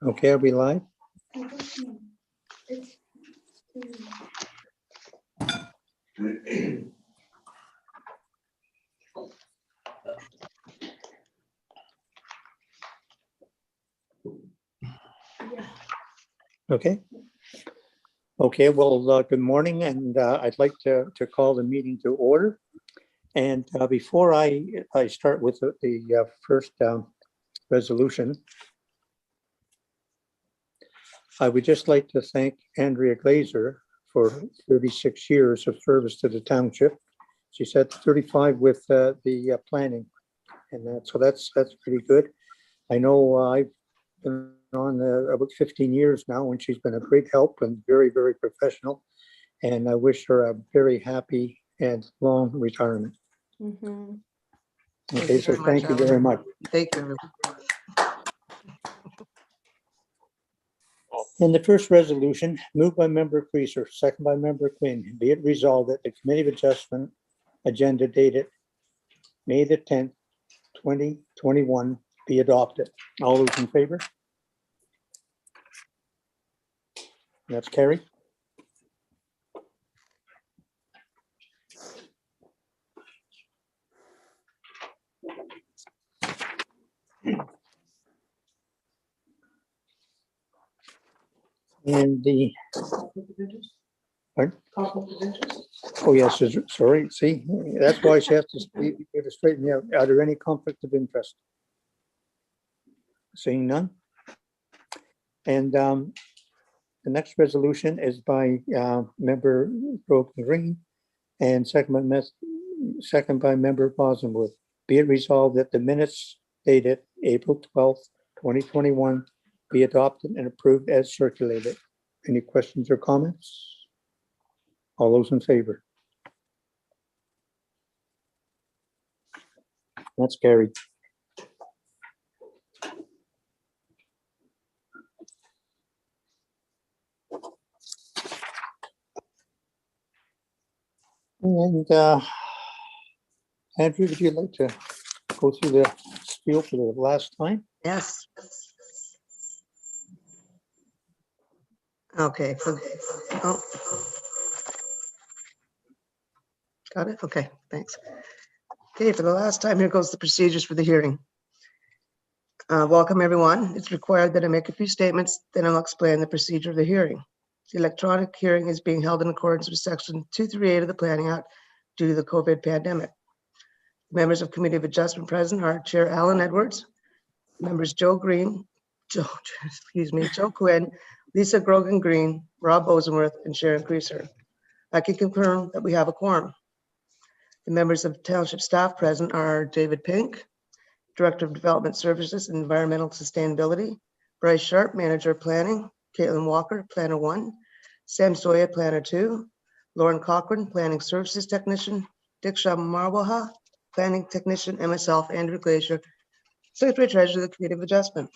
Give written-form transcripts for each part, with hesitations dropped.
Okay, are we live? Okay. Okay, well, good morning, and I'd like to call the meeting to order. And before I start with the first resolution, I would just like to thank Andrea Glazer for 36 years of service to the township. She said 35 with the planning, and so that's pretty good. I know I've been on about 15 years now, and she's been a great help and very, very professional. And I wish her a very happy and long retirement. Mhm. Okay, so thank you very much. Thank you. And the first resolution, moved by Member Creaser, second by Member Quinn, be it resolved that the Committee of Adjustment agenda dated May the 10th, 2021 be adopted. All those in favor? That's carried. And the, pardon? Oh, yes, sorry, see, that's why she has to straighten me out. Are there any conflict of interest? Seeing none. And the next resolution is by Member Broken Green and second by Member Bosworth. Be it resolved that the minutes dated April 12th, 2021 be adopted and approved as circulated. Any questions or comments? All those in favor? That's carried. And Andrew, would you like to go through the spiel for the last time? Yes. Okay. Oh. Got it? Okay, thanks. Okay, for the last time, here goes the procedures for the hearing. Welcome, everyone. It's required that I make a few statements, then I'll explain the procedure of the hearing. The electronic hearing is being held in accordance with Section 238 of the Planning Act due to the COVID pandemic. Members of Committee of Adjustment present are Chair Alan Edwards, members Joe Quinn, Lisa Grogan Green, Rob Bosworth, and Sharon Creaser. I can confirm that we have a quorum. The members of Township staff present are David Pink, Director of Development Services and Environmental Sustainability, Bryce Sharp, Manager of Planning, Caitlin Walker, Planner 1, Sam Sawyer, Planner 2, Lauren Cochran, Planning Services Technician, Diksha Marwaha, Planning Technician, and myself, Andrew Glazer, Secretary Treasurer of the Committee of Adjustment.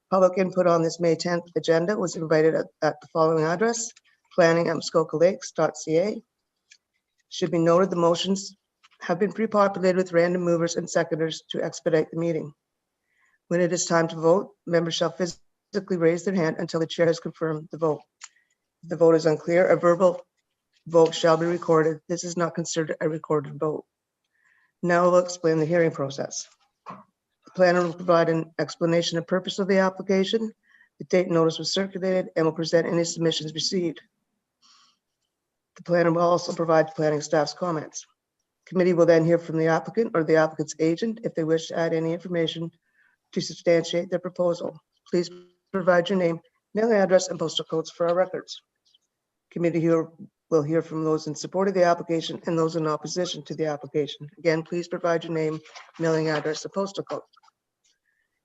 Public input on this May 10th agenda was invited at the following address, planning@muskokalakes.ca. Should be noted the motions have been pre-populated with random movers and seconders to expedite the meeting. When it is time to vote, members shall physically raise their hand until the chair has confirmed the vote. If the vote is unclear, a verbal vote shall be recorded. This is not considered a recorded vote. Now we'll explain the hearing process. The planner will provide an explanation of purpose of the application, the date notice was circulated, and will present any submissions received. The planner will also provide planning staff's comments. Committee will then hear from the applicant or the applicant's agent if they wish to add any information to substantiate their proposal. Please provide your name, mailing address, and postal codes for our records. Committee will hear from those in support of the application and those in opposition to the application. Again, please provide your name, mailing address, and postal code.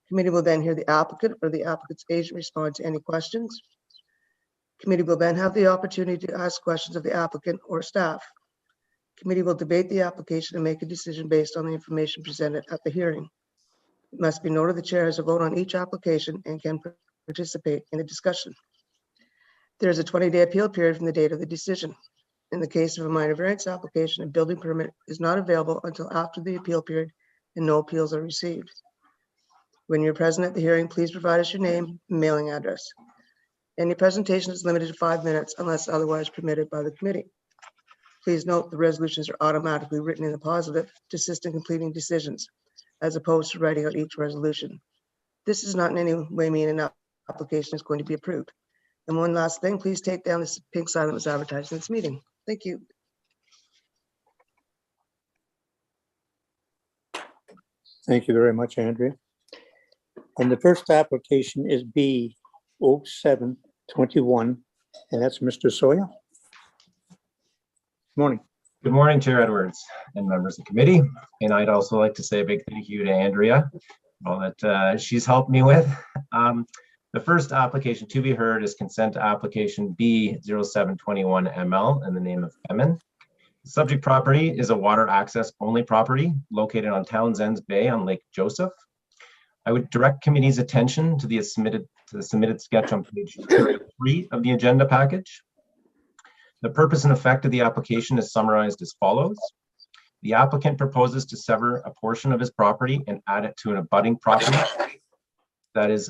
Committee will then hear the applicant or the applicant's agent respond to any questions. Committee will then have the opportunity to ask questions of the applicant or staff. Committee will debate the application and make a decision based on the information presented at the hearing. It must be noted the chair has a vote on each application and can participate in the discussion. There is a 20-day appeal period from the date of the decision. In the case of a minor variance application, a building permit is not available until after the appeal period and no appeals are received. When you're present at the hearing, please provide us your name and mailing address. Any presentation is limited to 5 minutes unless otherwise permitted by the committee. Please note the resolutions are automatically written in the positive to assist in completing decisions, as opposed to writing out each resolution. This does not in any way mean an application is going to be approved. And one last thing, please take down this pink sign that was advertised in this meeting. Thank you. Thank you very much, Andrea. And the first application is B 0721, and that's Mr. Sawyer. Morning. Good morning, Chair Edwards and members of the committee. And I'd also like to say a big thank you to Andrea, all that she's helped me with. The first application to be heard is consent application B 0721 ML in the name of Bemmann. The subject property is a water access only property located on Townsend's Bay on Lake Joseph. I would direct committee's attention to the submitted sketch on page 3 of the agenda package. The purpose and effect of the application is summarized as follows. The applicant proposes to sever a portion of his property and add it to an abutting property that is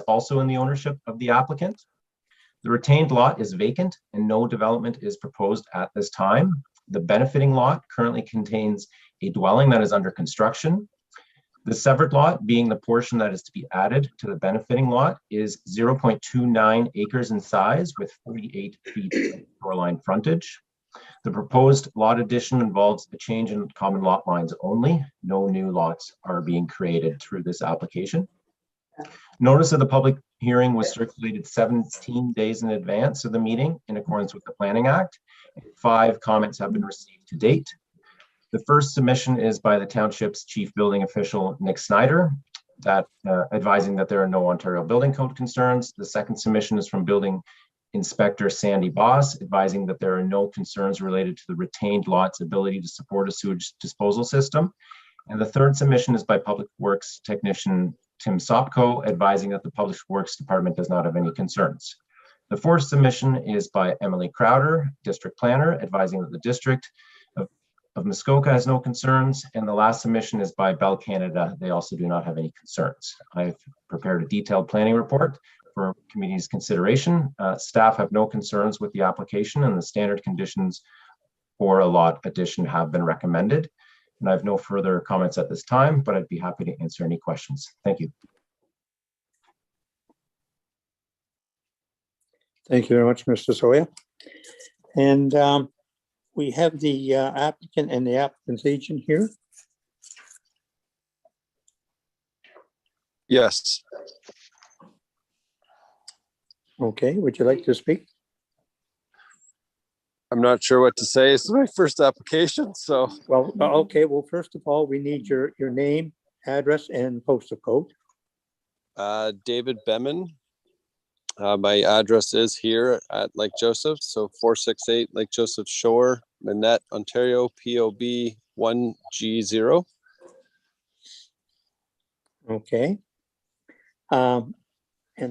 also in the ownership of the applicant. The retained lot is vacant and no development is proposed at this time. The benefiting lot currently contains a dwelling that is under construction. The severed lot, being the portion that is to be added to the benefiting lot, is 0.29 acres in size with 48 feet of shoreline frontage. The proposed lot addition involves a change in common lot lines only. No new lots are being created through this application. Notice of the public hearing was circulated 17 days in advance of the meeting in accordance with the Planning Act. 5 comments have been received to date. The first submission is by the township's chief building official, Nick Snyder, advising that there are no Ontario Building Code concerns. The second submission is from building inspector Sandy Boss, advising that there are no concerns related to the retained lot's ability to support a sewage disposal system. And the third submission is by public works technician Tim Sopko, advising that the public works department does not have any concerns. The fourth submission is by Emily Crowder, district planner, advising that the district of Muskoka has no concerns, and the last submission is by Bell Canada. They also do not have any concerns. I've prepared a detailed planning report for committee's consideration. Staff have no concerns with the application, and the standard conditions for a lot addition have been recommended. And I have no further comments at this time, but I'd be happy to answer any questions. Thank you. Thank you very much, Mr. Sawyer. And we have the applicant and the applicant's agent here. Yes. Okay, would you like to speak? I'm not sure what to say. It's my first application, so. Well, okay, well, first of all, we need your name, address, and postal code. David Bemmann. My address is here at Lake Joseph, so 468 Lake Joseph Shore, Manette, Ontario, POB 1G0. Okay. And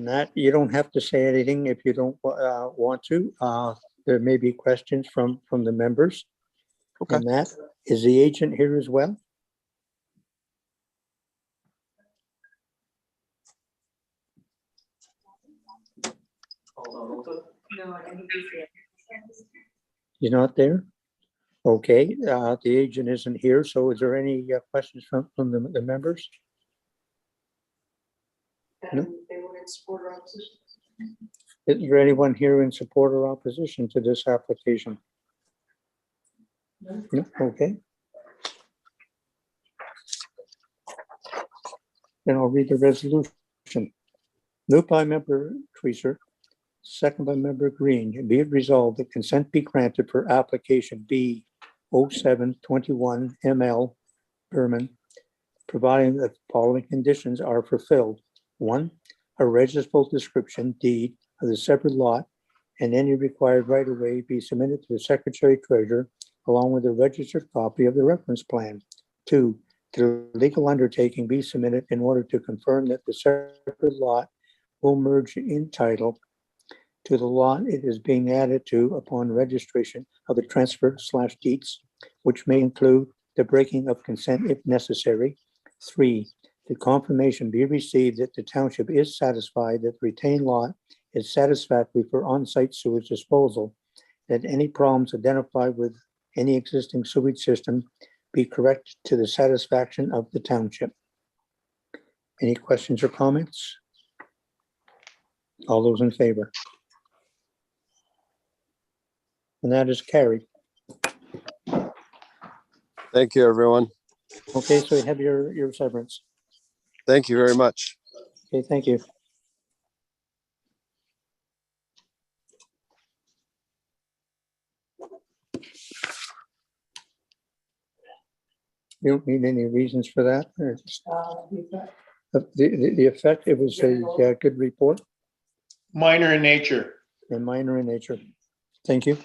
that, you don't have to say anything if you don't want to. There may be questions from the members. Okay. And that, is the agent here as well? No, I think he's here. He's not there? Okay, the agent isn't here, so is there any questions from the members? No. They were in support or opposition. Is there anyone here in support or opposition to this application? No, okay. Then I'll read the resolution. Moved by member Tweezer, second by member Green. Be it resolved that consent be granted for application B 0721 ML Bemmann, providing that the following conditions are fulfilled. 1, a registrable description deed of the separate lot and any required right-of-way be submitted to the Secretary Treasurer along with a registered copy of the reference plan. 2, the legal undertaking be submitted in order to confirm that the separate lot will merge in title to the lot it is being added to upon registration of the transfer/deeds, which may include the breaking of consent if necessary, 3, the confirmation be received that the township is satisfied that the retained lot is satisfactory for on-site sewage disposal, that any problems identified with any existing sewage system be corrected to the satisfaction of the township. Any questions or comments? All those in favor? And that is carried. Thank you, everyone. Okay, so you have your severance. Thank you very much. Okay, thank you. You don't need any reasons for that? Or just- The effect, it was a good report Minor in nature. and minor in nature. Thank you.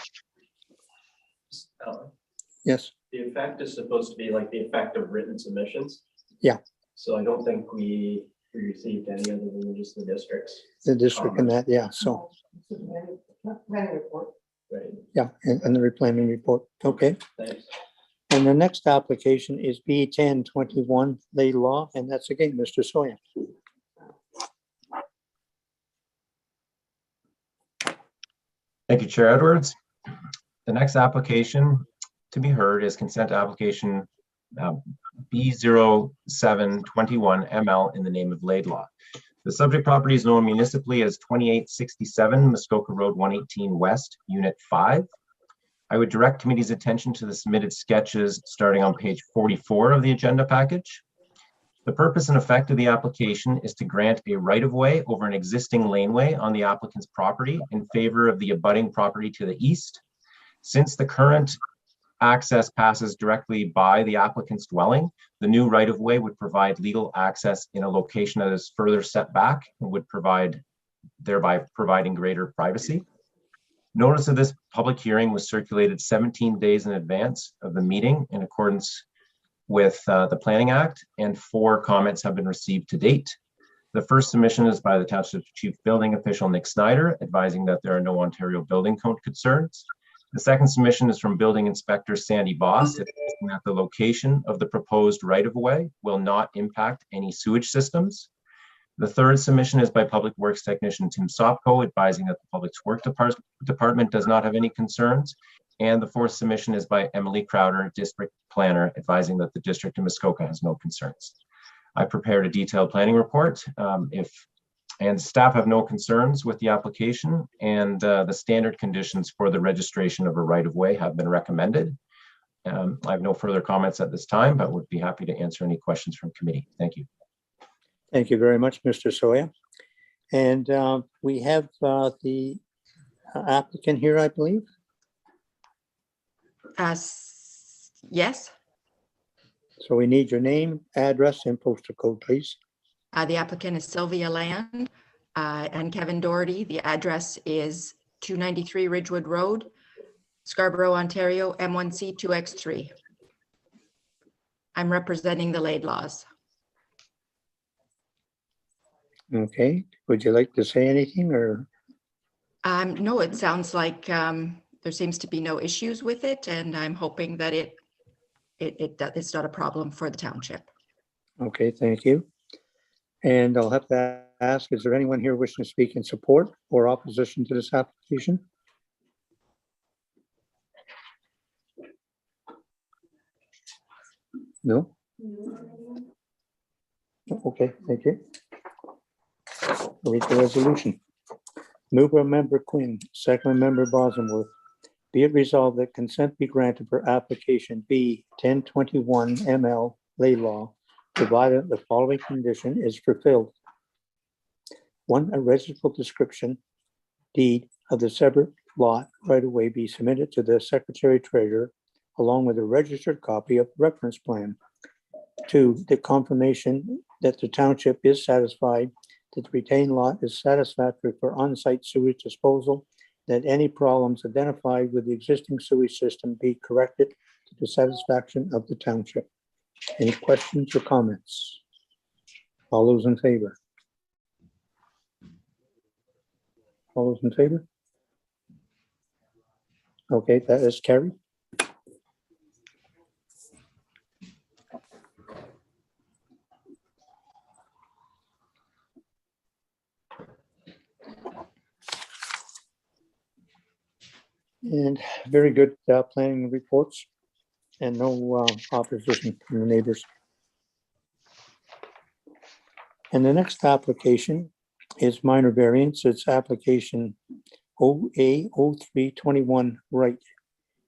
Yes, The effect is supposed to be like the effect of written submissions. Yeah. So I don't think we received any other than just the districts. the district and that, yeah, so, Planning report. Right, yeah, and the replanning report. Okay. thanks. And the next application is B 1021 Laidlaw, and that's again, Mr. Sawyer. Thank you, Chair Edwards. The next application to be heard is consent application B0721 ML in the name of Laidlaw. The subject property is known municipally as 2867 Muskoka Road 118 West, Unit 5. I would direct committee's attention to the submitted sketches starting on page 44 of the agenda package. The purpose and effect of the application is to grant a right-of-way over an existing laneway on the applicant's property in favor of the abutting property to the east. Since the current access passes directly by the applicant's dwelling, the new right-of-way would provide legal access in a location that is further set back and would thereby providing greater privacy. Notice of this public hearing was circulated 17 days in advance of the meeting in accordance with the Planning Act, and 4 comments have been received to date. The first submission is by the Township Chief Building Official Nick Snyder, advising that there are no Ontario Building Code concerns. The second submission is from Building Inspector Sandy Boss, advising that the location of the proposed right-of-way will not impact any sewage systems. The third submission is by Public Works Technician Tim Sopko, advising that the Public Works Department does not have any concerns. And the fourth submission is by Emily Crowder, District Planner, advising that the District of Muskoka has no concerns. I prepared a detailed planning report. And staff have no concerns with the application, and the standard conditions for the registration of a right-of-way have been recommended. I have no further comments at this time, but would be happy to answer any questions from committee. Thank you. Thank you very much, Mr. Sawyer. And we have the applicant here, I believe. Yes, So we need your name, address, and postal code, please. the applicant is Sylvia Land and Kevin Doherty. The address is 293 Ridgewood Road, Scarborough, Ontario, M1C 2X3. I'm representing the Laidlaws. Okay, would you like to say anything or? No, it sounds like there seems to be no issues with it, and I'm hoping that it's not a problem for the township. Okay, thank you. And I'll have to ask, is there anyone here wishing to speak in support or opposition to this application? No? Okay, thank you. I'll read the resolution. Mover member Quinn, second member Bosworth. Be it resolved that consent be granted for application B 1021 ML Laidlaw, provided the following condition is fulfilled. 1, a registrable description deed of the separate lot right away be submitted to the Secretary Treasurer along with a registered copy of the reference plan. 2, the confirmation that the township is satisfied that the retained lot is satisfactory for on-site sewage disposal, that any problems identified with the existing sewage system be corrected to the satisfaction of the township. Any questions or comments? All those in favor? All those in favor? Okay, that is carried. And very good planning reports and no opposition from the neighbors. And the next application is minor variance. It's application OA 0321 Wright.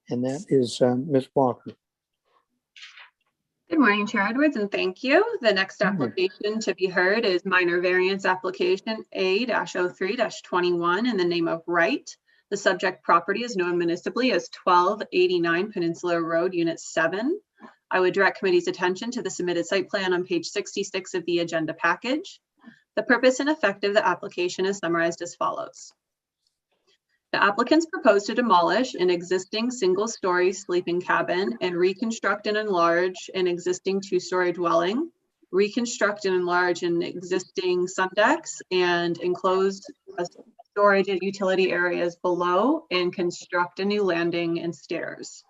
And that is Ms. Walker. Good morning, Chair Edwards, and thank you. The next application to be heard is minor variance application A-03-21 in the name of Wright. The subject property is known municipally as 1289 Peninsula Road, Unit 7. I would direct committee's attention to the submitted site plan on page 66 of the agenda package. The purpose and effect of the application is summarized as follows. The applicants propose to demolish an existing single-story sleeping cabin and reconstruct and enlarge an existing two-story dwelling, reconstruct and enlarge an existing sun decks and enclose storage and utility areas below, and construct a new landing and stairs.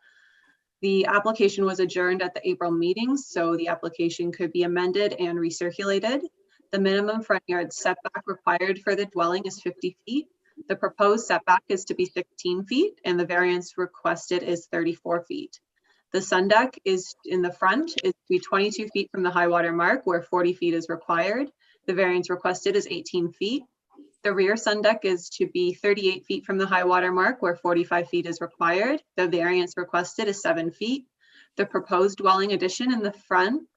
The application was adjourned at the April meeting, so the application could be amended and recirculated. The minimum front yard setback required for the dwelling is 50 feet. The proposed setback is to be 16 feet and the variance requested is 34 feet. The sun deck is in the front is to be 22 feet from the high water mark where 40 feet is required. The variance requested is 18 feet. The rear sun deck is to be 38 feet from the high water mark where 45 feet is required. The variance requested is 7 feet. The proposed dwelling addition in the front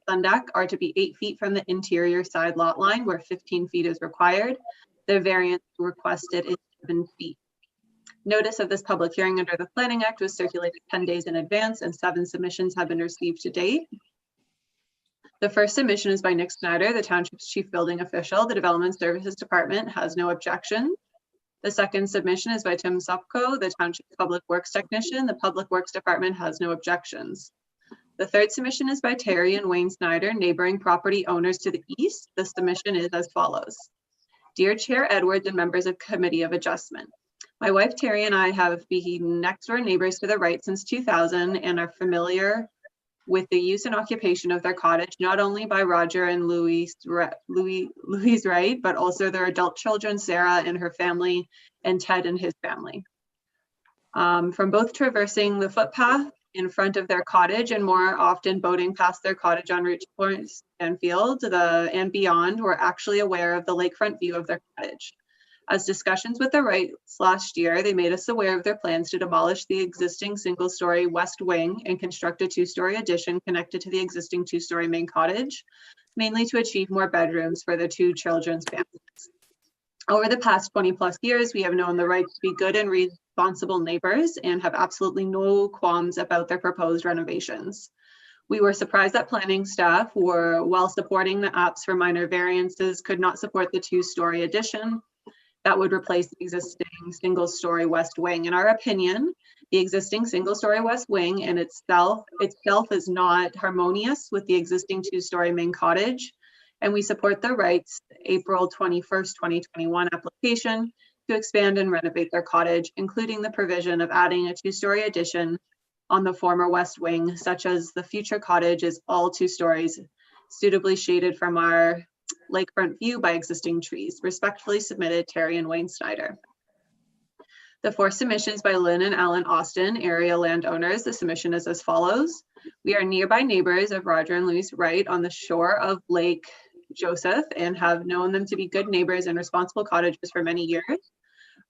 sun deck are to be 8 feet from the interior side lot line where 15 feet is required. The variance requested is 7 feet. Notice of this public hearing under the Planning Act was circulated 10 days in advance and 7 submissions have been received to date. The first submission is by Nick Snyder, the Township's Chief Building Official. The Development Services Department has no objection. The second submission is by Tim Sopko, the Township's Public Works Technician. The Public Works Department has no objections. The third submission is by Terry and Wayne Snyder, neighboring property owners to the east. The submission is as follows. Dear Chair Edwards and members of Committee of Adjustment, my wife Terry and I have been next door neighbors to the Wright since 2000 and are familiar with the use and occupation of their cottage, not only by Roger and Louise Wright, but also their adult children, Sarah and her family, and Ted and his family. From both traversing the footpath in front of their cottage and more often boating past their cottage on route to Point and Field and beyond, we're actually aware of the lakefront view of their cottage. As discussions with the Wrights last year, they made us aware of their plans to demolish the existing single-story west wing and construct a 2-story addition connected to the existing 2-story main cottage, mainly to achieve more bedrooms for the 2 children's families. Over the past 20+ years, we have known the Wrights to be good and responsible neighbors and have absolutely no qualms about their proposed renovations. We were surprised that planning staff were, while supporting the apps for minor variances, could not support the 2-story addition that would replace the existing single-story west wing. In our opinion, the existing single-story west wing in itself is not harmonious with the existing 2-story main cottage, and we support the Wrights' April 21st, 2021 application to expand and renovate their cottage, including the provision of adding a 2-story addition on the former west wing, such as the future cottage is all 2 stories, suitably shaded from our lakefront view by existing trees. Respectfully submitted, Terry and Wayne Snyder. The 4 submissions by Lynn and Alan Austin, area landowners. The submission is as follows. We are nearby neighbors of Roger and Louise Wright on the shore of Lake Joseph and have known them to be good neighbors and responsible cottages for many years.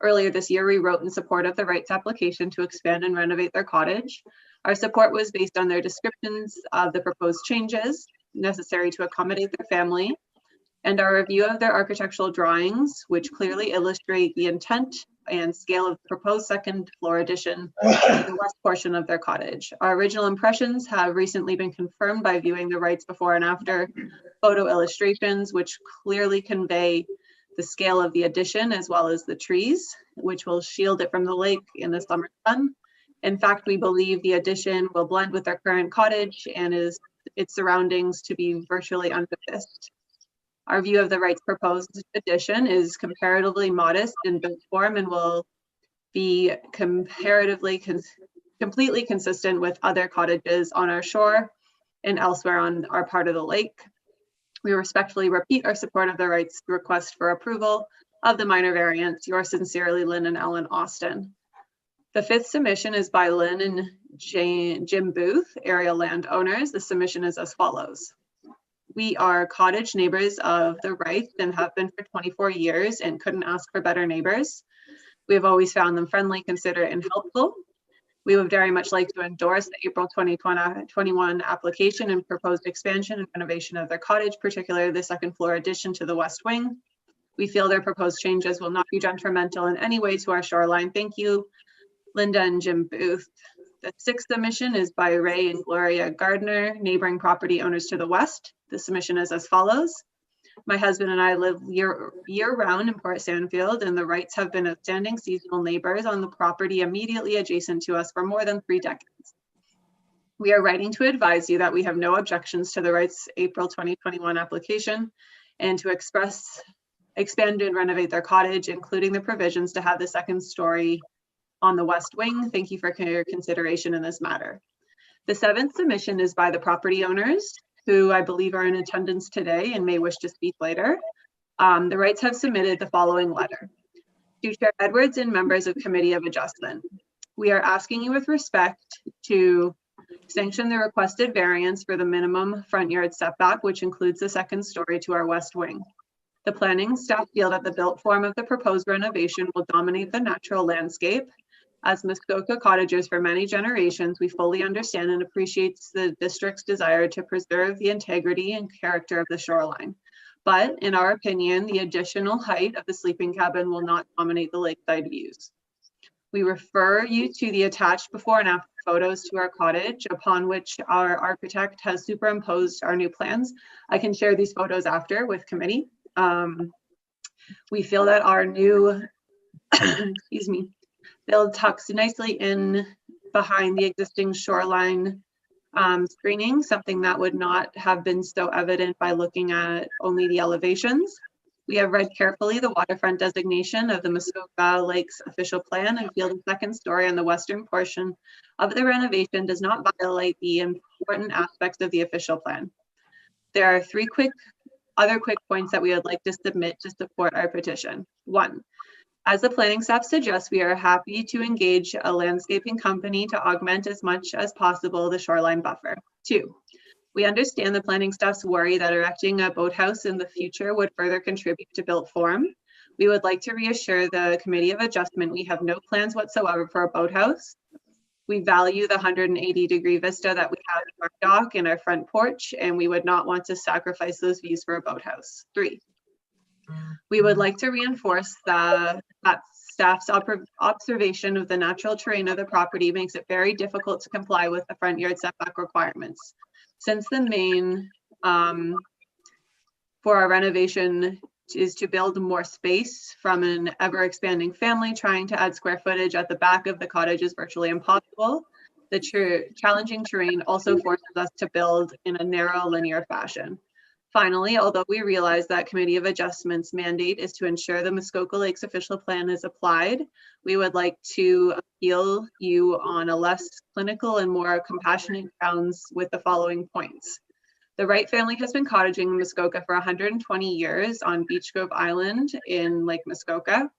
Earlier this year, we wrote in support of the Wrights application to expand and renovate their cottage. Our support was based on their descriptions of the proposed changes necessary to accommodate their family, and our review of their architectural drawings, which clearly illustrate the intent and scale of the proposed second floor addition to the west portion of their cottage. Our original impressions have recently been confirmed by viewing the Wrights before and after photo illustrations, which clearly convey the scale of the addition as well as the trees, which will shield it from the lake in the summer sun. In fact, we believe the addition will blend with their current cottage and its surroundings to be virtually unnoticed. Our view of the Wrights' proposed addition is comparatively modest in build form and will be completely consistent with other cottages on our shore and elsewhere on our part of the lake. We respectfully repeat our support of the Wrights' request for approval of the minor variance. Yours sincerely, Lynn and Ellen Austin. The fifth submission is by Lynn and Jim Booth, area landowners. The submission is as follows. We are cottage neighbors of the Wrights and have been for 24 years and couldn't ask for better neighbors. We have always found them friendly, considerate, and helpful. We would very much like to endorse the April 2021 application and proposed expansion and renovation of their cottage, particularly the second floor addition to the west wing. We feel their proposed changes will not be detrimental in any way to our shoreline. Thank you, Linda and Jim Booth. The sixth submission is by Ray and Gloria Gardner, neighboring property owners to the west. The submission is as follows. My husband and I live year-round in Port Sandfield, and the Wrights have been outstanding seasonal neighbors on the property immediately adjacent to us for more than 3 decades. We are writing to advise you that we have no objections to the Wrights' April 2021 application and to expand and renovate their cottage, including the provisions to have the second story on the west wing. Thank you for your consideration in this matter. The seventh submission is by the property owners, who I believe are in attendance today and may wish to speak later. The Wrights have submitted the following letter. To Chair Edwards and members of Committee of Adjustment, we are asking you with respect to sanction the requested variance for the minimum front yard setback, which includes the second story to our west wing. The planning staff feel that the built form of the proposed renovation will dominate the natural landscape. As Muskoka cottagers for many generations, we fully understand and appreciate the district's desire to preserve the integrity and character of the shoreline. But in our opinion, the additional height of the sleeping cabin will not dominate the lakeside views. We refer you to the attached before and after photos to our cottage, upon which our architect has superimposed our new plans. I can share these photos after with committee. We feel that our new, excuse me, build tucks nicely in behind the existing shoreline screening, something that would not have been so evident by looking at only the elevations. We have read carefully the waterfront designation of the Muskoka Lakes official plan and feel the second story on the western portion of the renovation does not violate the important aspects of the official plan. There are 3 other quick points that we would like to submit to support our petition. 1, as the planning staff suggests, we are happy to engage a landscaping company to augment as much as possible the shoreline buffer. 2, we understand the planning staff's worry that erecting a boathouse in the future would further contribute to built form. We would like to reassure the Committee of Adjustment we have no plans whatsoever for a boathouse. We value the 180-degree vista that we have in our dock and our front porch, and we would not want to sacrifice those views for a boathouse. 3, we would like to reinforce that staff's observation of the natural terrain of the property makes it very difficult to comply with the front yard setback requirements. Since the main for our renovation is to build more space from an ever-expanding family, trying to add square footage at the back of the cottage is virtually impossible. The challenging terrain also forces us to build in a narrow, linear fashion. Finally, although we realize that Committee of Adjustments mandate is to ensure the Muskoka Lakes official plan is applied, we would like to appeal you on a less clinical and more compassionate grounds with the following points. The Wright family has been cottaging in Muskoka for 120 years on Beach Grove Island in Lake Muskoka.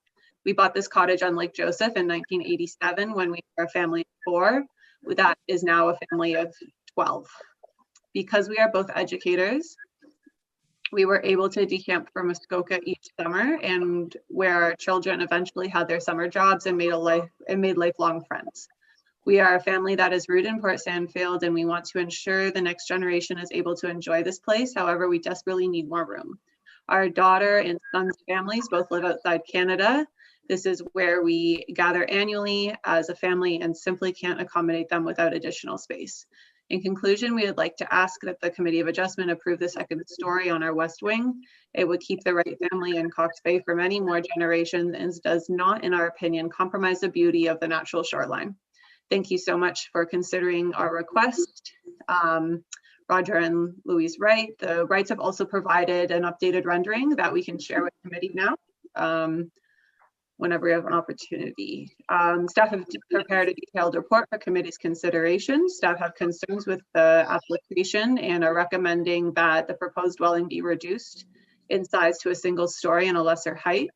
We bought this cottage on Lake Joseph in 1987 when we were a family of 4. That is now a family of 12. Because we are both educators, we were able to decamp for Muskoka each summer, and where our children eventually had their summer jobs and made lifelong friends. We are a family that is rooted in Port Sandfield, and we want to ensure the next generation is able to enjoy this place. However, we desperately need more room. Our daughter and son's families both live outside Canada. This is where we gather annually as a family and simply can't accommodate them without additional space. In conclusion, we would like to ask that the Committee of Adjustment approve the second story on our west wing. It would keep the Wright family in Cox Bay for many more generations and does not, in our opinion, compromise the beauty of the natural shoreline. Thank you so much for considering our request. Roger and Louise Wright. The Wrights have also provided an updated rendering that we can share with the committee now. Whenever we have an opportunity. Staff have prepared a detailed report for committee's consideration. Staff have concerns with the application and are recommending that the proposed dwelling be reduced in size to a single story and a lesser height.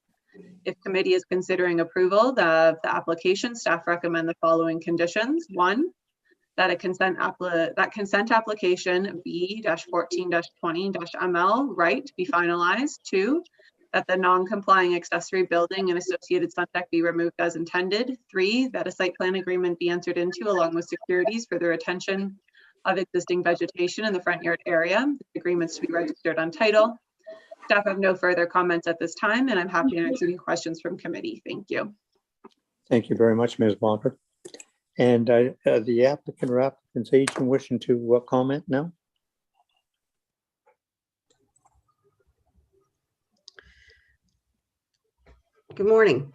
If committee is considering approval of the application, staff recommend the following conditions. 1, that a consent application B-14-20-ML Wright be finalized. 2, that the non-complying accessory building and associated sun deck be removed as intended. 3, that a site plan agreement be entered into along with securities for the retention of existing vegetation in the front yard area. The agreements to be registered on title. Staff have no further comments at this time, and I'm happy to answer any questions from committee. Thank you. Thank you very much, Ms. Walker. And the applicant or applicant's agent wishing to comment now? Good morning.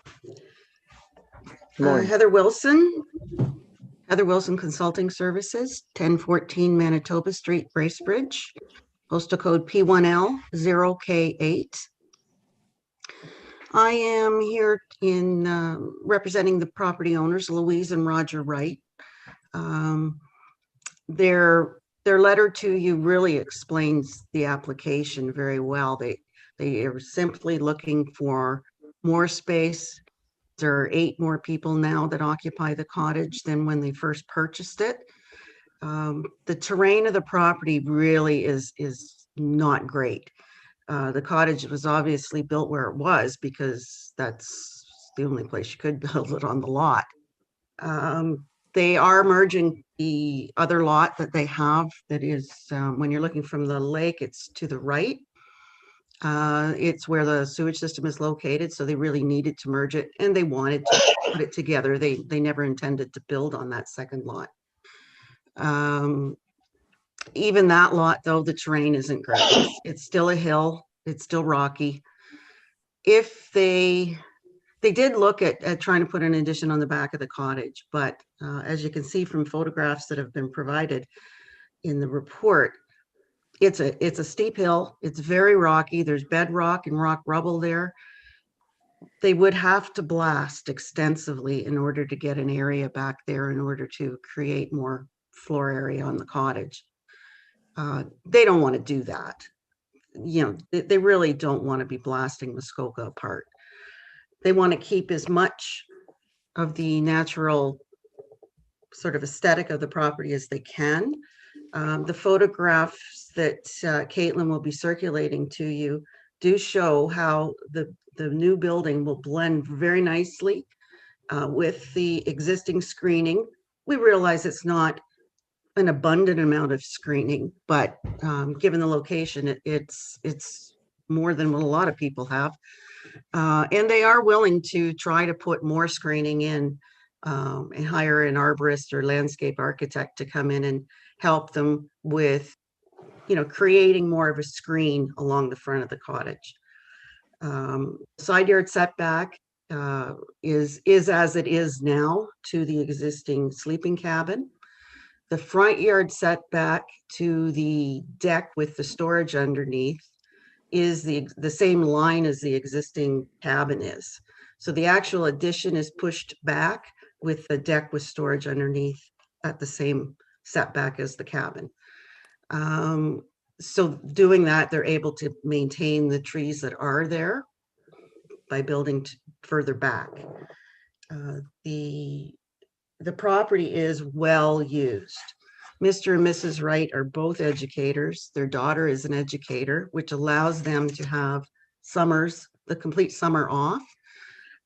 Good morning. Heather Wilson Consulting Services, 1014 Manitoba Street, Bracebridge, postal code P1L0K8. I am here in representing the property owners, Louise and Roger Wright. Their letter to you really explains the application very well. They are simply looking for more space. There are 8 more people now that occupy the cottage than when they first purchased it. The terrain of the property really is not great. The cottage was obviously built where it was because that's the only place you could build it on the lot. They are merging the other lot that they have that is, when you're looking from the lake, it's to the right. It's where the sewage system is located, so they really needed to merge it, and they wanted to put it together. They never intended to build on that second lot. Even that lot, though, the terrain isn't great. It's still a hill. It's still rocky. If they did look at trying to put an addition on the back of the cottage, but as you can see from photographs that have been provided in the report, it's a steep hill. It's very rocky. There's bedrock and rock rubble there. They would have to blast extensively in order to get an area back there in order to create more floor area on the cottage. They don't want to do that. You know, they really don't want to be blasting Muskoka apart. They want to keep as much of the natural sort of aesthetic of the property as they can. The photographs that Caitlin will be circulating to you do show how the new building will blend very nicely with the existing screening. We realize it's not an abundant amount of screening, but given the location, it's more than what a lot of people have. And they are willing to try to put more screening in and hire an arborist or landscape architect to come in and help them with, you know, creating more of a screen along the front of the cottage. Side yard setback is as it is now to the existing sleeping cabin. The front yard setback to the deck with the storage underneath is the same line as the existing cabin is. So the actual addition is pushed back with the deck with storage underneath at the same setback as the cabin. So doing that, they're able to maintain the trees that are there by building further back. The property is well used. Mr. and Mrs. Wright are both educators. Their daughter is an educator, which allows them to have the complete summer off.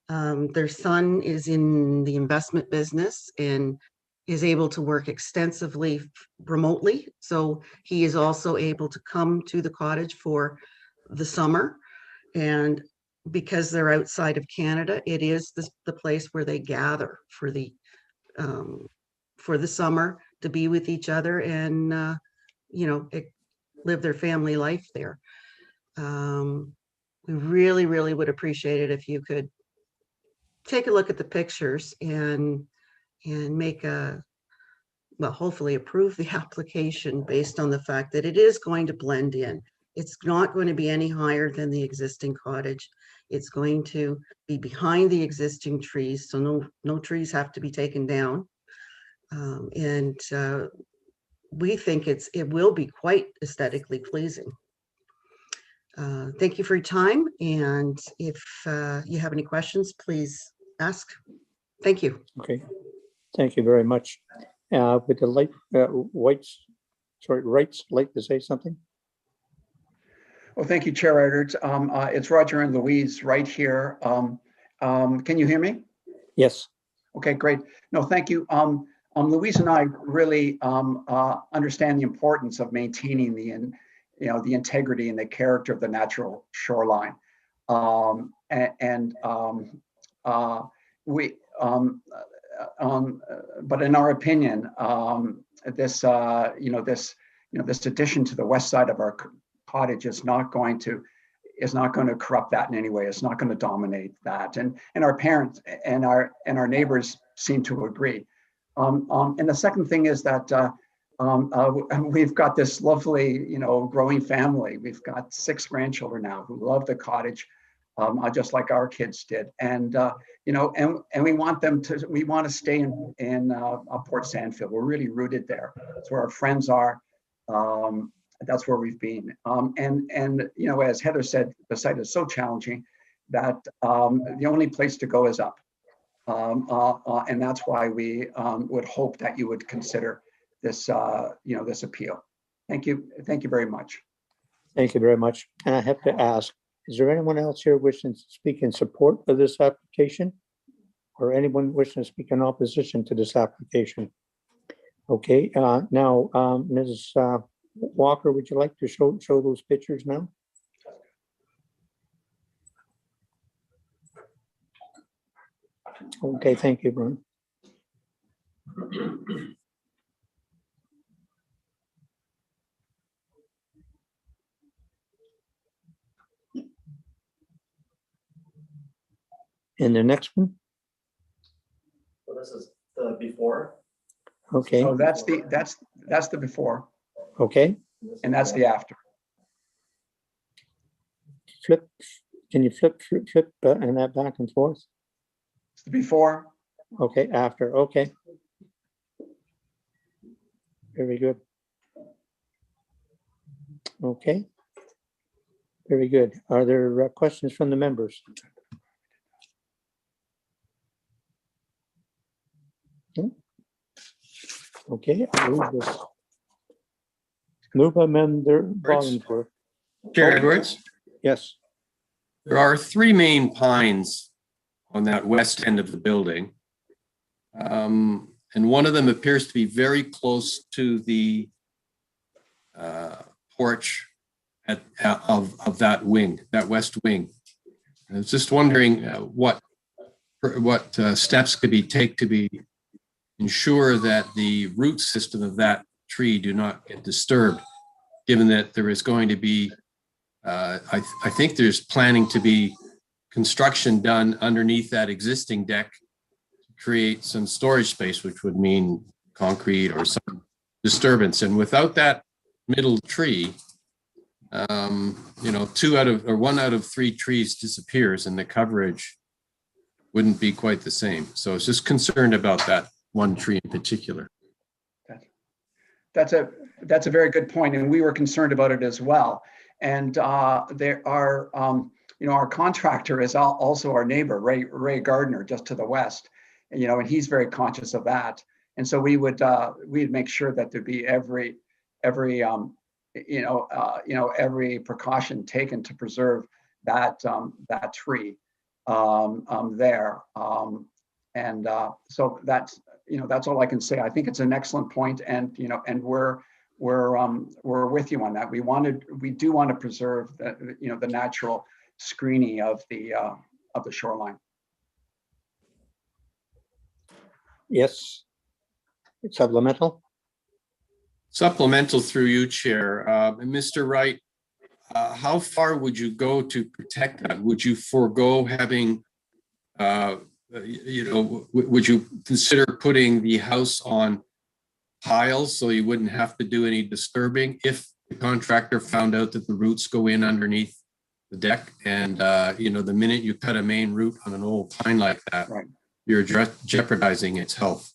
Their son is in the investment business and is able to work extensively remotely. So he is also able to come to the cottage for the summer. And because they're outside of Canada, it is the place where they gather for the summer to be with each other and, you know, live their family life there. We really, really would appreciate it if you could take a look at the pictures and make hopefully approve the application based on the fact that it is going to blend in. It's not going to be any higher than the existing cottage. It's going to be behind the existing trees, so no trees have to be taken down. And we think it will be quite aesthetically pleasing. Thank you for your time. And if you have any questions, please ask. Thank you. Okay, thank you very much. With the Wright's like to say something? Well, thank you, Chair Eidert. It's Roger and Louise right here. Can you hear me? Yes. Okay, great. No, thank you. Louise and I really understand the importance of maintaining the integrity and the character of the natural shoreline. But in our opinion, this addition to the west side of our cottage is not going to corrupt that in any way. It's not going to dominate that. And our parents and our neighbors seem to agree. And the second thing is that we've got this lovely, growing family. We've got 6 grandchildren now who love the cottage, just like our kids did. And and we want to stay in Port Sandfield. We're really rooted there. That's where our friends are. That's where we've been. And as Heather said, the site is so challenging that the only place to go is up. And that's why we would hope that you would consider this, this appeal. Thank you. Thank you very much. Thank you very much. And I have to ask, is there anyone else here wishing to speak in support of this application? Or anyone wishing to speak in opposition to this application? Okay, now, Ms. Walker, would you like to show those pictures now? Okay, thank you, Brian. And the next one? So this is the before. Okay, So that's the before, okay. and that's the after. Flip, can you flip and that back and forth? It's the before. Okay, after, okay. Very good. Okay. Very good. Are there questions from the members? Okay, I'll move this. Move amender Baldwin. Chair Edwards, Yes, there are 3 main pines on that west end of the building. And one of them appears to be very close to the porch of that wing, that west wing. I was just wondering what steps could be taken to ensure that the root system of that tree do not get disturbed, given that there is going to be, I think there's planning to be construction done underneath that existing deck to create some storage space, which would mean concrete or some disturbance. And without that middle tree, 1 out of 3 trees disappears and the coverage wouldn't be quite the same. So I was just concerned about that one tree in particular. That's a very good point, and we were concerned about it as well. And there are, our contractor is also our neighbor, Ray Gardner, just to the west. And he's very conscious of that. And so we'd make sure that there'd be every precaution taken to preserve that tree there. So that's all I can say. I think it's an excellent point, and we're with you on that. We do want to preserve the natural screening of the shoreline. yes. It's supplemental. Supplemental through you, Chair. Mr. Wright, how far would you go to protect that? Would you forego having, would you consider putting the house on piles so you wouldn't have to do any disturbing if the contractor found out that the roots go in underneath the deck? And, the minute you cut a main root on an old pine like that, Right. You're jeopardizing its health.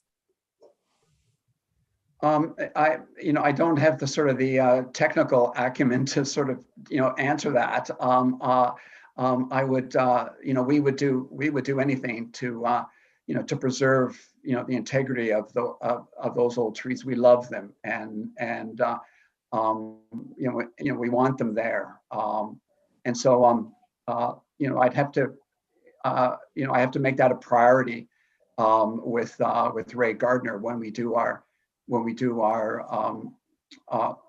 I don't have the sort of the technical acumen to sort of, answer that. I would, we would do anything to, to preserve, the integrity of those old trees. We love them, and we want them there. And so, I'd have to, I have to make that a priority with Ray Gardner when we do our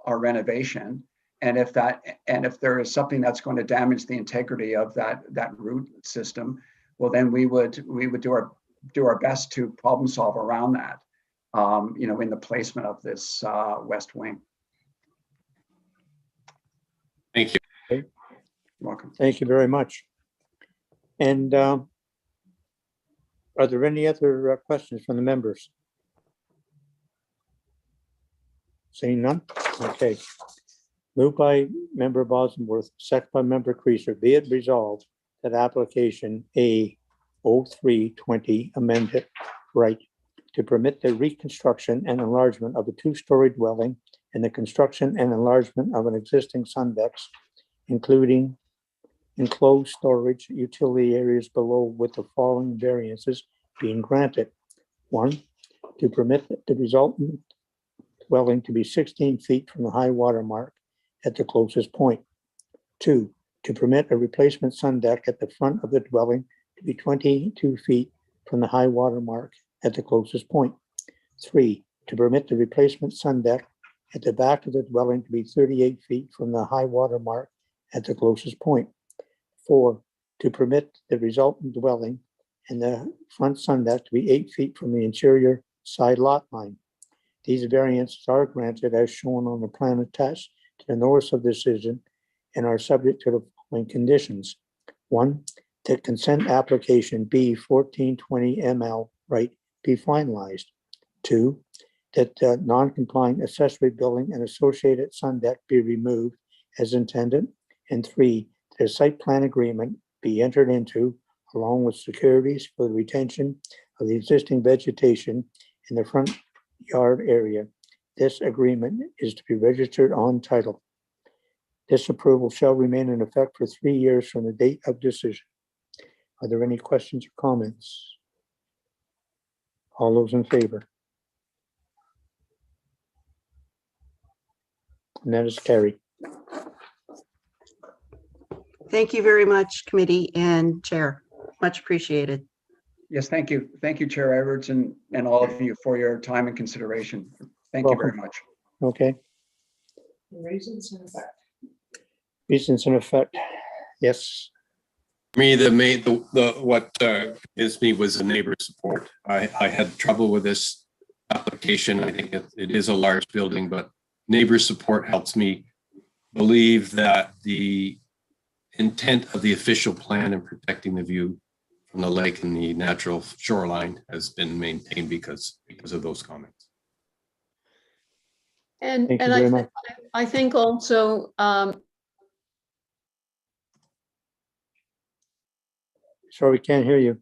renovation. And if there is something that's going to damage the integrity of that root system, well, then we would do our best to problem solve around that, in the placement of this west wing. Thank you. You're welcome. Thank you very much. And are there any other questions from the members? Seeing none? Okay. Moved by Member Bosworth, second by Member Creaser. Be it resolved that application A0320 amended Wright to permit the reconstruction and enlargement of a two-story dwelling and the construction and enlargement of an existing sun decks, including enclosed storage utility areas below, with the following variances being granted. 1, to permit the resultant dwelling to be 16 feet from the high water mark at the closest point. 2, to permit a replacement sun deck at the front of the dwelling to be 22 feet from the high water mark at the closest point. 3, to permit the replacement sun deck at the back of the dwelling to be 38 feet from the high water mark at the closest point. 4, to permit the resultant dwelling and the front sun deck to be 8 feet from the interior side lot line. These variances are granted as shown on the plan attached to the notice of decision and are subject to the following conditions. 1, that consent application B1420ML Wright be finalized. 2, that non-compliant accessory building and associated sun deck be removed as intended. And 3, that a site plan agreement be entered into along with securities for the retention of the existing vegetation in the front yard area. This agreement is to be registered on title. This approval shall remain in effect for 3 years from the date of decision. Are there any questions or comments? All those in favor? And that is carried. Thank you very much, committee and chair. Much appreciated. Yes, thank you. Thank you, Chair Edwards, and all of you for your time and consideration. Thank you very much. Okay. Reasons in effect. Reasons in effect. Yes. For me, what is me was the neighbor support. I had trouble with this application. I think it is a large building, but neighbor support helps me believe that the intent of the official plan in protecting the view from the lake and the natural shoreline has been maintained because of those comments. And Thank you very much. I think also Sorry, we can't hear you.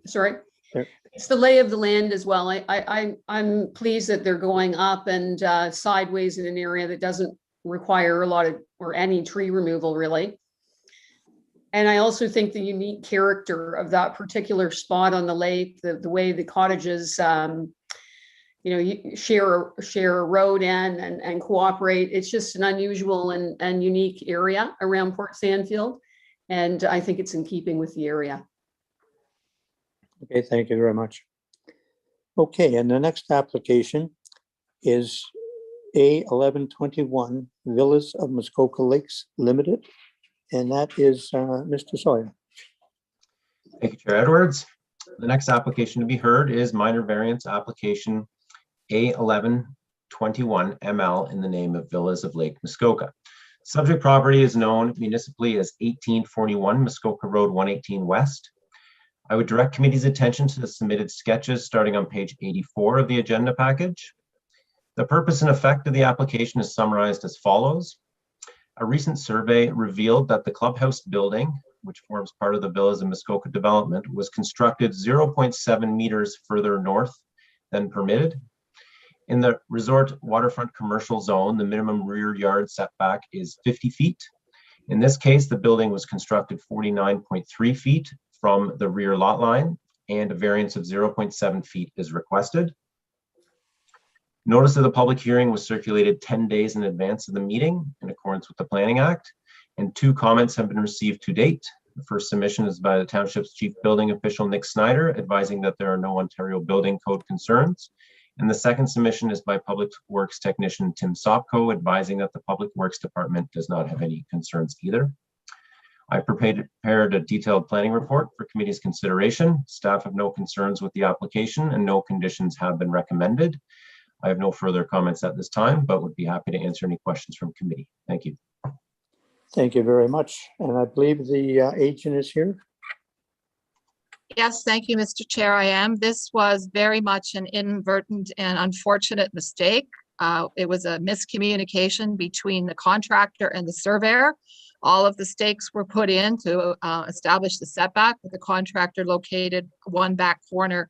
sorry. Sure. It's the lay of the land as well. I'm pleased that they're going up and sideways in an area that doesn't require a lot of or any tree removal really. And I also think the unique character of that particular spot on the lake, the way the cottages, share a road in and cooperate. It's just an unusual and unique area around Port Sandfield. And I think it's in keeping with the area. Okay, thank you very much. Okay, and the next application is A1121 Villas of Muskoka Lakes Limited. And that is Mr. Sawyer. Thank you, Chair Edwards. The next application to be heard is minor variance application A1121ML in the name of Villas of Lake Muskoka. Subject property is known municipally as 1841 Muskoka Road 118 West. I would direct committee's attention to the submitted sketches starting on page 84 of the agenda package. The purpose and effect of the application is summarized as follows. A recent survey revealed that the clubhouse building, which forms part of the Villas of Muskoka development, was constructed 0.7 meters further north than permitted. In the resort waterfront commercial zone, the minimum rear yard setback is 50 feet. In this case, the building was constructed 49.3 feet from the rear lot line, and a variance of 0.7 feet is requested. Notice of the public hearing was circulated 10 days in advance of the meeting in accordance with the Planning Act, and 2 comments have been received to date. The first submission is by the Township's Chief Building Official, Nick Snyder, advising that there are no Ontario Building Code concerns. And the second submission is by Public Works Technician Tim Sopko, advising that the Public Works Department does not have any concerns either. I prepared a detailed planning report for committee's consideration. Staff have no concerns with the application and no conditions have been recommended. I have no further comments at this time, but would be happy to answer any questions from committee. Thank you. Thank you very much. And I believe the agent is here. Yes, thank you, Mr. Chair. I am. This was very much an inadvertent and unfortunate mistake. It was a miscommunication between the contractor and the surveyor. All of the stakes were put in to establish the setback, but the contractor located one back corner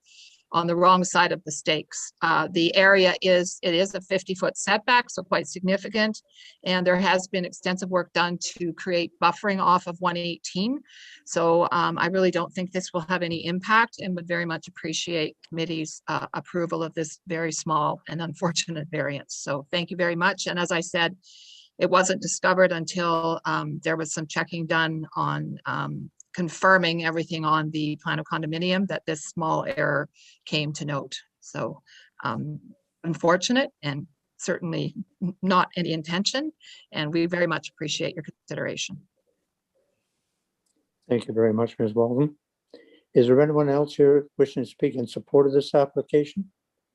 on the wrong side of the stakes. The area is a 50-foot setback, so quite significant. And there has been extensive work done to create buffering off of 118. So I really don't think this will have any impact and would very much appreciate committee's approval of this very small and unfortunate variance. So thank you very much. And as I said, it wasn't discovered until there was some checking done on confirming everything on the plan of condominium that this small error came to note. So unfortunate and certainly not any intention. And we very much appreciate your consideration. Thank you very much, Ms. Baldwin. Is there anyone else here wishing to speak in support of this application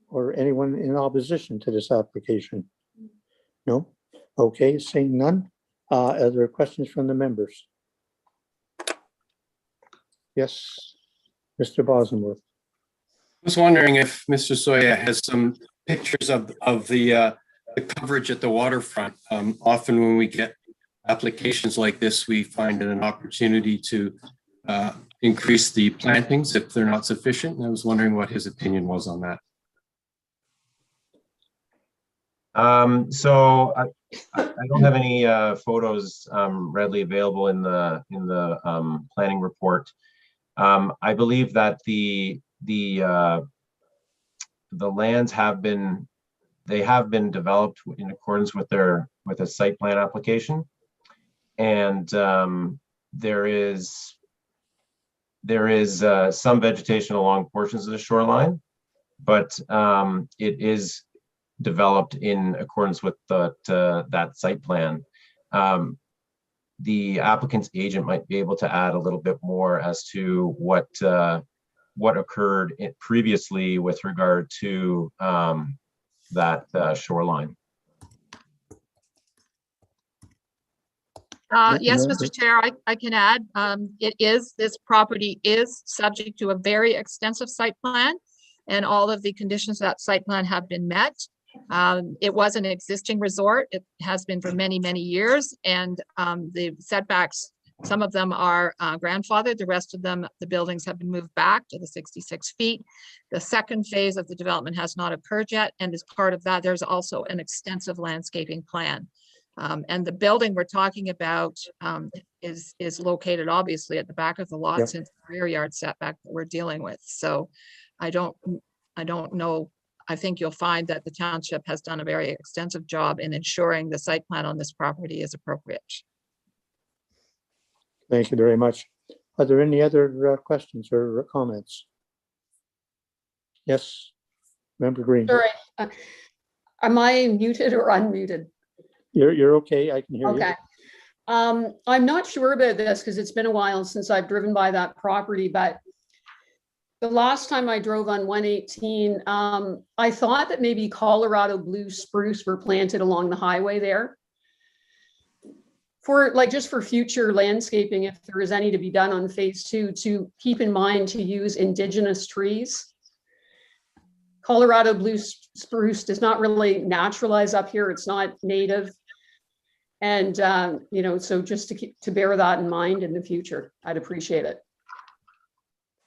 or anyone in opposition to this application? No? Okay, seeing none. Are there questions from the members? Yes, Mr. Bosworth. I was wondering if Mr. Sawyer has some pictures of the coverage at the waterfront. Often when we get applications like this, we find it an opportunity to increase the plantings if they're not sufficient. And I was wondering what his opinion was on that. So I don't have any photos readily available in the planning report. I believe that the lands have been developed in accordance with a site plan application, and there is some vegetation along portions of the shoreline, but it is developed in accordance with that site plan. The applicant's agent might be able to add a little bit more as to what occurred previously with regard to that shoreline. Yes, Mr. Chair, I can add. This property is subject to a very extensive site plan, and all of the conditions of that site plan have been met. It was an existing resort. It has been for many, many years, and the setbacks, some of them are grandfathered. The rest of them, the buildings have been moved back to the 66 feet. The second phase of the development has not occurred yet, and as part of that, there's also an extensive landscaping plan. And the building we're talking about is located obviously at the back of the lot, Yep. since the rear yard setback that we're dealing with. So I don't know. I think you'll find that the township has done a very extensive job in ensuring the site plan on this property is appropriate. Thank you very much. Are there any other questions or comments? Yes, Member Green. Sorry, am I muted or unmuted? You're okay. I can hear you. Okay. I'm not sure about this because it's been a while since I've driven by that property, but the last time I drove on 118, I thought that maybe Colorado blue spruce were planted along the highway there. Just for future landscaping, if there is any to be done on phase 2, to keep in mind to use indigenous trees. Colorado blue spruce does not really naturalize up here. It's not native. And, so just to bear that in mind in the future, I'd appreciate it.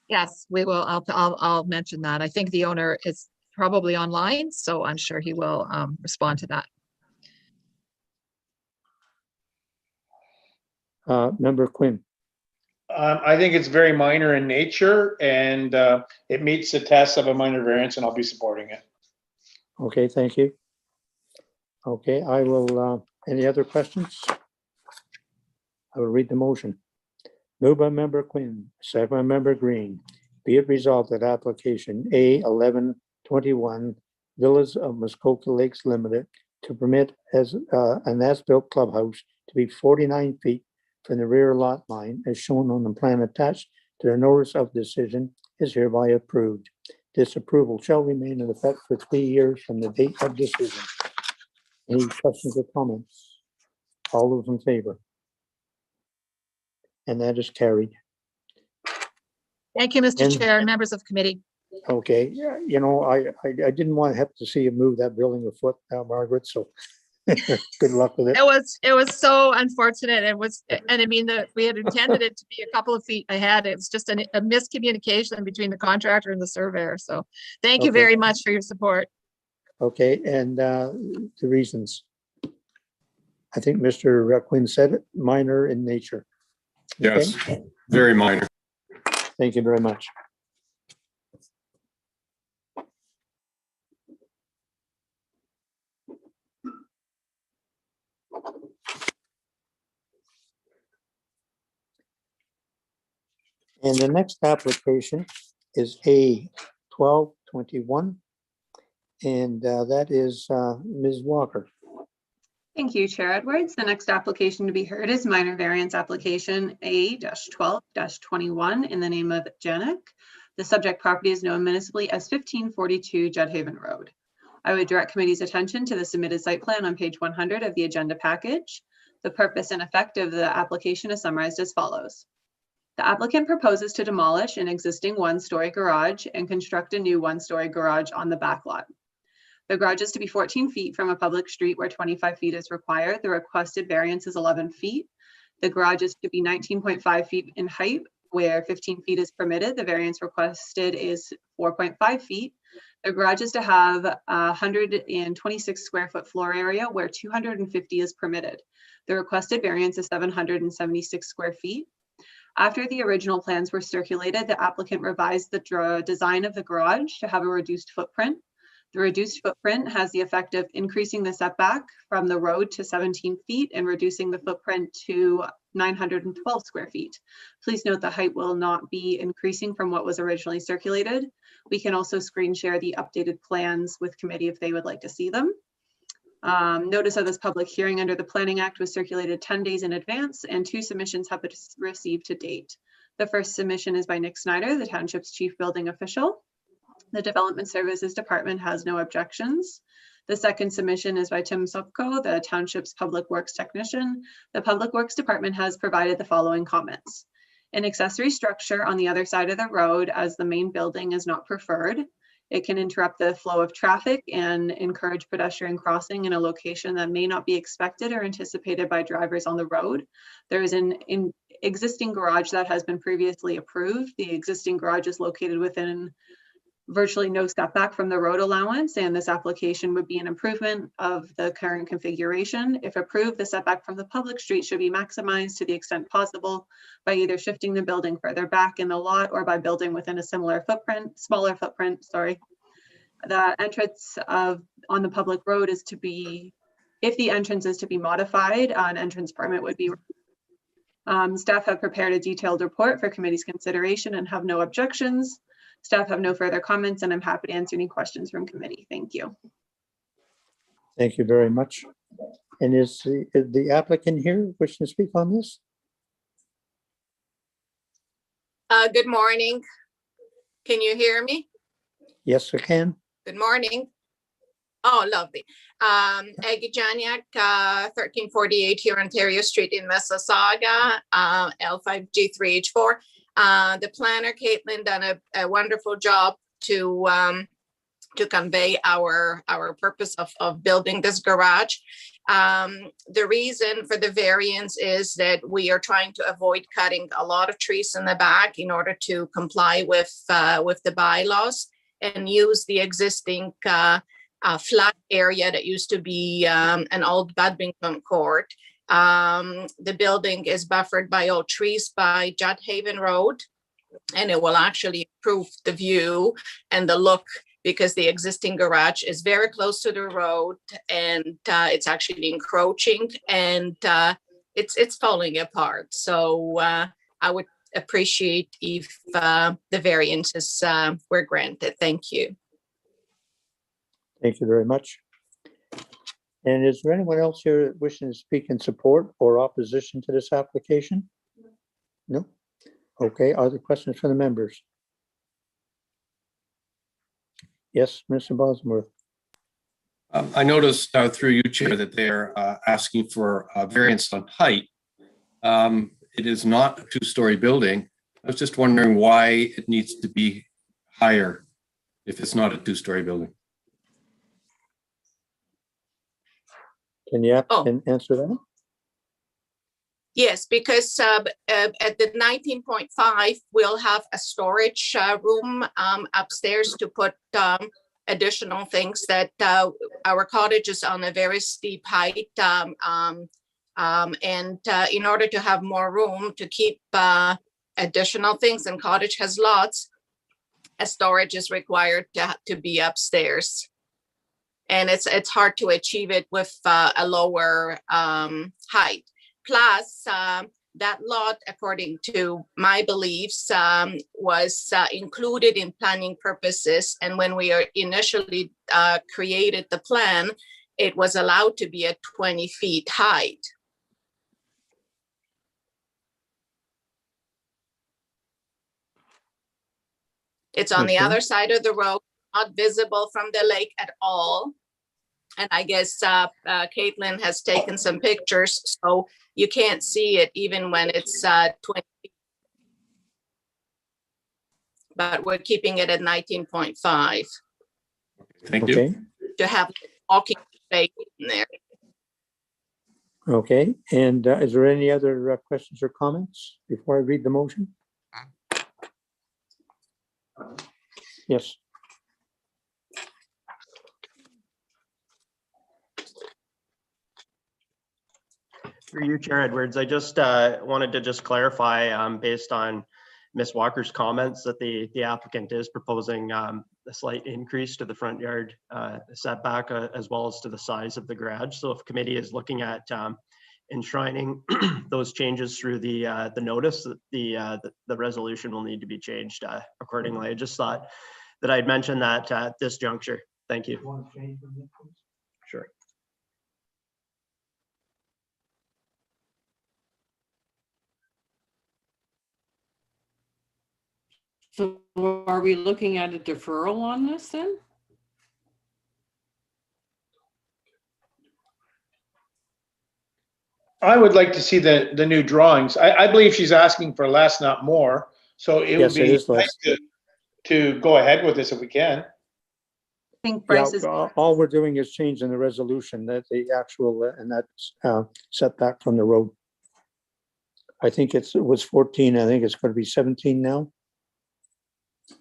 Yes, we will. I'll mention that. I think the owner probably online, so I'm sure he will respond to that. Member Quinn. I think it's very minor in nature and it meets the test of a minor variance, and I'll be supporting it. Okay, thank you. Okay, I will, any other questions? I will read the motion. Moved by Member Quinn, second by Member Green. Be it resolved that application A1121 Villas of Muskoka Lakes Limited to permit as an as-built clubhouse to be 49 feet from the rear lot line as shown on the plan attached to the notice of decision is hereby approved. This approval shall remain in effect for 3 years from the date of decision. Any questions or comments? All those in favor? And that is carried. Thank you, Mr. And- Chair, members of committee. Okay, yeah, you know, I didn't want to have to see you move that building a foot now, Margaret, so good luck with it. It was so unfortunate. And I mean, we had intended it to be a couple of feet ahead. It was just a miscommunication between the contractor and the surveyor. So thank you Okay. very much for your support. Okay, and the reasons. I think Mr. Quinn said it, minor in nature. Okay, Yes, very minor. thank you very much. And the next application is A1221. And that is Ms. Walker. Thank you, Chair Edwards. The next application to be heard is minor variance application A-12-21 in the name of Janik. The subject property is known municipally as 1542 Judhaven Road. I would direct committee's attention to the submitted site plan on page 100 of the agenda package. The purpose and effect of the application is summarized as follows. The applicant proposes to demolish an existing one-story garage and construct a new one-story garage on the back lot. The garage is to be 14 feet from a public street where 25 feet is required. The requested variance is 11 feet. The garage is to be 19.5 feet in height where 15 feet is permitted. The variance requested is 4.5 feet. The garage is to have 126 square foot floor area where 250 is permitted. The requested variance is 776 square feet. After the original plans were circulated, the applicant revised the design of the garage to have a reduced footprint. The reduced footprint has the effect of increasing the setback from the road to 17 feet and reducing the footprint to 912 square feet. Please note the height will not be increasing from what was originally circulated. We can also screen share the updated plans with committee if they would like to see them. Notice of this public hearing under the Planning Act was circulated 10 days in advance and 2 submissions have been received to date. The first submission is by Nick Snyder, the township's chief building official. The Development Services Department has no objections. The second submission is by Tim Sopko, the township's public works technician. The Public Works Department has provided the following comments. An accessory structure on the other side of the road as the main building is not preferred. It can interrupt the flow of traffic and encourage pedestrian crossing in a location that may not be expected or anticipated by drivers on the road. There is an existing garage that has been previously approved. The existing garage is located within virtually no setback from the road allowance, and this application would be an improvement of the current configuration. If approved, the setback from the public street should be maximized to the extent possible by either shifting the building further back in the lot or by building within a smaller footprint, The entrance on the public road is to be, if the entrance is to be modified, an entrance permit would be. Staff have prepared a detailed report for committee's consideration and have no objections. Staff have no further comments and I'm happy to answer any questions from committee. Thank you. Thank you very much. And is the applicant here wishing to speak on this? Good morning. Can you hear me? Yes, I can. Good morning. Oh, lovely. Aggie Janiak, 1348 here, Ontario Street in Mississauga, L5G3H4. The planner, Caitlin, done a wonderful job to convey our purpose of building this garage. The reason for the variance is that we are trying to avoid cutting a lot of trees in the back in order to comply with the bylaws. and use the existing flat area that used to be an old badminton court. The building is buffered by old trees by Judd Haven Road, and it will actually improve the view and the look, because the existing garage is very close to the road, and it's actually encroaching, and it's falling apart. So I would appreciate if the variances were granted. Thank you. Thank you very much. And is there anyone else here wishing to speak in support or opposition to this application? No? Okay, are there questions from the members? Yes, Mr. Bosworth. I noticed through you, Chair, that they're asking for a variance on height. It is not a two-story building. I was just wondering why it needs to be higher if it's not a two-story building. Can you answer that? Yes, because at the 19.5, we'll have a storage room upstairs to put additional things that our cottage is on a very steep height. And in order to have more room to keep additional things, and cottage has lots, a storage is required to be upstairs. And it's hard to achieve it with a lower height. Plus, that lot, according to my beliefs, was included in planning purposes. And when we initially created the plan, it was allowed to be at 20 feet height. It's on the other side of the road, not visible from the lake at all. And I guess Caitlin has taken some pictures, so you can't see it even when it's 20 feet. But we're keeping it at 19.5. Thank you. To have walking space in there. Okay, and is there any other questions or comments before I read the motion? Yes. Through you, Chair Edwards, I just wanted to just clarify based on Ms. Walker's comments that the applicant is proposing a slight increase to the front yard setback as well as to the size of the garage. So if committee is looking at enshrining those changes through the notice, the resolution will need to be changed accordingly. I just thought that I'd mention that at this juncture. Thank you. Sure. So are we looking at a deferral on this then? I would like to see the new drawings. I believe she's asking for less, not more. So it would be nice to go ahead with this if we can. I think Yeah, Bryce is. all we're doing is changing the resolution that the actual, and that's setback from the road. I think it was 14. I think it's going to be 17 now.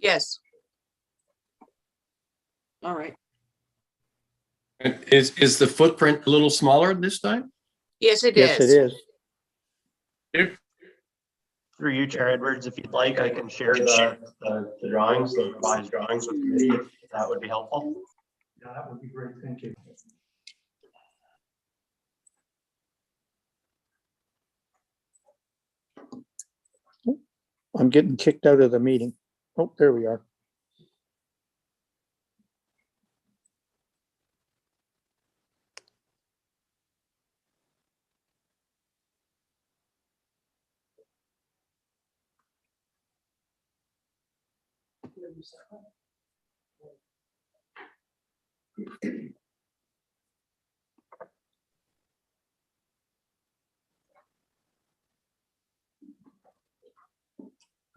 Yes. All right. And is the footprint a little smaller this time? Yes, it Yes, is. it is. Through you, Chair Edwards, if you'd like, I can share the drawings, the revised drawings with committee, if that would be helpful. Yeah, that would be great. Thank you. I'm getting kicked out of the meeting. Oh, there we are.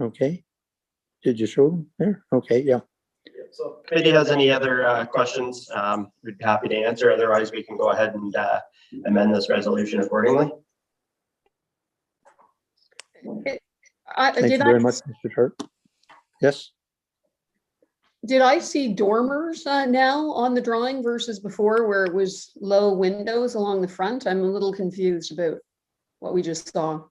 Okay. Did you show them there? Okay, yeah. So if committee has any other questions, we'd be happy to answer. Otherwise, we can go ahead and amend this resolution accordingly. Thank you very much, Mr. Hart. Yes. did I see dormers now on the drawing versus before where it was low windows along the front? I'm a little confused about what we just saw.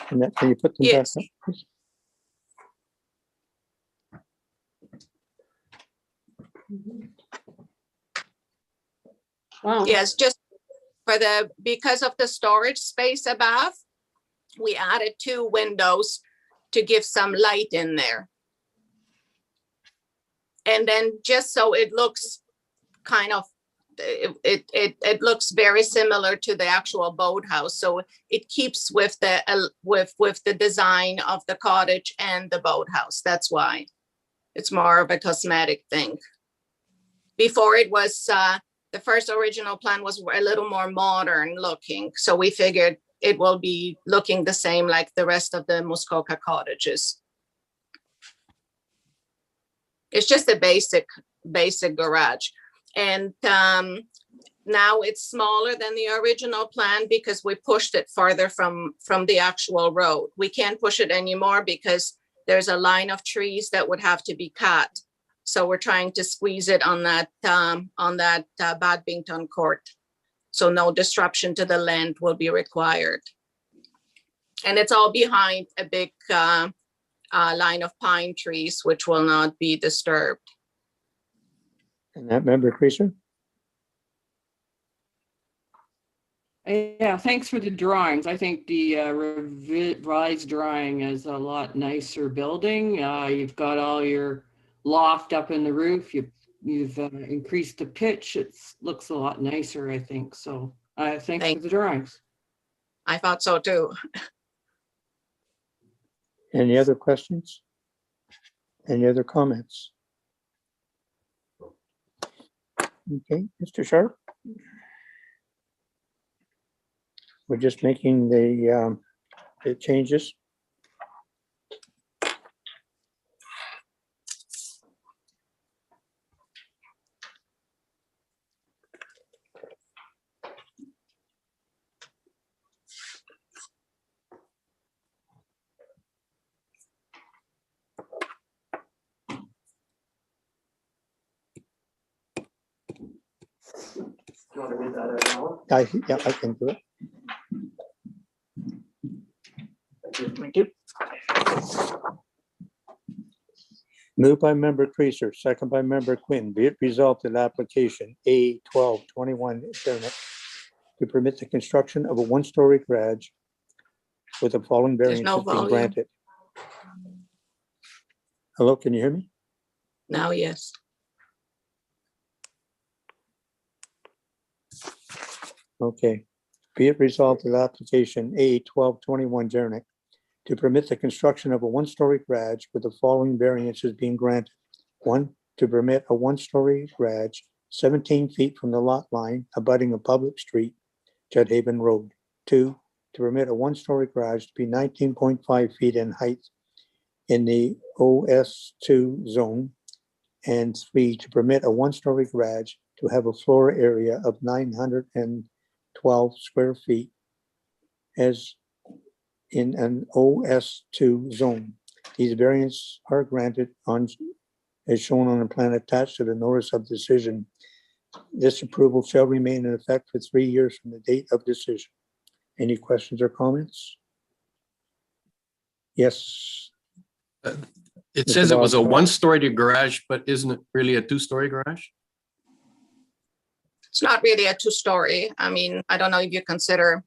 And that, can you put them back Yes. up, please? Wow. Yes, just because of the storage space above, we added 2 windows to give some light in there. And then just so it looks kind of, it looks very similar to the actual boathouse. So it keeps with the design of the cottage and the boathouse. That's why it's more of a cosmetic thing. Before it was, the first original plan was a little more modern looking. So we figured it will be looking the same like the rest of the Muskoka cottages. It's just a basic garage. And now it's smaller than the original plan because we pushed it farther from the actual road. We can't push it anymore because there's a line of trees that would have to be cut. So we're trying to squeeze it on that Badbington court. So no disruption to the land will be required. And it's all behind a big line of pine trees, which will not be disturbed. And that member Creaser? Yeah, thanks for the drawings. I think the revised drawing is a lot nicer building. You've got all your loft up in the roof. You've increased the pitch. It looks a lot nicer, I think. So thanks for the drawings. I thought so too. Any other questions? Any other comments? Okay, Mr. Sharp? We're just making the changes. You want to read that out? Yeah, I can do it. Thank you. Moved by member Creaser, second by member Quinn. Be it resolved that application A 1221 to permit the construction of a one-story garage with the following There's variance no has been volume. granted. Hello, can you hear me? Now, yes. Okay. Be it resolved that application A 1221 Jarnick to permit the construction of a one-story garage with the following variances being granted. 1, to permit a one-story garage 17 feet from the lot line abutting a public street, Judd Haven Road. 2, to permit a one-story garage to be 19.5 feet in height in the OS2 zone. And 3, to permit a one-story garage to have a floor area of 912 square feet as in an OS2 zone. These variants are granted on, as shown on the plan attached to the notice of decision. This approval shall remain in effect for 3 years from the date of decision. Any questions or comments? Yes. It Mr. says it was a Baldwin. one-story garage, but isn't it really a two-story garage? It's not really a 2-story. I mean, I don't know if you consider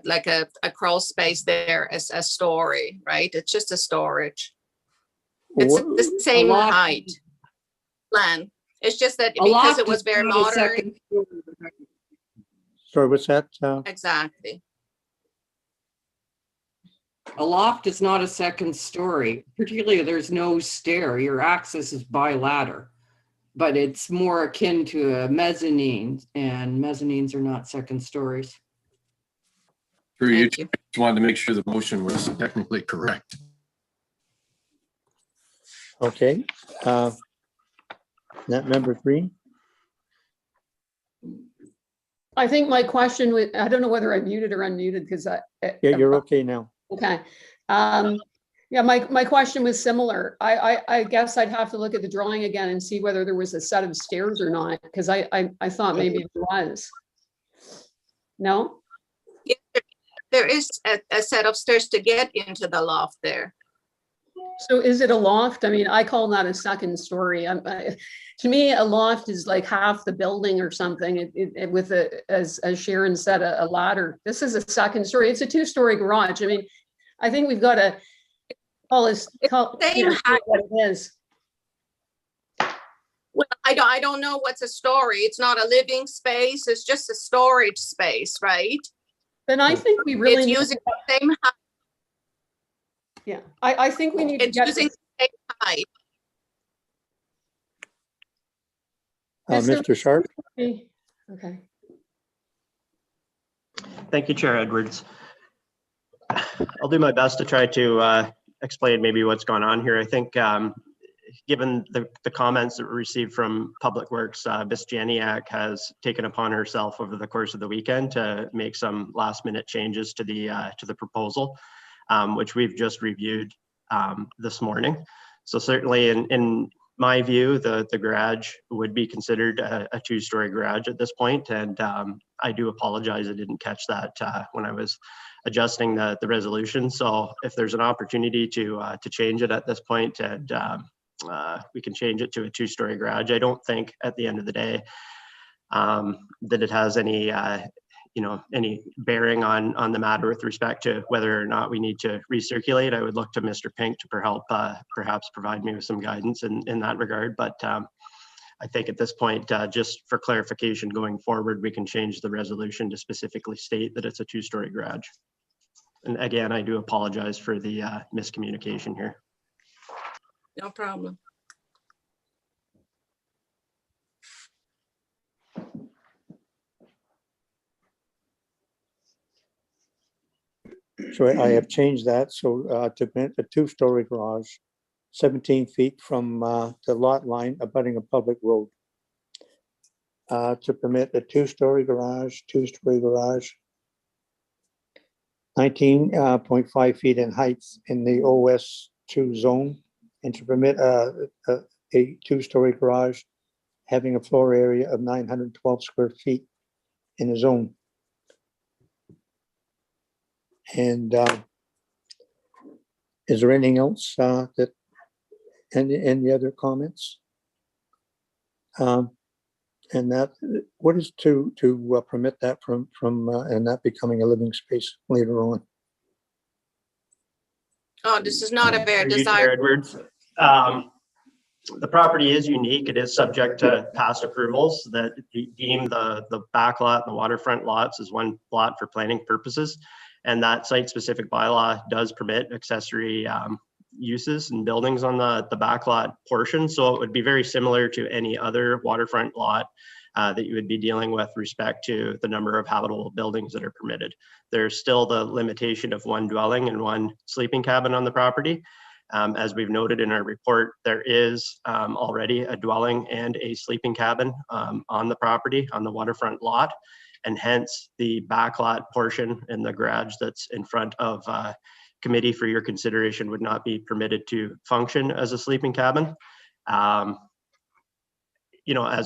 like a crawl space there as a story, right? It's just a storage. It's the same loft- height plan. It's just that A because loft it was is very not a modern. second story. Sorry, what's that? Exactly. A loft is not a second story, particularly if there's no stair. Your access is by ladder, but it's more akin to a mezzanine, and mezzanines are not second stories. Through you, Thank you. just wanted to make sure the motion was technically correct. Okay. That member Green? I think my question I don't know whether I muted or unmuted because Yeah, you're okay now. okay. Yeah, my question was similar. I guess I'd have to look at the drawing again and see whether there was a set of stairs or not, because I thought maybe there was. No? Yeah, there is a set of stairs to get into the loft there. So is it a loft? I mean, I call that a second story. To me, a loft is like half the building or something with as Sharon said, a ladder. This is a second story. It's a 2-story garage. I mean, I think we've got to call what it is. Well, I don't know what's a story. It's not a living space. It's just a storage space, right? Then I think we really it's using the same height. Yeah, I think we need to get using the same height. Mr. Sharp. Okay. Thank you, Chair Edwards. I'll do my best to try to explain maybe what's going on here. I think given the comments that were received from Public Works, Ms. Janiak has taken upon herself over the course of the weekend to make some last-minute changes to the proposal, which we've just reviewed this morning. So certainly in my view, the garage would be considered a 2-story garage at this point, and I do apologize I didn't catch that when I was adjusting the resolution. So if there's an opportunity to change it at this point, and we can change it to a 2-story garage. I don't think at the end of the day that it has any any bearing on the matter with respect to whether or not we need to recirculate. I would look to Mr. Pink to perhaps provide me with some guidance in that regard. But I think at this point, just for clarification going forward, we can change the resolution to specifically state that it's a 2-story garage. And again, I do apologize for the miscommunication here. No problem. So I have changed that. So to permit a 2-story garage, 17 feet from the lot line abutting a public road. To permit a 2-story garage, 19.5 feet in height in the OS2 zone, and to permit a 2-story garage having a floor area of 912 square feet in the zone. And is there anything else that any other comments? And that what is to permit that from and that becoming a living space later on? Oh, this is not a bare Through you, desire. Chair Edwards. The property is unique. It is subject to past approvals that deem the back lot and the waterfront lots as one lot for planning purposes. And that site-specific bylaw does permit accessory uses and buildings on the back lot portion. So it would be very similar to any other waterfront lot that you would be dealing with respect to the number of habitable buildings that are permitted. There's still the limitation of 1 dwelling and 1 sleeping cabin on the property. As we've noted in our report, there is already a dwelling and a sleeping cabin on the property on the waterfront lot. And hence the backlot portion in the garage that's in front of committee for your consideration would not be permitted to function as a sleeping cabin. As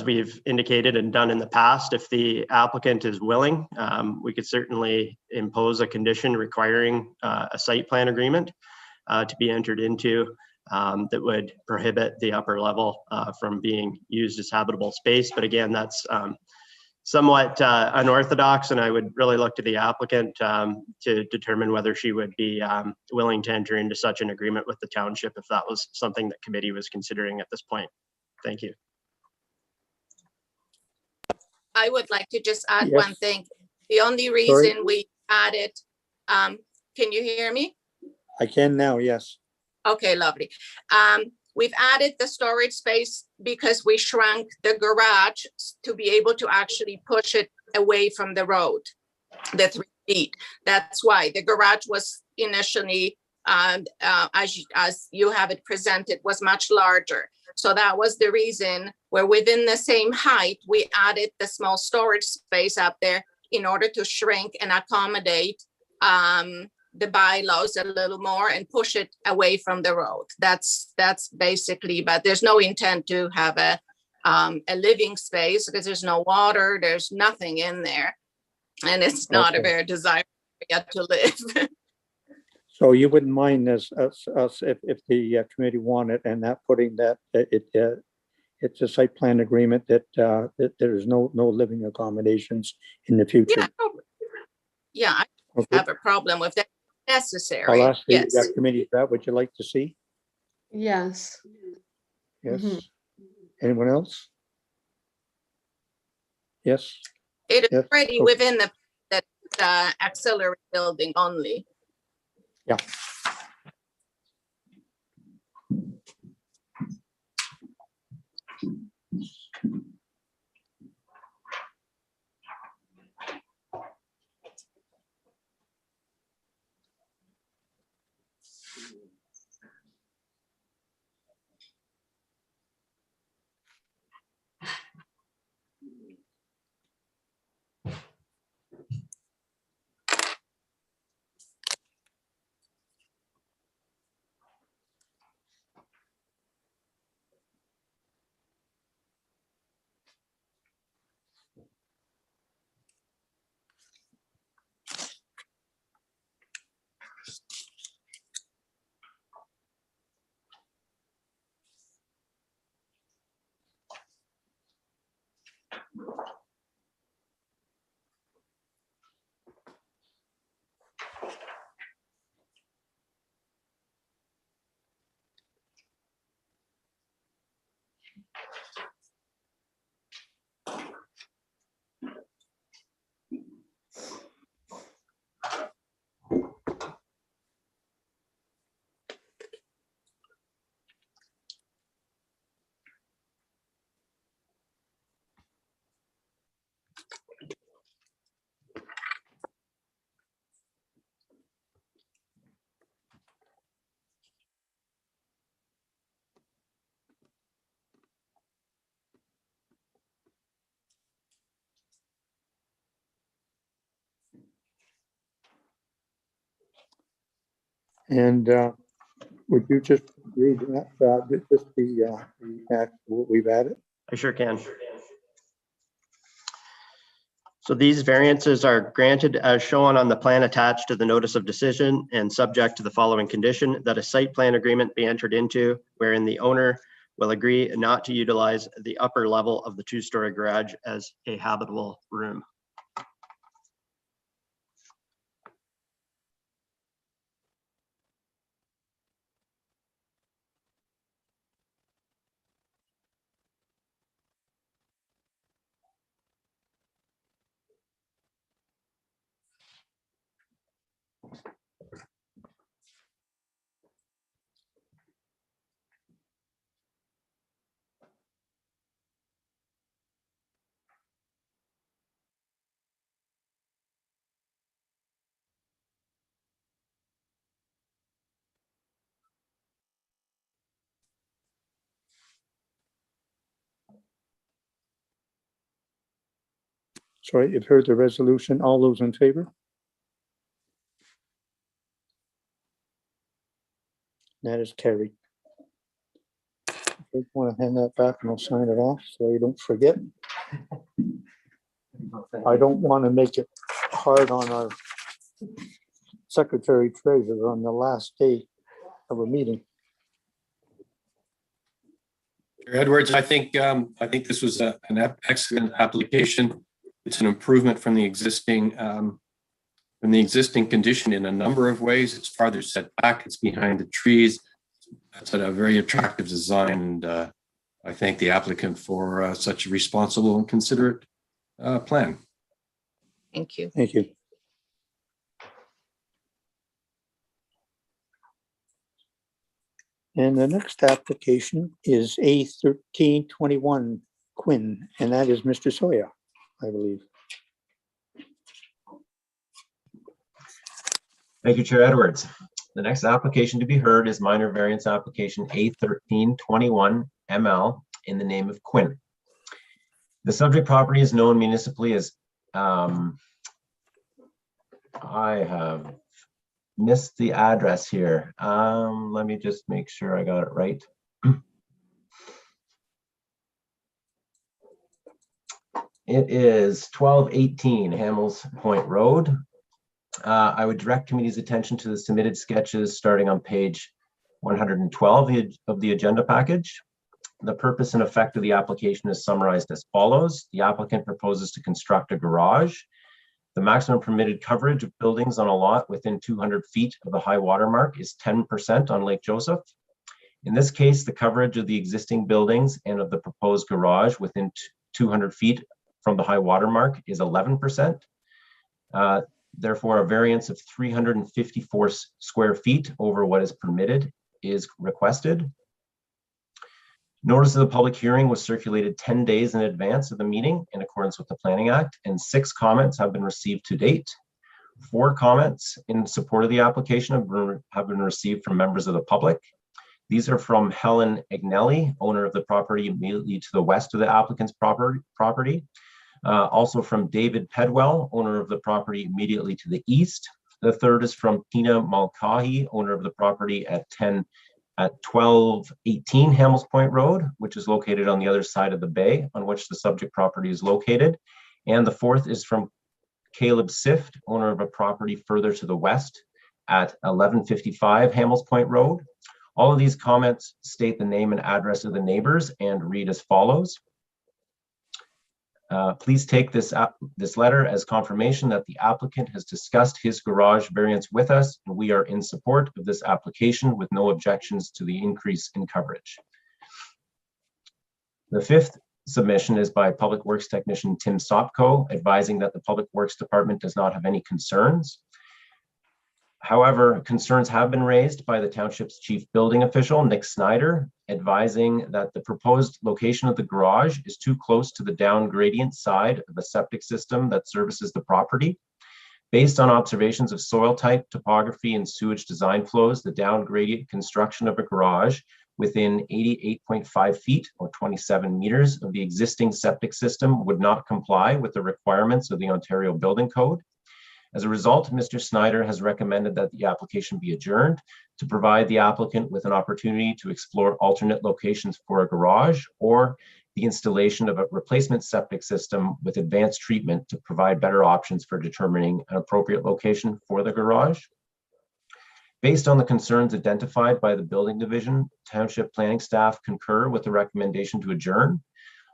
we've indicated and done in the past, if the applicant is willing, we could certainly impose a condition requiring a site plan agreement to be entered into that would prohibit the upper level from being used as habitable space. But again, that's somewhat unorthodox, and I would really look to the applicant to determine whether she would be willing to enter into such an agreement with the township if that was something that committee was considering at this point. Thank you. I would like to just add Yes. one thing. The only reason we added, can you hear me? I can now, yes. Okay, lovely. We've added the storage space because we shrunk the garage to be able to actually push it away from the road, the 3 feet. That's why the garage was initially, as you have it presented, was much larger. So that was the reason where within the same height, we added the small storage space up there in order to shrink and accommodate the bylaws a little more and push it away from the road. That's basically, but there's no intent to have a living space because there's no water, there's nothing in there. And it's not a very desirable area to live. So you wouldn't mind us if the committee wanted and that putting that it's a site plan agreement that there's no living accommodations in the future. Yeah, I don't have a problem with that. Necessary. I'll ask the Yes. committee, that would you like to see? Yes. Yes. Mhm. Anyone else? Yes. It is Yes. already Okay. within the auxiliary building only. Yeah. And would you just read that, just the act, what we've added? I sure can. So these variances are granted as shown on the plan attached to the notice of decision and subject to the following condition, that a site plan agreement be entered into wherein the owner will agree not to utilize the upper level of the two-story garage as a habitable room. Sorry, you've heard the resolution. All those in favor? That is carried. I want to hand that back and I'll sign it off so you don't forget. I don't want to make it hard on our secretary treasurer on the last day of a meeting. Edwards, I think this was an excellent application. It's an improvement from the existing condition in a number of ways. It's farther set back. It's behind the trees. It's a very attractive design, and I thank the applicant for such a responsible and considerate plan. Thank you. Thank you. And the next application is A1321 Quinn, and that is Mr. Sawyer, I believe. Thank you, Chair Edwards. The next application to be heard is minor variance application A1321 ML in the name of Quinn. The subject property is known municipally as I have missed the address here. Let me just make sure I got it right. It is 1218 Hamels Point Road. I would direct committee's attention to the submitted sketches starting on page 112 of the agenda package. The purpose and effect of the application is summarized as follows. The applicant proposes to construct a garage. The maximum permitted coverage of buildings on a lot within 200 feet of the high water mark is 10% on Lake Joseph. In this case, the coverage of the existing buildings and of the proposed garage within 200 feet from the high water mark is 11%. Therefore, a variance of 354 square feet over what is permitted is requested. Notice of the public hearing was circulated 10 days in advance of the meeting in accordance with the Planning Act, and 6 comments have been received to date. 4 comments in support of the application have been received from members of the public. These are from Helen Agnelli, owner of the property immediately to the west of the applicant's property. Also from David Pedwell, owner of the property immediately to the east. The third is from Tina Malkahi, owner of the property at 1218 Hamels Point Road, which is located on the other side of the bay on which the subject property is located. And the fourth is from Caleb Sift, owner of a property further to the west at 1155 Hamels Point Road. All of these comments state the name and address of the neighbors and read as follows. Please take this letter as confirmation that the applicant has discussed his garage variance with us, and we are in support of this application with no objections to the increase in coverage. The 5th submission is by Public Works Technician Tim Sopko, advising that the Public Works Department does not have any concerns. However, concerns have been raised by the township's chief building official, Nick Snyder, advising that the proposed location of the garage is too close to the down gradient side of the septic system that services the property. Based on observations of soil type, topography, and sewage design flows, the down gradient construction of a garage within 88.5 feet or 27 meters of the existing septic system would not comply with the requirements of the Ontario Building Code. As a result, Mr. Snyder has recommended that the application be adjourned to provide the applicant with an opportunity to explore alternate locations for a garage or the installation of a replacement septic system with advanced treatment to provide better options for determining an appropriate location for the garage. Based on the concerns identified by the building division, township planning staff concur with the recommendation to adjourn.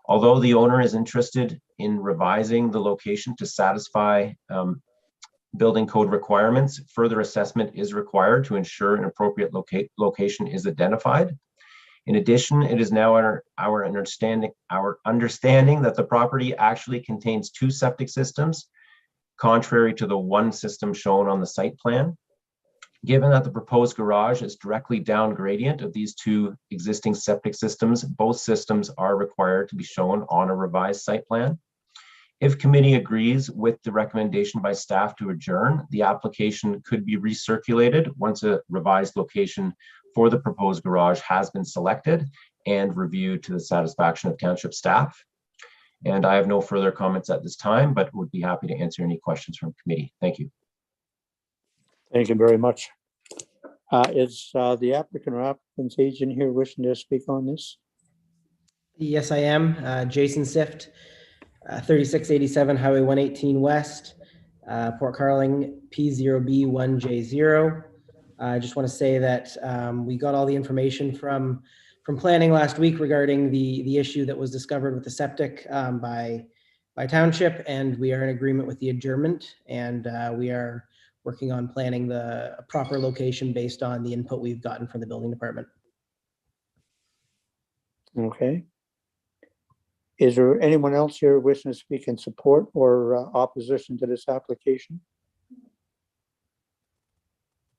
Although the owner is interested in revising the location to satisfy building code requirements, further assessment is required to ensure an appropriate location is identified. In addition, it is now our understanding that the property actually contains 2 septic systems, contrary to the 1 system shown on the site plan. Given that the proposed garage is directly down gradient of these 2 existing septic systems, both systems are required to be shown on a revised site plan. If committee agrees with the recommendation by staff to adjourn, the application could be recirculated once a revised location for the proposed garage has been selected and reviewed to the satisfaction of township staff. And I have no further comments at this time, but would be happy to answer any questions from committee. Thank you. Thank you very much. Is the applicant or applicant's agent here wishing to speak on this? Yes, I am. Jason Sift, 3687 Highway 118 West, Port Carling P0B1J0. I just want to say that we got all the information from planning last week regarding the issue that was discovered with the septic by township, and we are in agreement with the adjournment, and we are working on planning the proper location based on the input we've gotten from the building department. Okay. Is there anyone else here wishing to speak in support or opposition to this application?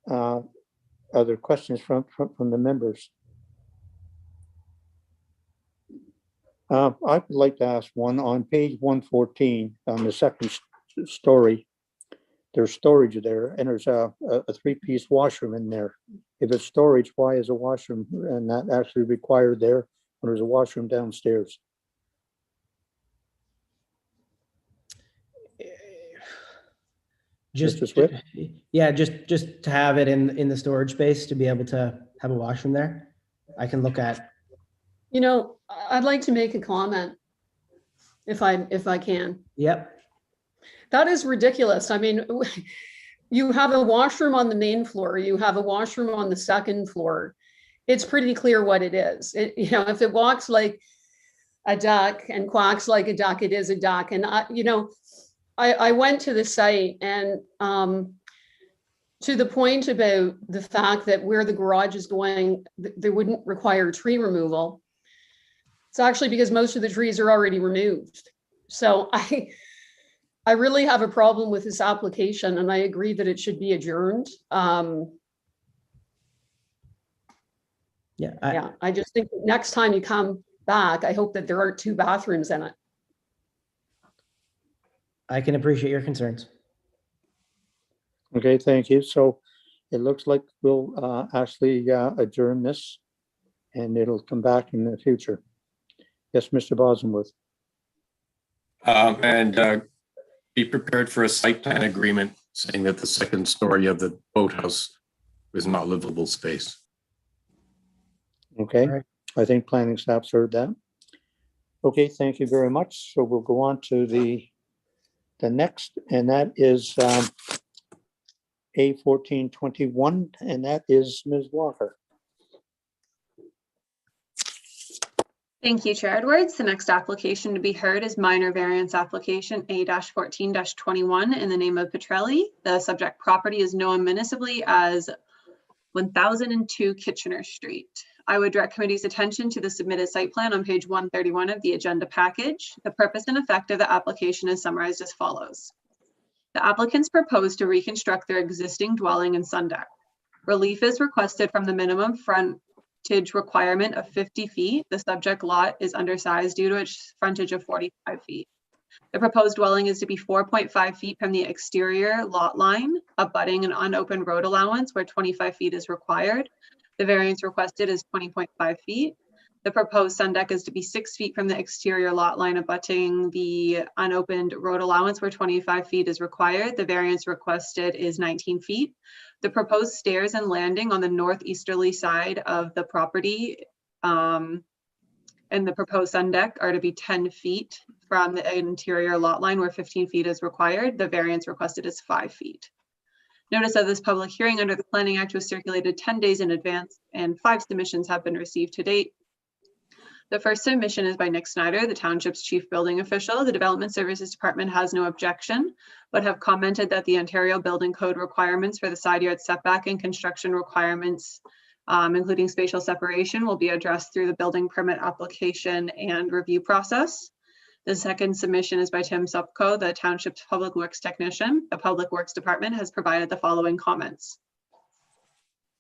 Are there questions from the members? I would like to ask one on page 114 on the second story. There's storage there, and there's a 3-piece washroom in there. If it's storage, why is a washroom and not actually required there when there's a washroom downstairs? Mr. Swift? Yeah, just to have it in the storage space to be able to have a washroom there. I can look at. You know, I'd like to make a comment if I can. Yep. That is ridiculous. I mean, you have a washroom on the main floor, you have a washroom on the second floor. It's pretty clear what it is. You know, if it walks like a duck and quacks like a duck, it is a duck. And I went to the site, and to the point about the fact that where the garage is going, they wouldn't require tree removal. It's actually because most of the trees are already removed. So I really have a problem with this application, and I agree that it should be adjourned. I just think next time you come back, I hope that there aren't 2 bathrooms in it. I can appreciate your concerns. Okay, thank you. So it looks like we'll actually adjourn this, and it'll come back in the future. Yes, Mr. Bosworth. And be prepared for a site plan agreement saying that the second story of the boathouse is not livable space. Okay, right. I think planning staff's heard that. Okay, thank you very much. So we'll go on to the next, and that is A1421, and that is Ms. Walker. Thank you, Chair Edwards. The next application to be heard is minor variance application A-14-21 in the name of Petrelli. The subject property is known municipally as 1002 Kitchener Street. I would direct committee's attention to the submitted site plan on page 131 of the agenda package. The purpose and effect of the application is summarized as follows. The applicants propose to reconstruct their existing dwelling and sun deck. Relief is requested from the minimum frontage requirement of 50 feet. The subject lot is undersized due to its frontage of 45 feet. The proposed dwelling is to be 4.5 feet from the exterior lot line, abutting an unopened road allowance where 25 feet is required. The variance requested is 20.5 feet. The proposed sun deck is to be 6 feet from the exterior lot line, abutting the unopened road allowance where 25 feet is required. The variance requested is 19 feet. The proposed stairs and landing on the northeasterly side of the property and the proposed sun deck are to be 10 feet from the interior lot line where 15 feet is required. The variance requested is 5 feet. Notice of this public hearing under the Planning Act was circulated 10 days in advance, and 5 submissions have been received to date. The first submission is by Nick Snyder, the township's chief building official. The Development Services Department has no objection, but have commented that the Ontario Building Code requirements for the side yard setback and construction requirements, including spatial separation, will be addressed through the building permit application and review process. The second submission is by Tim Supko, the township's public works technician. The Public Works Department has provided the following comments.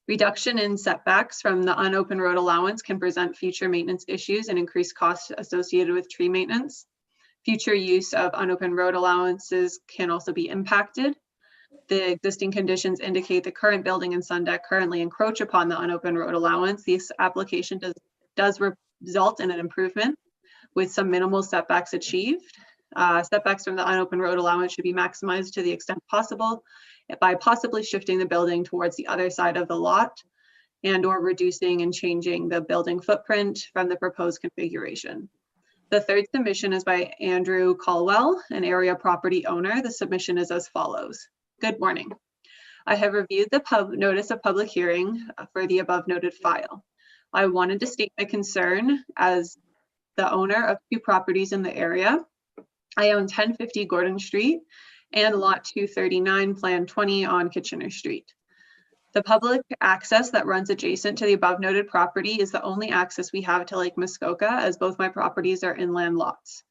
Reduction in setbacks from the unopened road allowance can present future maintenance issues and increased costs associated with tree maintenance. Future use of unopened road allowances can also be impacted. The existing conditions indicate the current building and sun deck currently encroach upon the unopened road allowance. This application does result in an improvement with some minimal setbacks achieved. Setbacks from the unopened road allowance should be maximized to the extent possible by possibly shifting the building towards the other side of the lot and or reducing and changing the building footprint from the proposed configuration. The third submission is by Andrew Caldwell, an area property owner. The submission is as follows. Good morning. I have reviewed the notice of public hearing for the above noted file. I wanted to state my concern as the owner of 2 properties in the area. I own 1050 Gordon Street and lot 239 Plan 20 on Kitchener Street. The public access that runs adjacent to the above noted property is the only access we have to Lake Muskoka, as both my properties are inland lots.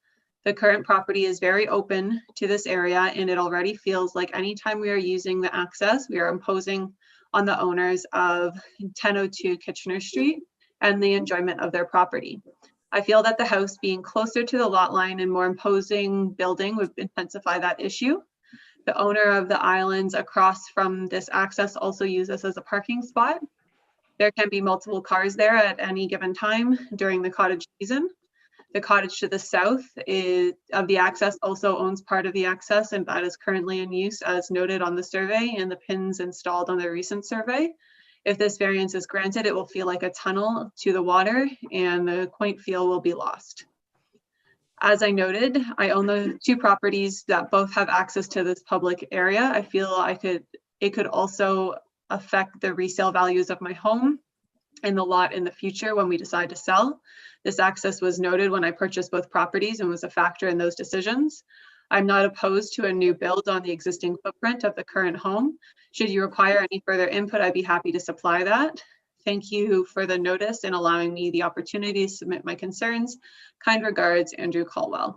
The current property is very open to this area, and it already feels like anytime we are using the access, we are imposing on the owners of 1002 Kitchener Street and the enjoyment of their property. I feel that the house being closer to the lot line and more imposing building would intensify that issue. The owner of the islands across from this access also use this as a parking spot. There can be multiple cars there at any given time during the cottage season. The cottage to the south of the access also owns part of the access, and that is currently in use as noted on the survey and the pins installed on the recent survey. If this variance is granted, it will feel like a tunnel to the water and the quaint feel will be lost. As I noted, I own the two properties that both have access to this public area. I feel it could also affect the resale values of my home and the lot in the future when we decide to sell. This access was noted when I purchased both properties and was a factor in those decisions. I'm not opposed to a new build on the existing footprint of the current home. Should you require any further input, I'd be happy to supply that. Thank you for the notice and allowing me the opportunity to submit my concerns. Kind regards, Andrew Caldwell.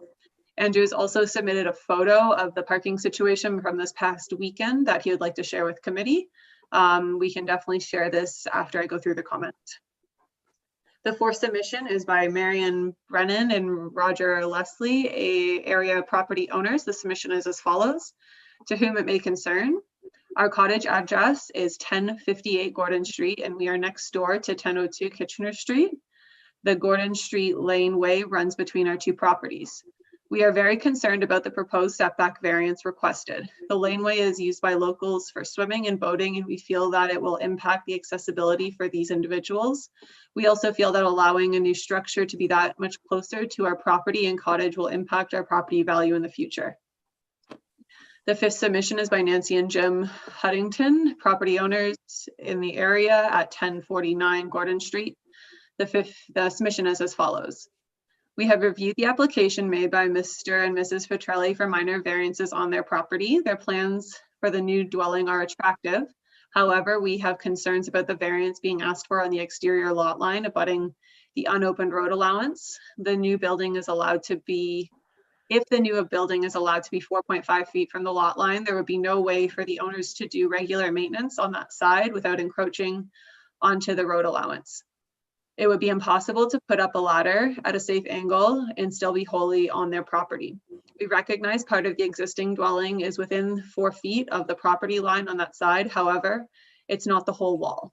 Andrew has also submitted a photo of the parking situation from this past weekend that he would like to share with committee. We can definitely share this after I go through the comments. The fourth submission is by Marion Brennan and Roger Leslie, area property owners. The submission is as follows. To whom it may concern, our cottage address is 1058 Gordon Street, and we are next door to 1002 Kitchener Street. The Gordon Street laneway runs between our two properties. We are very concerned about the proposed setback variance requested. The laneway is used by locals for swimming and boating, and we feel that it will impact the accessibility for these individuals. We also feel that allowing a new structure to be that much closer to our property and cottage will impact our property value in the future. The fifth submission is by Nancy and Jim Huddington, property owners in the area at 1049 Gordon Street. The submission is as follows. We have reviewed the application made by Mr. and Mrs. Petrelli for minor variances on their property. Their plans for the new dwelling are attractive. However, we have concerns about the variance being asked for on the exterior lot line abutting the unopened road allowance. The new building is allowed to be, if the new building is allowed to be 4.5 feet from the lot line, there would be no way for the owners to do regular maintenance on that side without encroaching onto the road allowance. It would be impossible to put up a ladder at a safe angle and still be wholly on their property. We recognize part of the existing dwelling is within 4 feet of the property line on that side. However, it's not the whole wall.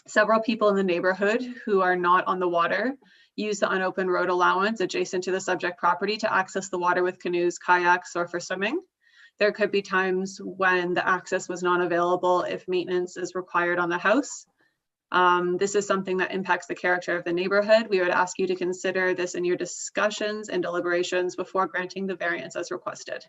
Several people in the neighborhood who are not on the water use the unopened road allowance adjacent to the subject property to access the water with canoes, kayaks, or for swimming. There could be times when the access was not available if maintenance is required on the house. This is something that impacts the character of the neighborhood. We would ask you to consider this in your discussions and deliberations before granting the variance as requested.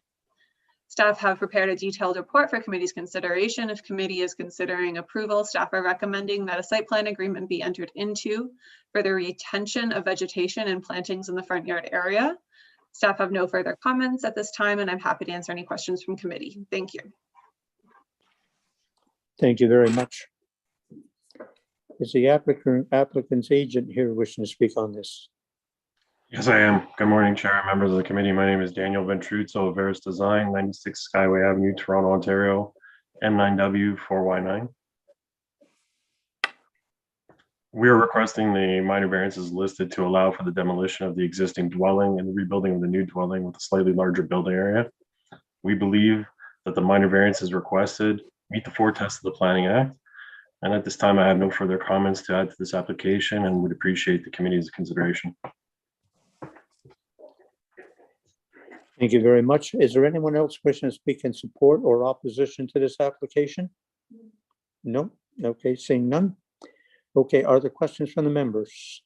Staff have prepared a detailed report for committee's consideration. If committee is considering approval, staff are recommending that a site plan agreement be entered into for the retention of vegetation and plantings in the front yard area. Staff have no further comments at this time, and I'm happy to answer any questions from committee. Thank you. Thank you very much. Is the applicant's agent here wishing to speak on this? Yes, I am. Good morning, Chair and members of the committee. My name is Daniel Ventruzzo of Veris Design, 96 Skyway Avenue, Toronto, Ontario, M9W 4Y9. We are requesting the minor variances listed to allow for the demolition of the existing dwelling and the rebuilding of the new dwelling with a slightly larger building area. We believe that the minor variances requested meet the 4 tests of the Planning Act. And at this time, I have no further comments to add to this application and would appreciate the committee's consideration. Thank you very much. Is there anyone else wishing to speak in support or opposition to this application? No? Okay, seeing none. Okay, are there questions from the members?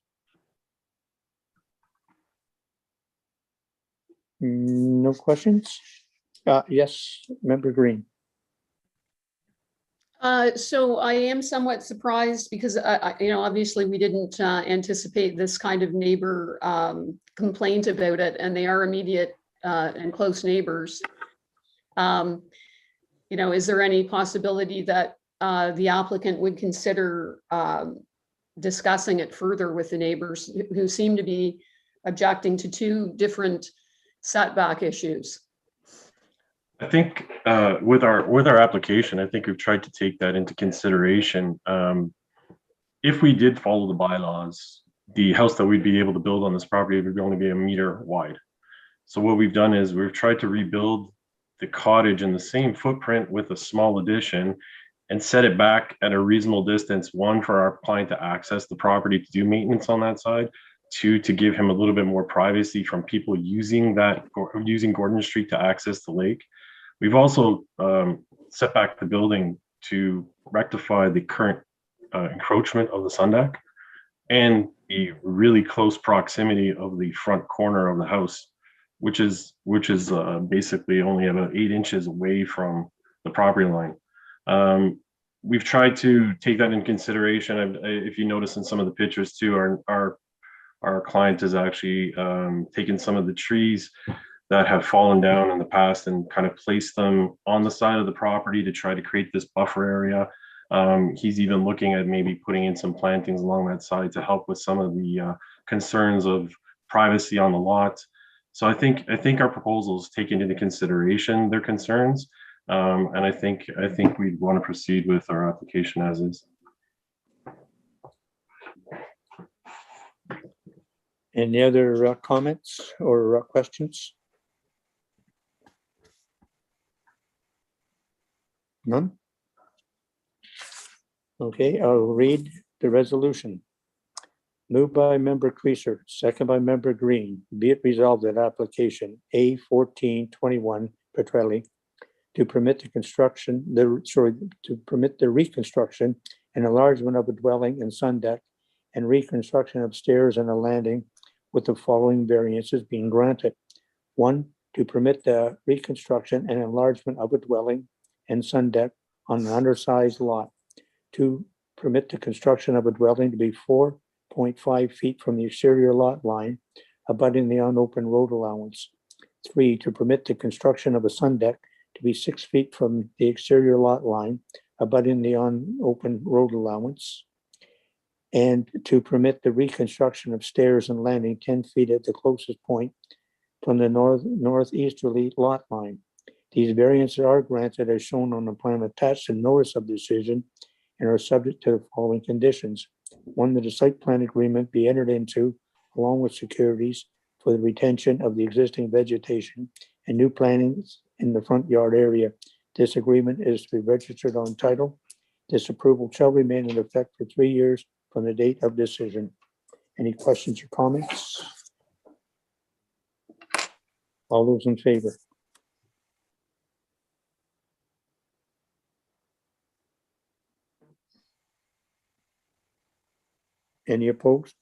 No questions? Yes, Member Green. So I am somewhat surprised because, obviously we didn't anticipate this kind of neighbor complaint about it, and they are immediate and close neighbors. Is there any possibility that the applicant would consider discussing it further with the neighbors who seem to be objecting to 2 different setback issues? I think with our application, I think we've tried to take that into consideration. If we did follow the bylaws, the house that we'd be able to build on this property would only be 1 meter wide. So what we've done is we've tried to rebuild the cottage in the same footprint with a small addition and set it back at a reasonable distance, 1, for our client to access the property to do maintenance on that side, Two, to give him a little bit more privacy from people using Gordon Street to access the lake. We've also set back the building to rectify the current encroachment of the sun deck and the really close proximity of the front corner of the house, which is basically only about 8 inches away from the property line. We've tried to take that in consideration. If you notice in some of the pictures too, our client has actually taken some of the trees that have fallen down in the past and kind of placed them on the side of the property to try to create this buffer area. He's even looking at maybe putting in some plantings along that side to help with some of the concerns of privacy on the lot. So I think our proposals take into consideration their concerns, and I think we want to proceed with our application as is. Any other comments or questions? None? Okay, I'll read the resolution. Moved by member Creaser, second by member Green. Be it resolved that application A1421 Petrelli to permit the reconstruction and enlargement of a dwelling and sun deck and reconstruction of stairs and a landing with the following variances being granted. 1, to permit the reconstruction and enlargement of a dwelling and sun deck on an undersized lot. 2, permit the construction of a dwelling to be 4.5 feet from the exterior lot line, abutting the unopened road allowance. 3, to permit the construction of a sun deck to be 6 feet from the exterior lot line, abutting the unopened road allowance. And to permit the reconstruction of stairs and landing 10 feet at the closest point from the northeasterly lot line. These variances are granted as shown on the plan attached to notice of decision and are subject to the following conditions. 1, that a site plan agreement be entered into along with securities for the retention of the existing vegetation and new plantings in the front yard area. This agreement is to be registered on title. This approval shall remain in effect for 3 years from the date of decision. Any questions or comments? All those in favor? Any opposed?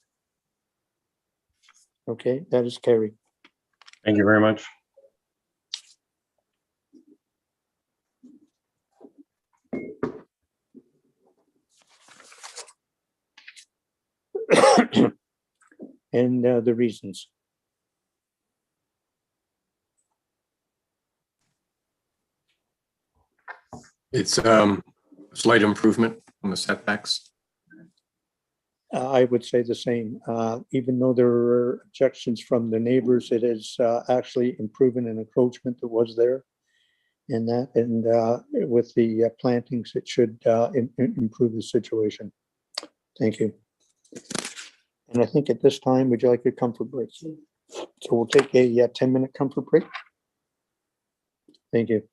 Okay, that is carried. Thank you very much. And the reasons. It's a slight improvement on the setbacks. I would say the same. Even though there were objections from the neighbors, it is actually improving an encroachment that was there. And with the plantings, it should improve the situation. Thank you. And I think at this time, would you like a comfort break? So we'll take a 10-minute comfort break. Thank you.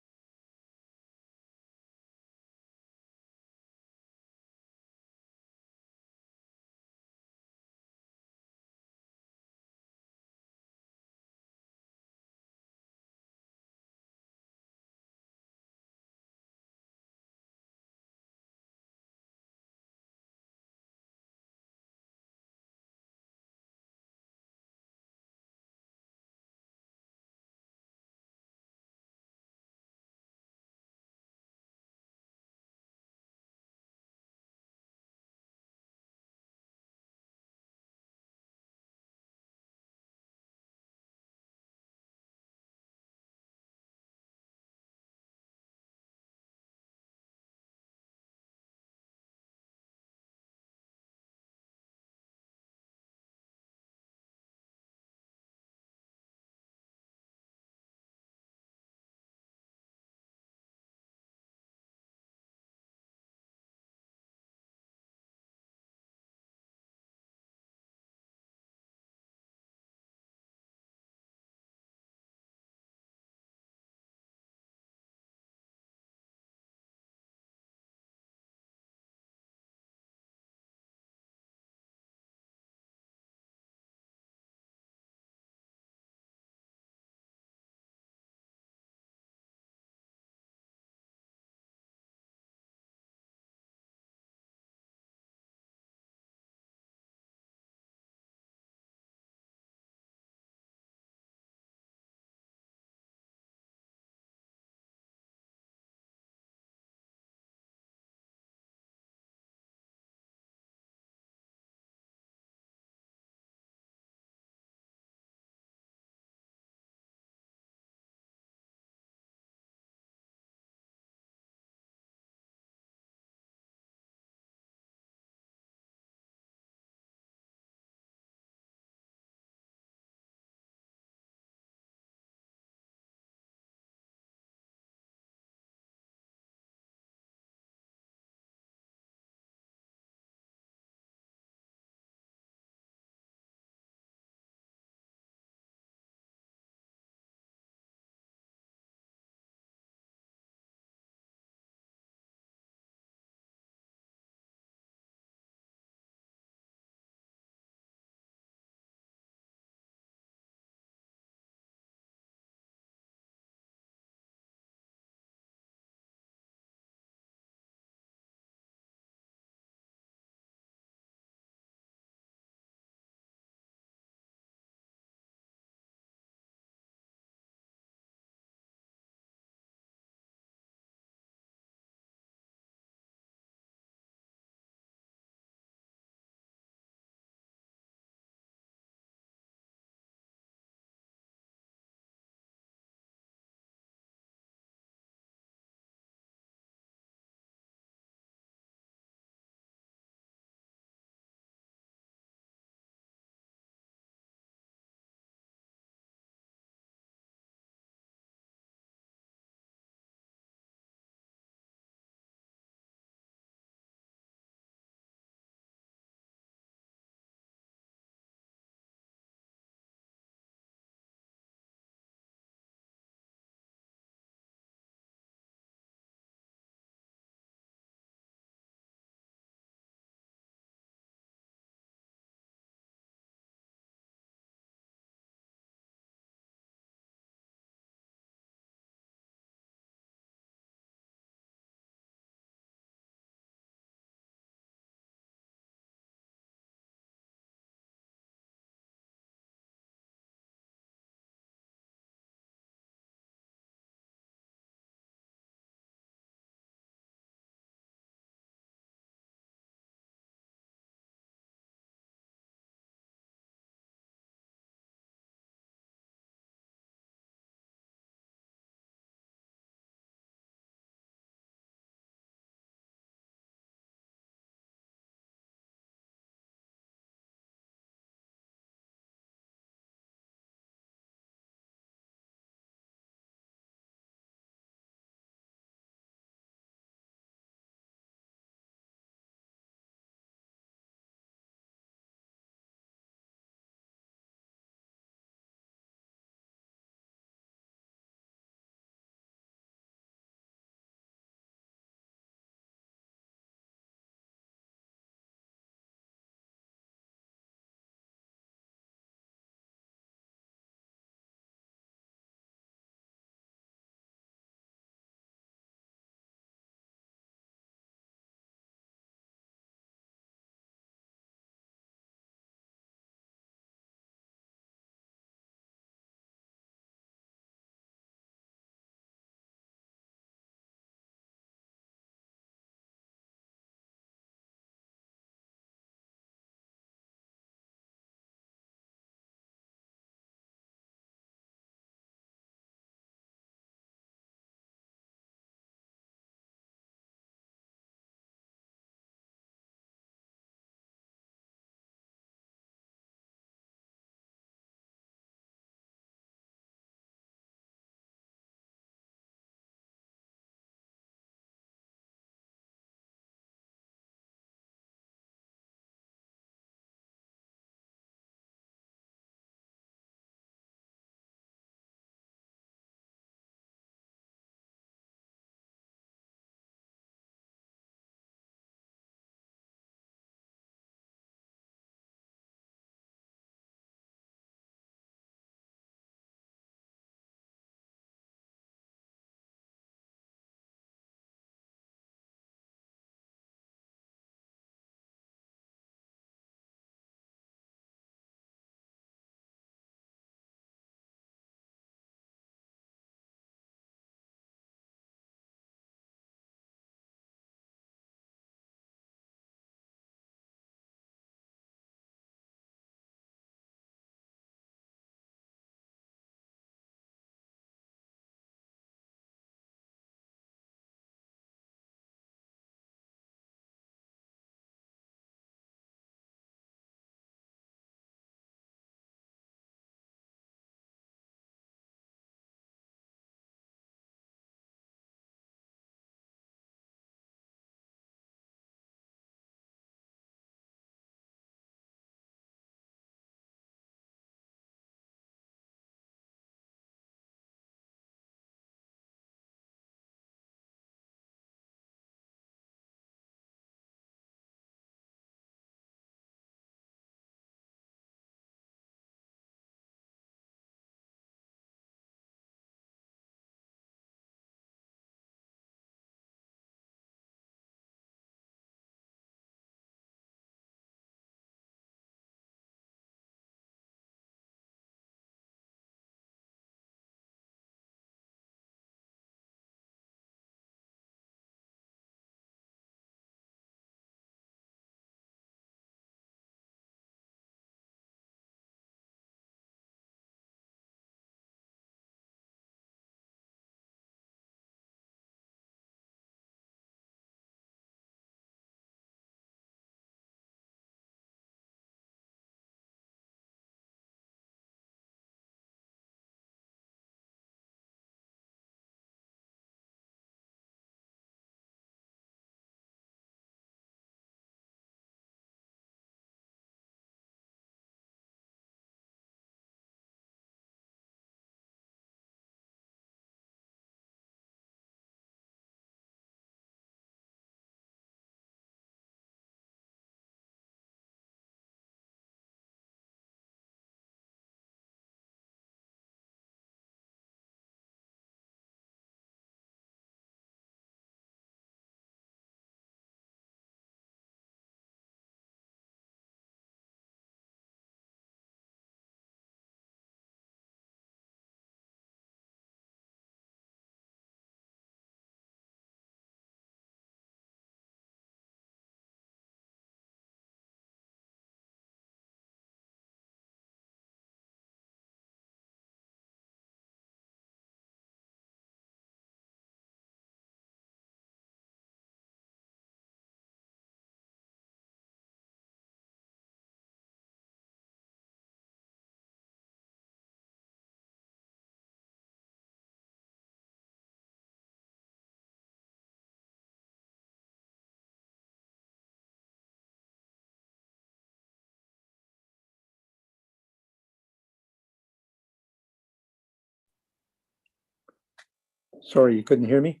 Sorry, you couldn't hear me?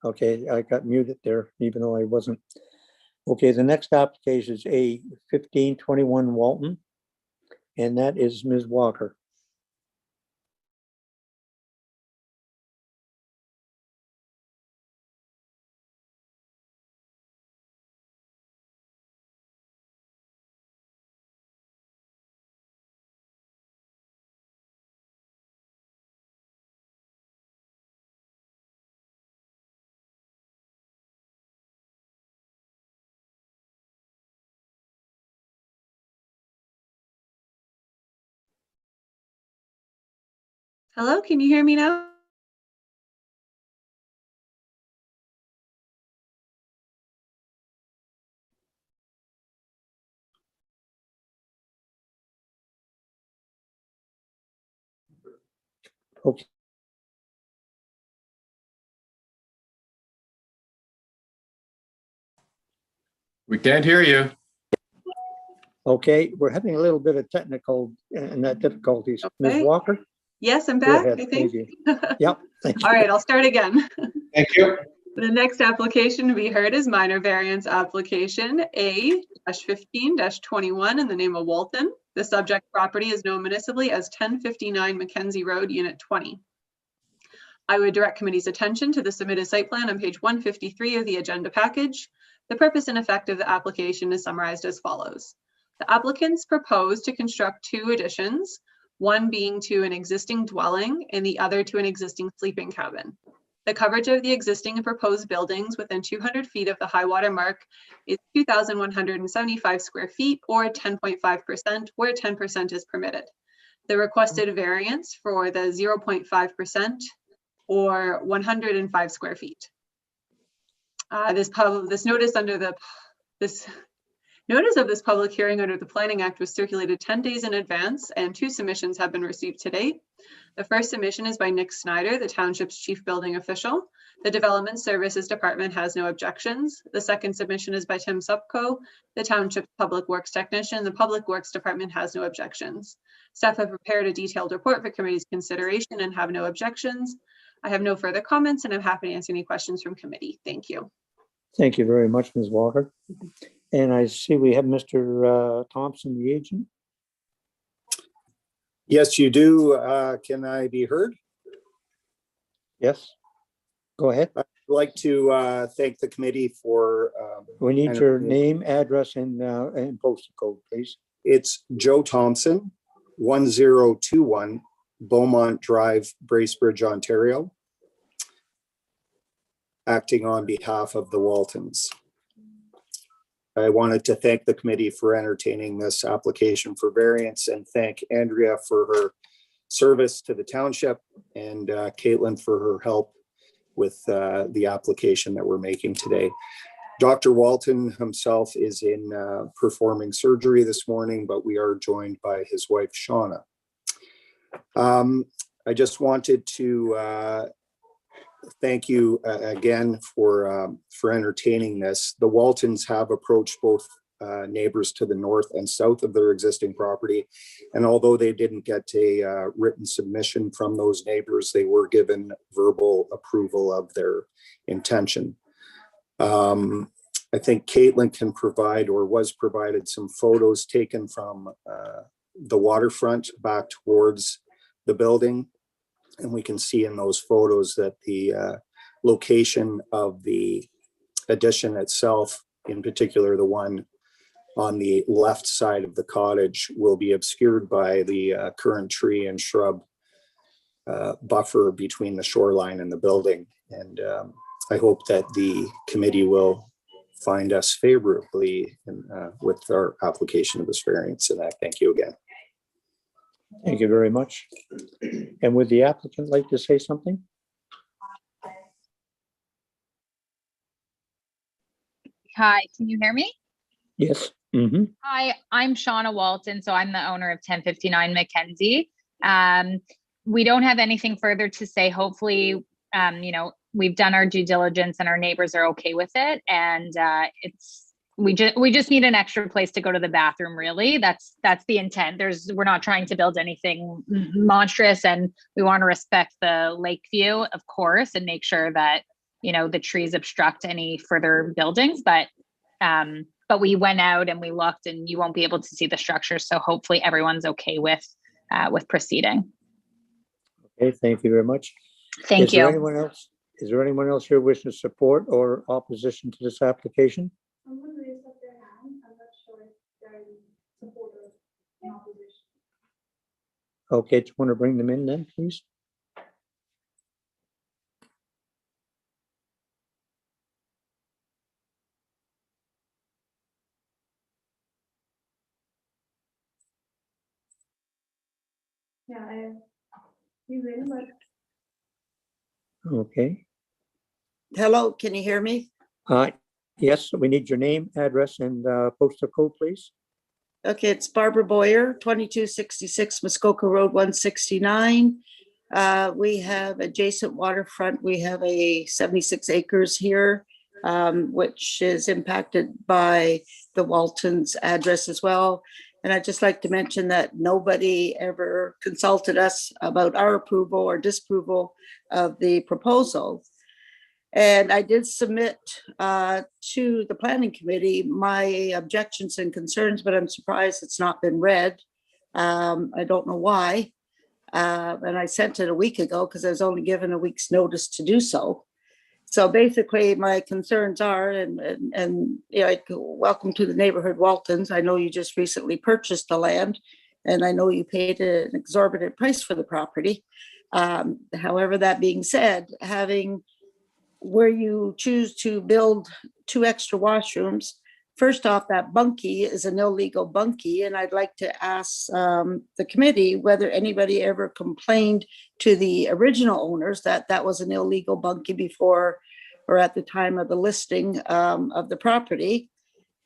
Okay, I got muted there, even though I wasn't. Okay, the next application is A 1521 Walton, and that is Ms. Walker. Hello, can you hear me now? Okay. We can't hear you. Okay, we're having a little bit of technical difficulties. Ms. Okay. Walker? Yes, I'm Go back, ahead, I think. thank you. Yep, thank you. All right, I'll start again. Thank you. The next application to be heard is minor variance application A-15-21 in the name of Walton. The subject property is known municipally as 1059 Mackenzie Road, Unit 20. I would direct committee's attention to the submitted site plan on page 153 of the agenda package. The purpose and effect of the application is summarized as follows. The applicants propose to construct two additions, one being to an existing dwelling and the other to an existing sleeping cabin. The coverage of the existing and proposed buildings within 200 feet of the high water mark is 2,175 square feet or 10.5%, where 10% is permitted. The requested variance for the 0.5% or 105 square feet. This notice of this public hearing under the Planning Act was circulated 10 days in advance, and two submissions have been received to date. The first submission is by Nick Snyder, the township's chief building official. The Development Services Department has no objections. The second submission is by Tim Supko, the township's public works technician. The Public Works Department has no objections. Staff have prepared a detailed report for committee's consideration and have no objections. I have no further comments, and I'm happy to answer any questions from committee. Thank you. Thank you very much, Ms. Walker. And I see we have Mr. Thompson, the agent. Yes, you do. Can I be heard? Yes, go ahead. I'd like to thank the committee for. We need your name, address, and postal code, please. It's Joe Thompson, 1021 Beaumont Drive, Bracebridge, Ontario, acting on behalf of the Waltons. I wanted to thank the committee for entertaining this application for variance and thank Andrea for her service to the township and Caitlin for her help with the application that we're making today. Dr. Walton himself is in performing surgery this morning, but we are joined by his wife, Shauna. I just wanted to thank you again for entertaining this. The Waltons have approached both neighbors to the north and south of their existing property. And although they didn't get a written submission from those neighbors, they were given verbal approval of their intention. I think Caitlin can provide or was provided some photos taken from the waterfront back towards the building. And we can see in those photos that the location of the addition itself, in particular, the one on the left side of the cottage, will be obscured by the current tree and shrub buffer between the shoreline and the building. And I hope that the committee will find us favorably with our application of this variance. And I thank you again. Thank you very much. And would the applicant like to say something? Hi, can you hear me? Yes. Mm-hmm. Hi, I'm Shauna Walton, so I'm the owner of 1059 Mackenzie. We don't have anything further to say. Hopefully, we've done our due diligence and our neighbors are okay with it. And we just need an extra place to go to the bathroom, really. That's the intent. We're not trying to build anything monstrous, and we want to respect the lake view, of course, and make sure that, the trees obstruct any further buildings. But we went out and we looked, and you won't be able to see the structure. So hopefully everyone's okay with proceeding. Okay, thank you very much. Thank Is there you. anyone else? Is there anyone else here wishing to support or opposition to this application? Someone raised up their hand. I'm not sure if they're in support or in opposition. Okay, do you want to bring them in then, please? Yeah, he's in, but Okay. Hello, can you hear me? Yes, we need your name, address, and postal code, please. Okay, it's Barbara Boyer, 2266 Muskoka Road, 169. We have adjacent waterfront. We have a 76 acres here, which is impacted by the Walton's address as well. And I'd just like to mention that nobody ever consulted us about our approval or disapproval of the proposal. And I did submit to the planning committee my objections and concerns, but I'm surprised it's not been read. I don't know why. And I sent it a week ago because I was only given a week's notice to do so. So basically my concerns are, and welcome to the neighborhood Waltons. I know you just recently purchased the land, and I know you paid an exorbitant price for the property. However, that being said, having where you choose to build 2 extra washrooms, first off, that bunkie is an illegal bunkie, and I'd like to ask the committee whether anybody ever complained to the original owners that that was an illegal bunkie before or at the time of the listing of the property,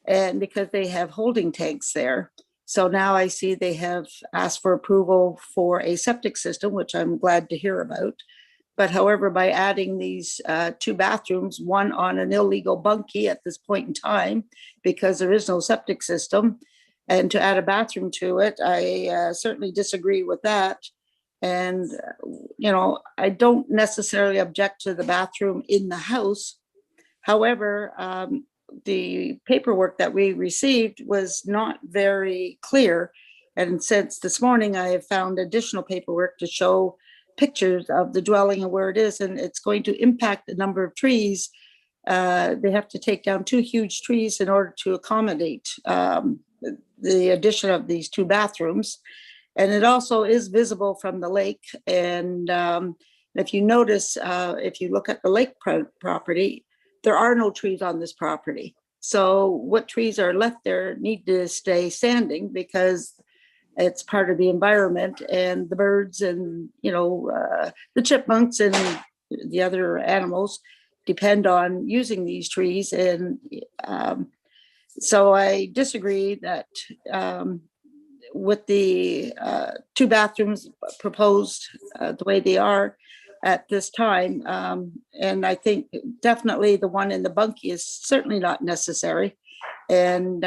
and because they have holding tanks there. So now I see they have asked for approval for a septic system, which I'm glad to hear about. But however, by adding these 2 bathrooms, one on an illegal bunkie at this point in time, because there is no septic system, and to add a bathroom to it, I certainly disagree with that. And, I don't necessarily object to the bathroom in the house. However, the paperwork that we received was not very clear. And since this morning, I have found additional paperwork to show pictures of the dwelling and where it is, and it's going to impact the number of trees. They have to take down 2 huge trees in order to accommodate the addition of these 2 bathrooms. And it also is visible from the lake. And if you notice, if you look at the lake property, there are no trees on this property. So what trees are left there need to stay standing because it's part of the environment, and the birds and, the chipmunks and the other animals depend on using these trees. And so I disagree that with the 2 bathrooms proposed the way they are at this time. And I think definitely the one in the bunkie is certainly not necessary. And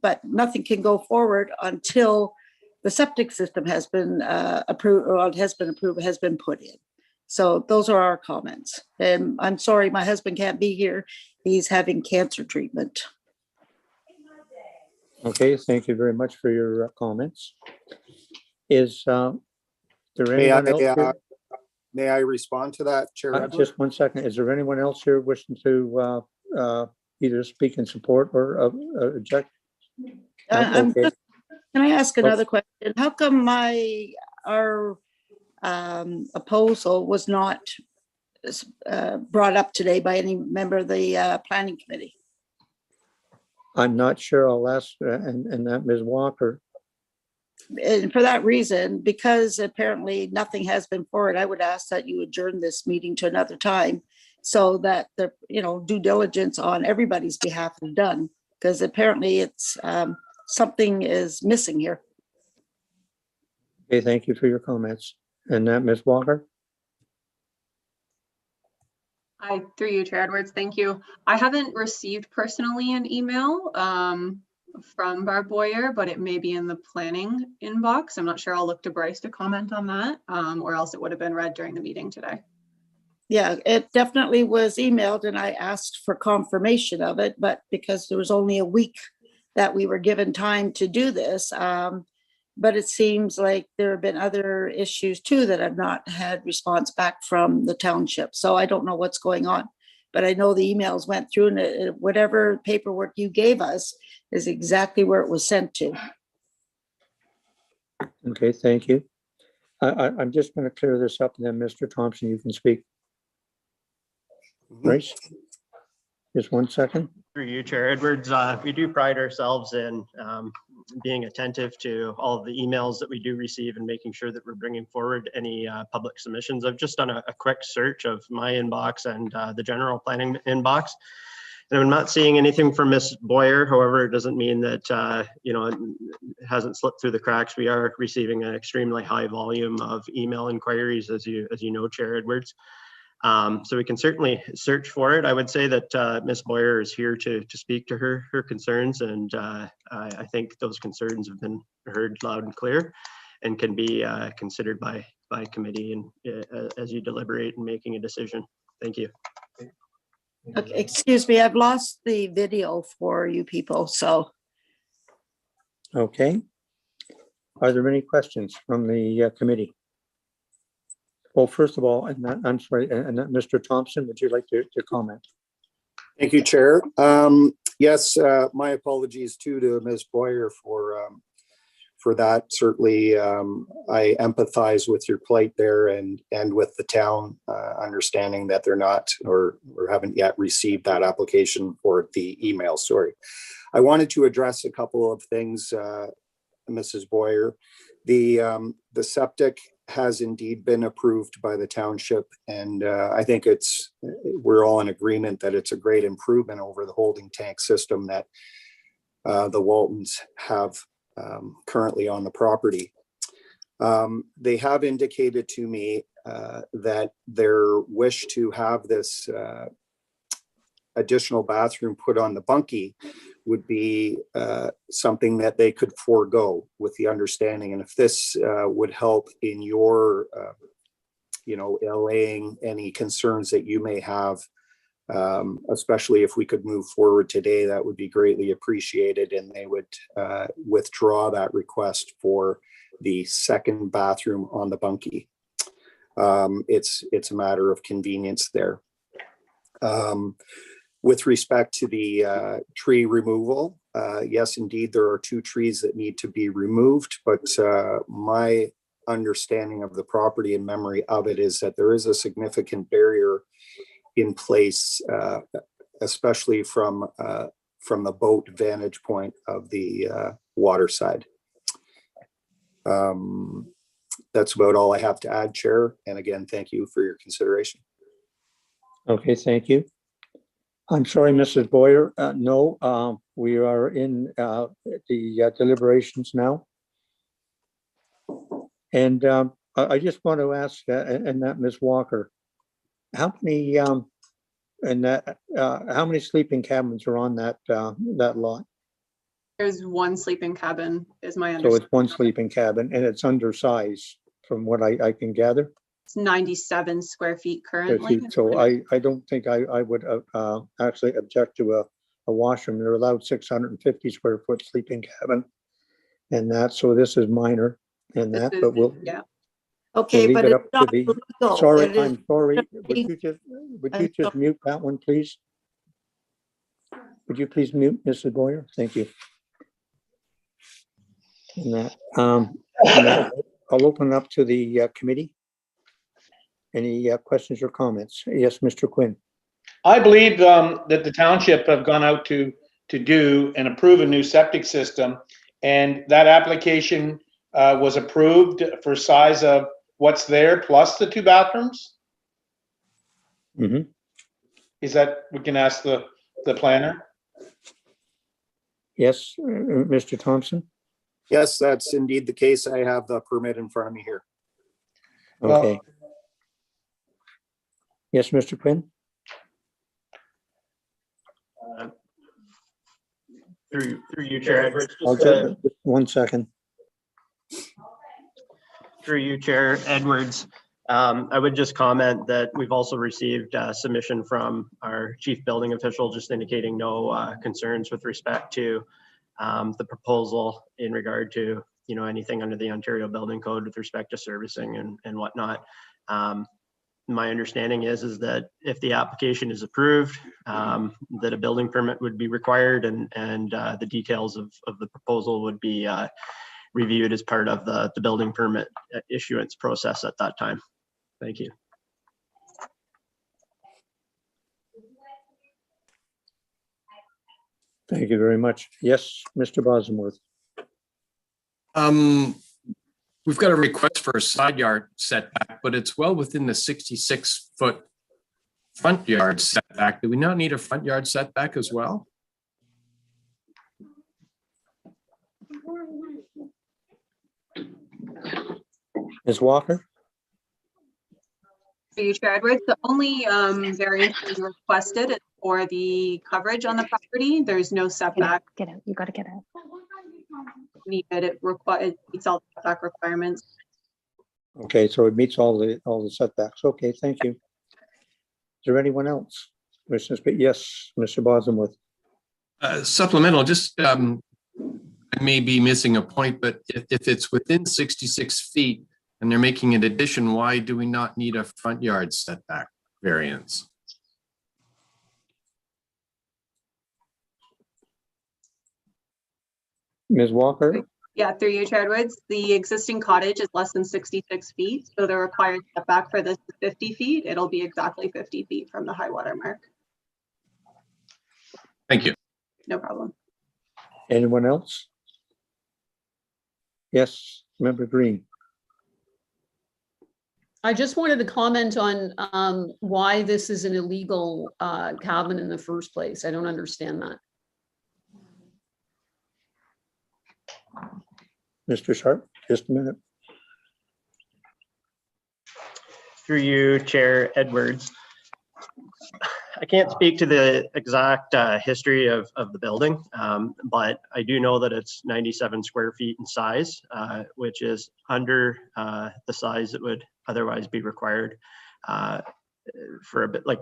but nothing can go forward until the septic system has been approved, or has been put in. So those are our comments. And I'm sorry, my husband can't be here. He's having cancer treatment. Okay, thank you very much for your comments. Is there May anyone else here? may I respond to that, Chair Edwards? Just one second. Is there anyone else here wishing to either speak in support or object? Okay. Can I ask another question? How come our proposal was not brought up today by any member of the planning committee? I'm not sure. I'll ask, and that Ms. Walker. And for that reason, because apparently nothing has been forward, I would ask that you adjourn this meeting to another time so that the due diligence on everybody's behalf is done, because apparently it's something is missing here. Okay, thank you for your comments. And that Ms. Walker? Through you, Chair Edwards, thank you. I haven't received personally an email from Barb Boyer, but it may be in the planning inbox. I'm not sure. I'll look to Bryce to comment on that, or else it would have been read during the meeting today. Yeah, it definitely was emailed and I asked for confirmation of it, but because there was only a week that we were given time to do this. But it seems like there have been other issues too that I've not had response back from the township. So I don't know what's going on. But I know the emails went through and whatever paperwork you gave us is exactly where it was sent to. Okay, thank you. I'm just going to clear this up and then Mr. Thompson, you can speak. Bryce, just 1 second. Through you, Chair Edwards, we do pride ourselves in being attentive to all of the emails that we do receive and making sure that we're bringing forward any public submissions. I've just done a quick search of my inbox and the general planning inbox, and I'm not seeing anything from Ms. Boyer. However, it doesn't mean that you know, it hasn't slipped through the cracks. We are receiving an extremely high volume of email inquiries, as you know, Chair Edwards. So we can certainly search for it. I would say that Ms. Boyer is here to speak to her concerns, and I think those concerns have been heard loud and clear and can be considered by committee and as you deliberate and making a decision. Thank you. Okay, excuse me, I've lost the video for you people, so. Okay. Are there any questions from the committee? Well, first of all, I'm sorry, and Mr. Thompson, would you like to comment? Thank you, Chair. Yes, my apologies too to Ms. Boyer for that. Certainly, I empathize with your plight there and with the town, understanding that they're not or haven't yet received that application or the email. Sorry. I wanted to address a couple of things, Mrs. Boyer. The septic has indeed been approved by the township, and I think we're all in agreement that it's a great improvement over the holding tank system that the Waltons have currently on the property. They have indicated to me that their wish to have this additional bathroom put on the bunkie would be something that they could forego, with the understanding. And if this would help in your, allaying any concerns that you may have, especially if we could move forward today, that would be greatly appreciated. And they would withdraw that request for the second bathroom on the bunkie. It's a matter of convenience there. With respect to the tree removal, yes, indeed, there are 2 trees that need to be removed, but my understanding of the property and memory of it is that there is a significant barrier in place, especially from the boat vantage point of the water side. That's about all I have to add, Chair. And again, thank you for your consideration. Okay, thank you. I'm sorry, Mrs. Boyer. No, we are in the deliberations now. And I just want to ask, and that Ms. Walker, how many how many sleeping cabins are on that lot? There's 1 sleeping cabin, is my So understanding. it's 1 sleeping cabin, and it's undersized, from what I can gather. It's 97 square feet currently. So I don't think I would actually object to a washroom. They're allowed 650 square foot sleeping cabin, and that. So this is minor, and that. But we'll Okay, we'll but leave it it's up not to the. legal. Sorry, It is- I'm sorry. Would you just mute that one, please? Would you please mute, Mrs. Boyer? Thank you. And that, I'll open it up to the committee. Any questions or comments? Yes, Mr. Quinn. I believe that the township have gone out to do and approve a new septic system, and that application was approved for size of what's there plus the 2 bathrooms. Mm-hmm. Is that, we can ask the planner? Yes, Mr. Thompson. Yes, that's indeed the case. I have the permit in front of me here. Okay. Yes, Mr. Quinn. Through you, Chair Edwards. I'll just, 1 second. Through you, Chair Edwards. I would just comment that we've also received a submission from our chief building official just indicating no concerns with respect to the proposal in regard to, you know, anything under the Ontario Building Code with respect to servicing and whatnot. My understanding is that if the application is approved, that a building permit would be required and the details of the proposal would be reviewed as part of the building permit issuance process at that time. Thank you. Thank you very much. Yes, Mr. Bosworth. We've got a request for a side yard setback, but it's well within the 66-foot front yard setback. Do we not need a front yard setback as well? Ms. Walker? For you, Chair Edwards, the only variance being requested is for the coverage on the property. There's no setback. Get out, you gotta get out. Needed. It meets all the setback requirements. Okay, so it meets all the setbacks. Okay, thank you. Is there anyone else? Yes, Mr. Bosworth. Supplemental, just I may be missing a point, but if it's within 66 feet and they're making an addition, why do we not need a front yard setback variance? Ms. Walker? Yeah, through you, Chair Edwards. The existing cottage is less than 66 feet, so the required setback for this is 50 feet. It'll be exactly 50 feet from the high water mark. Thank you. No problem. Anyone else? Yes, Member Green. I just wanted to comment on why this is an illegal cabin in the first place. I don't understand that. Mr. Sharp, just a minute. Through you, Chair Edwards. I can't speak to the exact history of the building, but I do know that it's 97 square feet in size, which is under the size that would otherwise be required for a bit like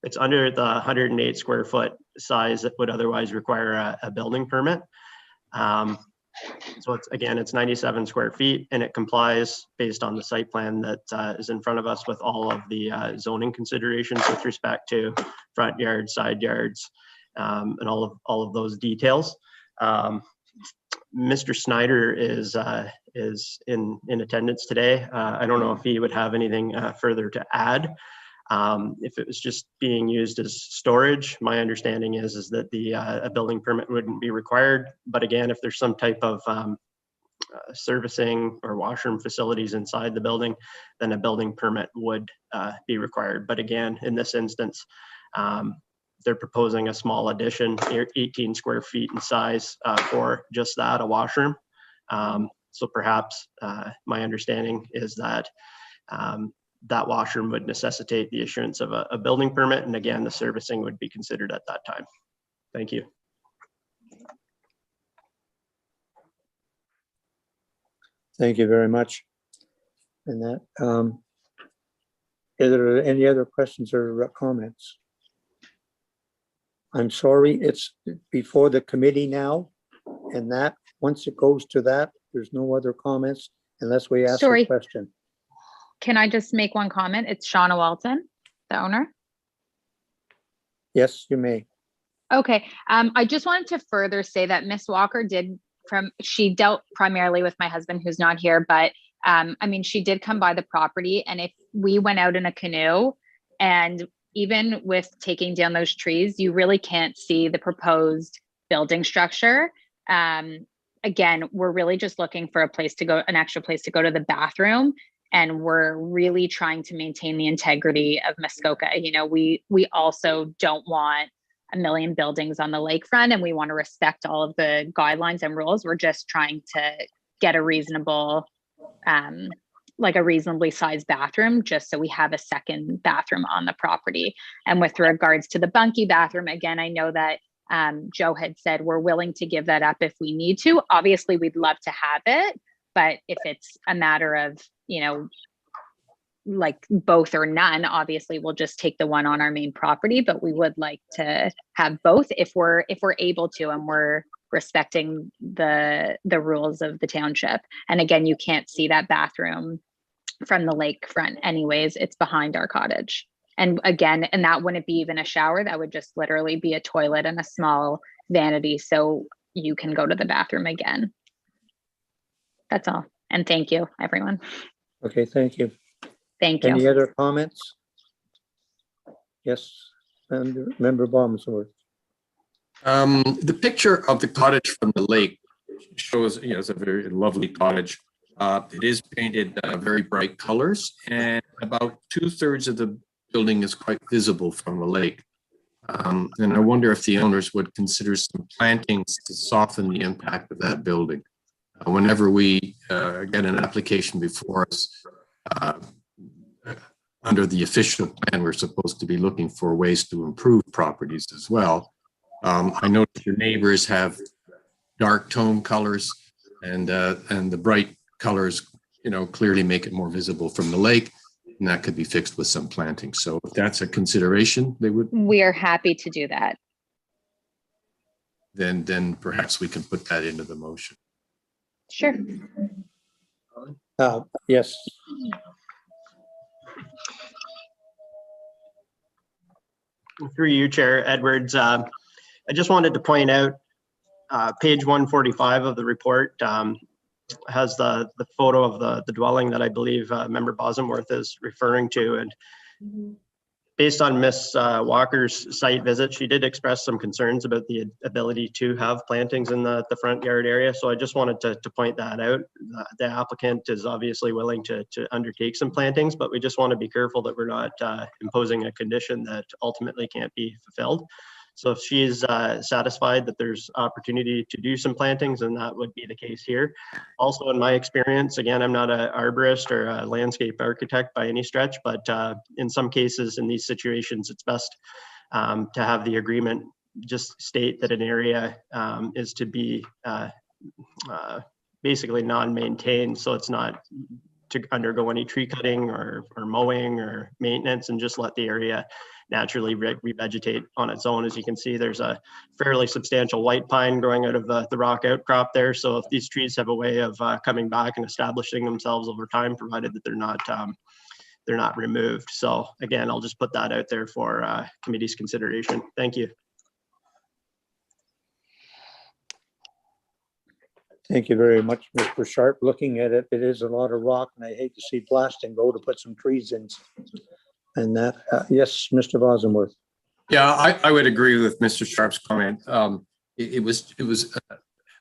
it's under the 108 square foot size that would otherwise require a building permit. So it's 97 square feet and it complies based on the site plan that is in front of us with all of the zoning considerations with respect to front yards, side yards, and all of those details. Mr. Snyder is in attendance today. I don't know if he would have anything further to add. If it was just being used as storage, my understanding is that a building permit wouldn't be required. But again, if there's some type of servicing or washroom facilities inside the building, then a building permit would be required. But again, in this instance, they're proposing a small addition, 18 square feet in size for just that, a washroom. So perhaps my understanding is that that washroom would necessitate the issuance of a building permit. And again, the servicing would be considered at that time. Thank you. Thank you very much. And that, are there any other questions or comments? I'm sorry, it's before the committee now. And that, once it goes to that, there's no other comments unless we ask a question. Can I just make one comment? It's Shauna Walton, the owner. Yes, you may. Okay, I just wanted to further say that Miss Walker she dealt primarily with my husband who's not here, but I mean, she did come by the property, and if we went out in a canoe, and even with taking down those trees, you really can't see the proposed building structure. Again, we're really just looking for an extra place to go to the bathroom. And we're really trying to maintain the integrity of Muskoka. You know, we also don't want a million buildings on the lakefront, and we want to respect all of the guidelines and rules. We're just trying to get a reasonable, like a reasonably sized bathroom, just so we have a second bathroom on the property. And with regards to the bunkie bathroom, again, I know that Joe had said we're willing to give that up if we need to. Obviously, we'd love to have it, but if it's a matter of, you know, like both or none, obviously we'll just take the one on our main property, but we would like to have both if we're able to, and we're respecting the rules of the township. And again, you can't see that bathroom from the lakefront anyways, it's behind our cottage. And again, and that wouldn't be even a shower, that would just literally be a toilet and a small vanity so you can go to the bathroom again. That's all. And thank you, everyone. Okay, thank you. Thank you. Any other comments? Yes, Member Bombsworth. The picture of the cottage from the lake shows, you know, it's a very lovely cottage. It is painted very bright colors, and about 2/3 of the building is quite visible from the lake. And I wonder if the owners would consider some plantings to soften the impact of that building. Whenever we get an application before us, under the official plan, we're supposed to be looking for ways to improve properties as well. I noticed your neighbors have dark tone colors, and the bright colors, you know, clearly make it more visible from the lake, and that could be fixed with some planting. So if that's a consideration, they would. We are happy to do that. Then perhaps we can put that into the motion. Sure. Yes. Through you, Chair Edwards, I just wanted to point out page 145 of the report has the photo of the dwelling that I believe Member Bosworth is referring to. And based on Miss Walker's site visit, she did express some concerns about the ability to have plantings in the front yard area. So I just wanted to point that out. The applicant is obviously willing to undertake some plantings, but we just want to be careful that we're not imposing a condition that ultimately can't be fulfilled. So if she's satisfied that there's opportunity to do some plantings, then that would be the case here. Also, in my experience, again, I'm not an arborist or a landscape architect by any stretch, but in some cases in these situations, it's best to have the agreement just state that an area is to be basically non-maintained, so it's not to undergo any tree cutting or mowing or maintenance, and just let the area naturally revegetate on its own. As you can see, there's a fairly substantial white pine growing out of the rock outcrop there. So if these trees have a way of coming back and establishing themselves over time, provided that they're not removed. So again, I'll just put that out there for committee's consideration. Thank you. Thank you very much, Mr. Sharp. Looking at it, it is a lot of rock, and I hate to see blasting go to put some trees in. And that, yes, Mr. Bosworth. Yeah, I would agree with Mr. Sharp's comment. It was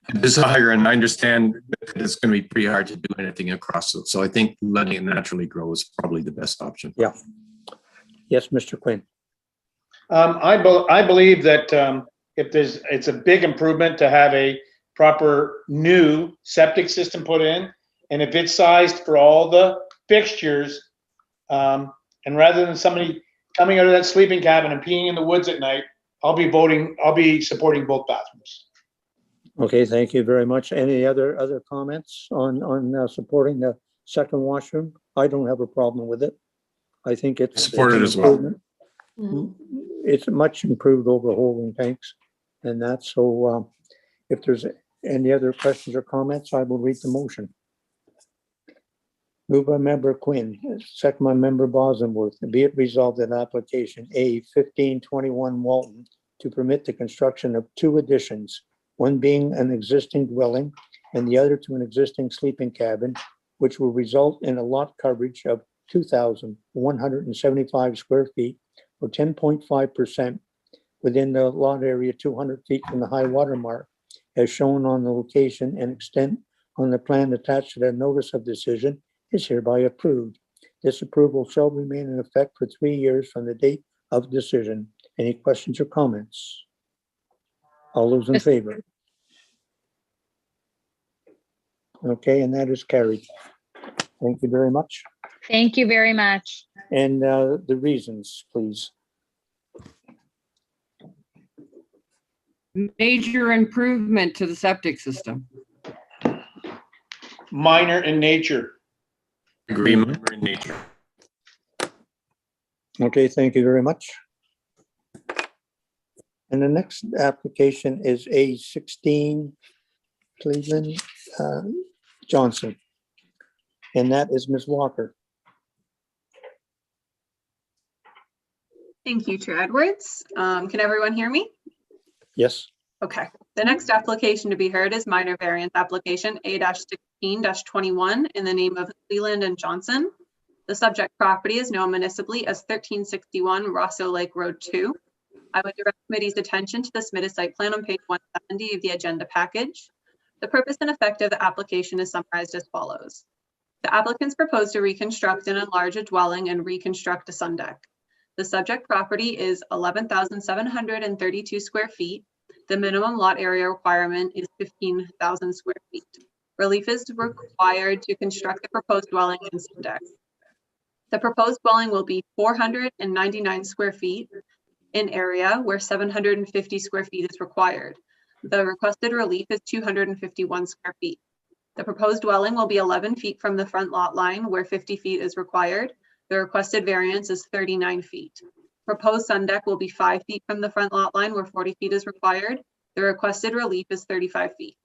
a desire, and I understand that it's going to be pretty hard to do anything across it. So I think letting it naturally grow is probably the best option. Yeah. Yes, Mr. Quinn. I believe that it's a big improvement to have a proper new septic system put in, and if it's sized for all the fixtures, and rather than somebody coming out of that sleeping cabin and peeing in the woods at night, I'll be supporting both bathrooms. Okay, thank you very much. Any other comments on supporting the second washroom? I don't have a problem with it. I think it's supported as well. It's much improved over holding tanks and that. So if there's any other questions or comments, I will read the motion. Moved by Member Quinn, second by Member Bosworth. Be it resolved that application A 1521 Walton to permit the construction of two additions, one being an existing dwelling and the other to an existing sleeping cabin, which will result in a lot coverage of 2,175 square feet or 10.5% within the lot area 200 feet from the high water mark, as shown on the location and extent on the plan attached to the notice of decision, is hereby approved. This approval shall remain in effect for 3 years from the date of decision. Any questions or comments? All those in favor? Okay, and that is carried. Thank you very much. Thank you very much. And the reasons, please. Major improvement to the septic system. Minor in nature. Agreement in nature. Okay, thank you very much. And the next application is A16 Cleveland Johnson. And that is Ms. Walker. Thank you, Chair Edwards. Can everyone hear me? Yes. Okay. The next application to be heard is minor variance application A-16-21 in the name of Cleveland and Johnson. The subject property is known municipally as 1361 Rosso Lake Road 2. I would direct committee's attention to the submitted site plan on page 170 of the agenda package. The purpose and effect of the application is summarized as follows. The applicants propose to reconstruct and enlarge a dwelling and reconstruct a sun deck. The subject property is 11,732 square feet. The minimum lot area requirement is 15,000 square feet. Relief is required to construct the proposed dwelling and sun deck. The proposed dwelling will be 499 square feet in area where 750 square feet is required. The requested relief is 251 square feet. The proposed dwelling will be 11 feet from the front lot line where 50 feet is required. The requested variance is 39 feet. Proposed sun deck will be 5 feet from the front lot line where 40 feet is required. The requested relief is 35 feet.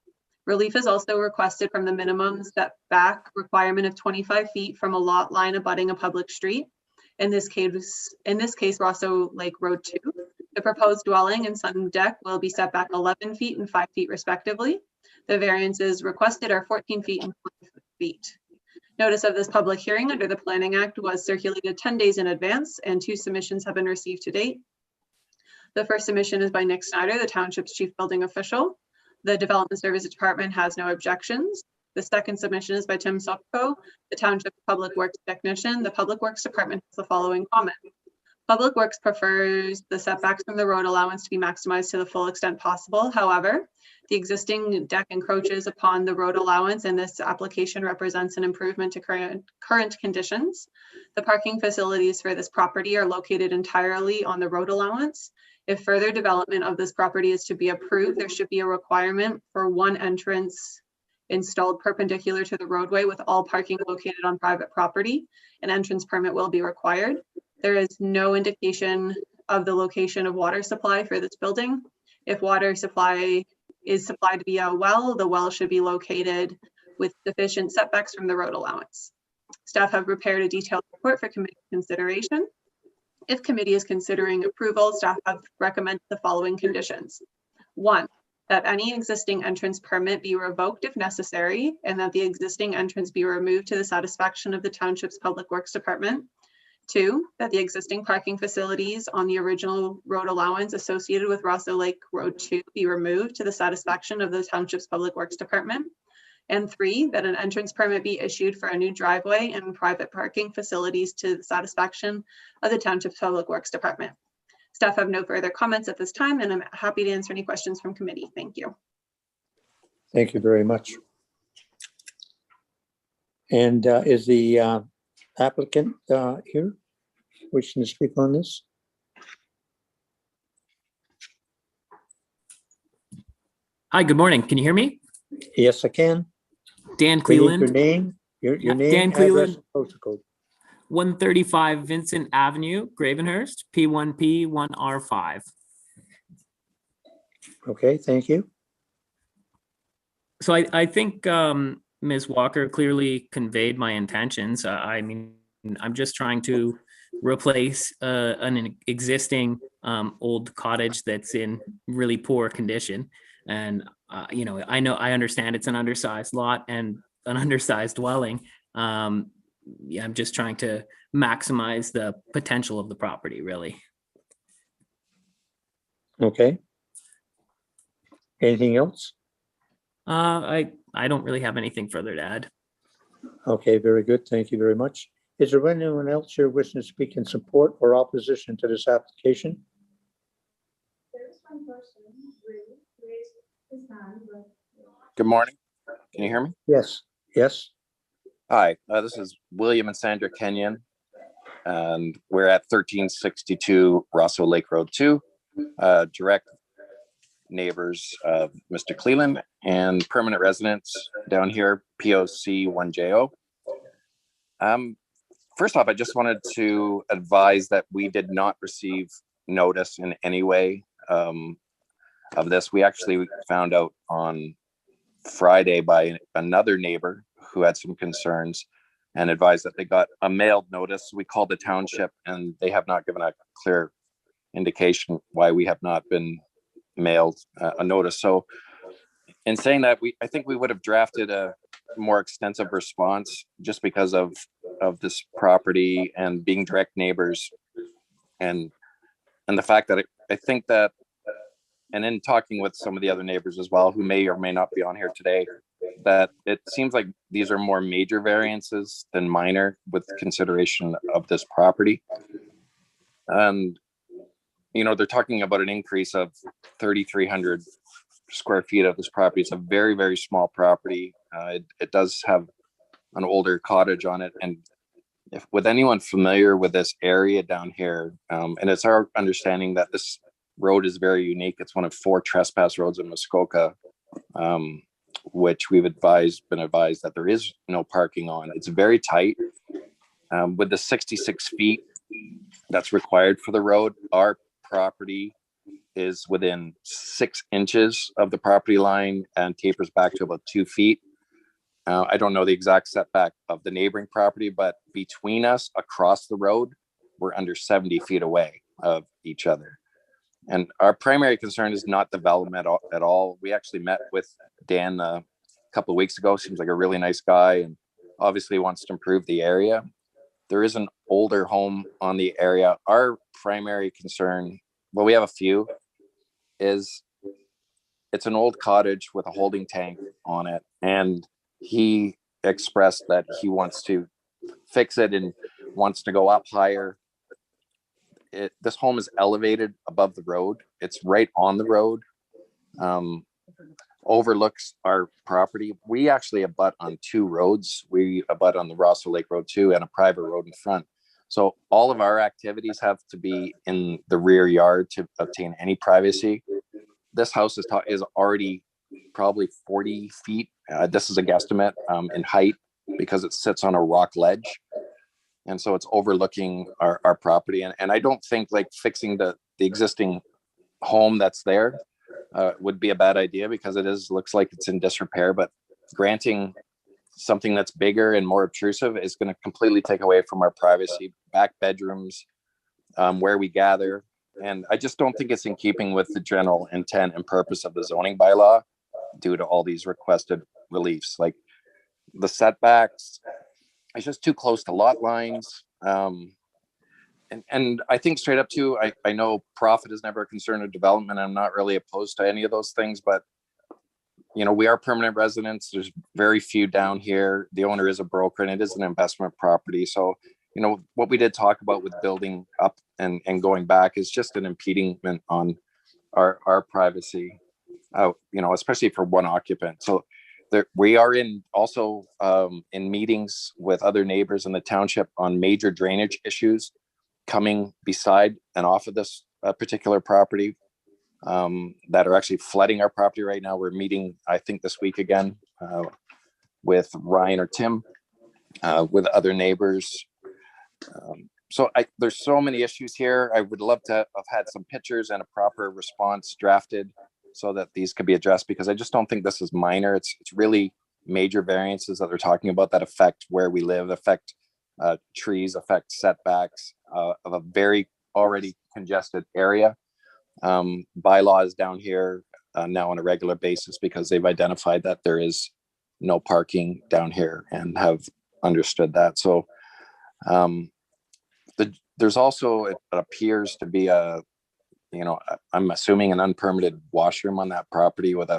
Relief is also requested from the minimum setback requirement of 25 feet from a lot line abutting a public street. In this case, Rosso Lake Road 2. The proposed dwelling and sun deck will be set back 11 feet and 5 feet respectively. The variances requested are 14 feet and 20 feet. Notice of this public hearing under the Planning Act was circulated 10 days in advance, and 2 submissions have been received to date. The first submission is by Nick Snyder, the Township's Chief Building Official. The Development Services Department has no objections. The second submission is by Tim Sopko, the Township Public Works Technician. The Public Works Department has the following comment. Public Works prefers the setbacks from the road allowance to be maximized to the full extent possible. However, the existing deck encroaches upon the road allowance, and this application represents an improvement to current conditions. The parking facilities for this property are located entirely on the road allowance. If further development of this property is to be approved, there should be a requirement for one entrance installed perpendicular to the roadway with all parking located on private property. An entrance permit will be required. There is no indication of the location of water supply for this building. If water supply is supplied via a well, the well should be located with sufficient setbacks from the road allowance. Staff have prepared a detailed report for committee consideration. If committee is considering approval, staff have recommended the following conditions. 1, that any existing entrance permit be revoked if necessary, and that the existing entrance be removed to the satisfaction of the Township's Public Works Department. 2, that the existing parking facilities on the original road allowance associated with Rosso Lake Road 2 be removed to the satisfaction of the Township's Public Works Department. And 3, that an entrance permit be issued for a new driveway and private parking facilities to the satisfaction of the Township's Public Works Department. Staff have no further comments at this time, and I'm happy to answer any questions from committee. Thank you. Thank you very much. And is the applicant here wishing to speak on this? Hi, good morning. Can you hear me? Yes, I can. Dan We need Cleland. Your name, your Yeah, name, Dan address, Cleland. and postal code. 135 Vincent Avenue, Gravenhurst, P1P 1R5. Okay, thank you. So I think Ms. Walker clearly conveyed my intentions. I mean, I'm just trying to replace an existing old cottage that's in really poor condition. And, you know, I understand it's an undersized lot and an undersized dwelling. Yeah, I'm just trying to maximize the potential of the property, really. Okay. Anything else? I don't really have anything further to add. Okay, very good. Thank you very much. Is there anyone else here wishing to speak in support or opposition to this application? There is one person who raised his hand, but. Good morning. Can you hear me? Yes, yes. Hi, this is William and Sandra Kenyon, and we're at 1362 Rosso Lake Road 2. Direct neighbors, Mr. Cleland, and permanent residents down here, POC 1JO. First off, I just wanted to advise that we did not receive notice in any way of this. We actually found out on Friday by another neighbor who had some concerns and advised that they got a mailed notice. We called the township and they have not given a clear indication why we have not been mailed a notice. So in saying that, I think we would have drafted a more extensive response just because of this property and being direct neighbors, and the fact that I think that, and in talking with some of the other neighbors as well, who may or may not be on here today, that it seems like these are more major variances than minor with consideration of this property. And, you know, they're talking about an increase of 3,300 square feet of this property. It's a very, very small property. It does have an older cottage on it. And if with anyone familiar with this area down here, and it's our understanding that this road is very unique. It's one of 4 trespass roads in Muskoka, which we've been advised that there is no parking on. It's very tight. With the 66 feet that's required for the road, our property is within 6 inches of the property line and tapers back to about 2 feet. I don't know the exact setback of the neighboring property, but between us across the road, we're under 70 feet away of each other. And our primary concern is not development at all. We actually met with Dan a couple of weeks ago. Seems like a really nice guy and obviously wants to improve the area. There is an older home on the area. Our primary concern, well, we have a few, is it's an old cottage with a holding tank on it. And he expressed that he wants to fix it and wants to go up higher. This home is elevated above the road. It's right on the road, overlooks our property. We actually abut on 2 roads. We abut on the Rosso Lake Road 2 and a private road in front. So all of our activities have to be in the rear yard to obtain any privacy. This house is already probably 40 feet. This is a guesstimate in height because it sits on a rock ledge. And so it's overlooking our property. And I don't think like fixing the existing home that's there would be a bad idea because looks like it's in disrepair, but granting something that's bigger and more obtrusive is going to completely take away from our privacy, back bedrooms, where we gather. And I just don't think it's in keeping with the general intent and purpose of the zoning bylaw due to all these requested reliefs. Like the setbacks, it's just too close to lot lines. And I think straight up too, I know profit is never a concern of development. I'm not really opposed to any of those things, but you know, we are permanent residents. There's very few down here. The owner is a broker and it is an investment property. So, you know, what we did talk about with building up and going back is just an impediment on our privacy, you know, especially for one occupant. So we are also in meetings with other neighbors in the township on major drainage issues coming beside and off of this particular property that are actually flooding our property right now. We're meeting, I think this week again, with Ryan or Tim, with other neighbors. So there's so many issues here. I would love to have had some pictures and a proper response drafted so that these could be addressed, because I just don't think this is minor. It's really major variances that they're talking about that affect where we live, affect trees, affect setbacks of a very already congested area. Bylaws down here now on a regular basis because they've identified that there is no parking down here and have understood that. So there's also, it appears to be I'm assuming an unpermitted washroom on that property with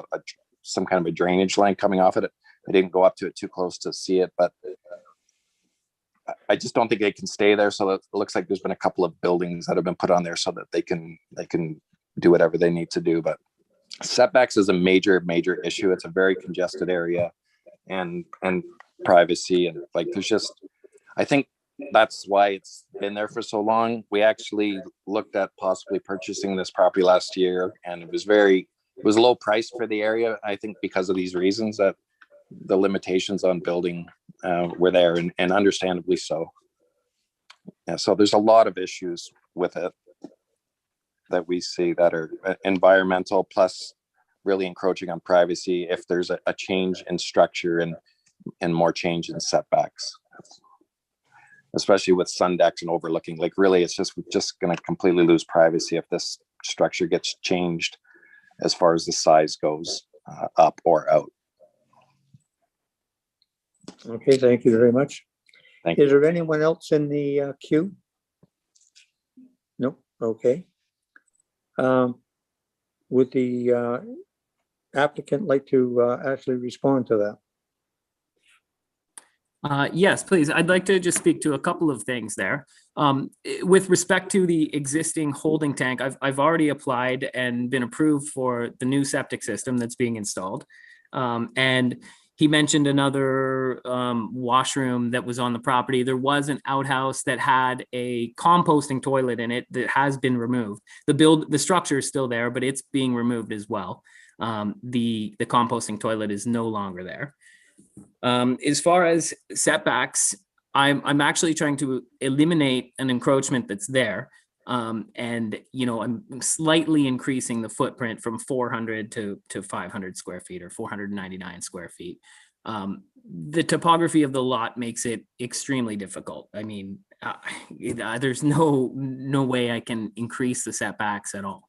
some kind of a drainage line coming off it. I didn't go up to it too close to see it, but I just don't think they can stay there. So it looks like there's been a couple of buildings that have been put on there so that they can do whatever they need to do. But setbacks is a major issue. It's a very congested area, and privacy, and like there's just, I think that's why it's been there for so long. We actually looked at possibly purchasing this property last year, and it was very was low price for the area. I think because of these reasons that the limitations on building were there, and understandably so. Yeah, so there's a lot of issues with it that we see that are environmental, plus really encroaching on privacy if there's a change in structure and more change in setbacks, especially with sun decks and overlooking. Like really, it's just going to completely lose privacy if this structure gets changed as far as the size goes, up or out. Okay, thank you very much. Thank you. Is there anyone else in the queue? No, okay. Would the applicant like to actually respond to that? Yes, please. I'd like to just speak to a couple of things there. With respect to the existing holding tank, I've already applied and been approved for the new septic system that's being installed. And he mentioned another washroom that was on the property. There was an outhouse that had a composting toilet in it that has been removed. The structure is still there, but it's being removed as well. The composting toilet is no longer there. As far as setbacks, I'm actually trying to eliminate an encroachment that's there. And, you know, I'm slightly increasing the footprint from 400 to 500 square feet or 499 square feet. The topography of the lot makes it extremely difficult. I mean, there's no way I can increase the setbacks at all.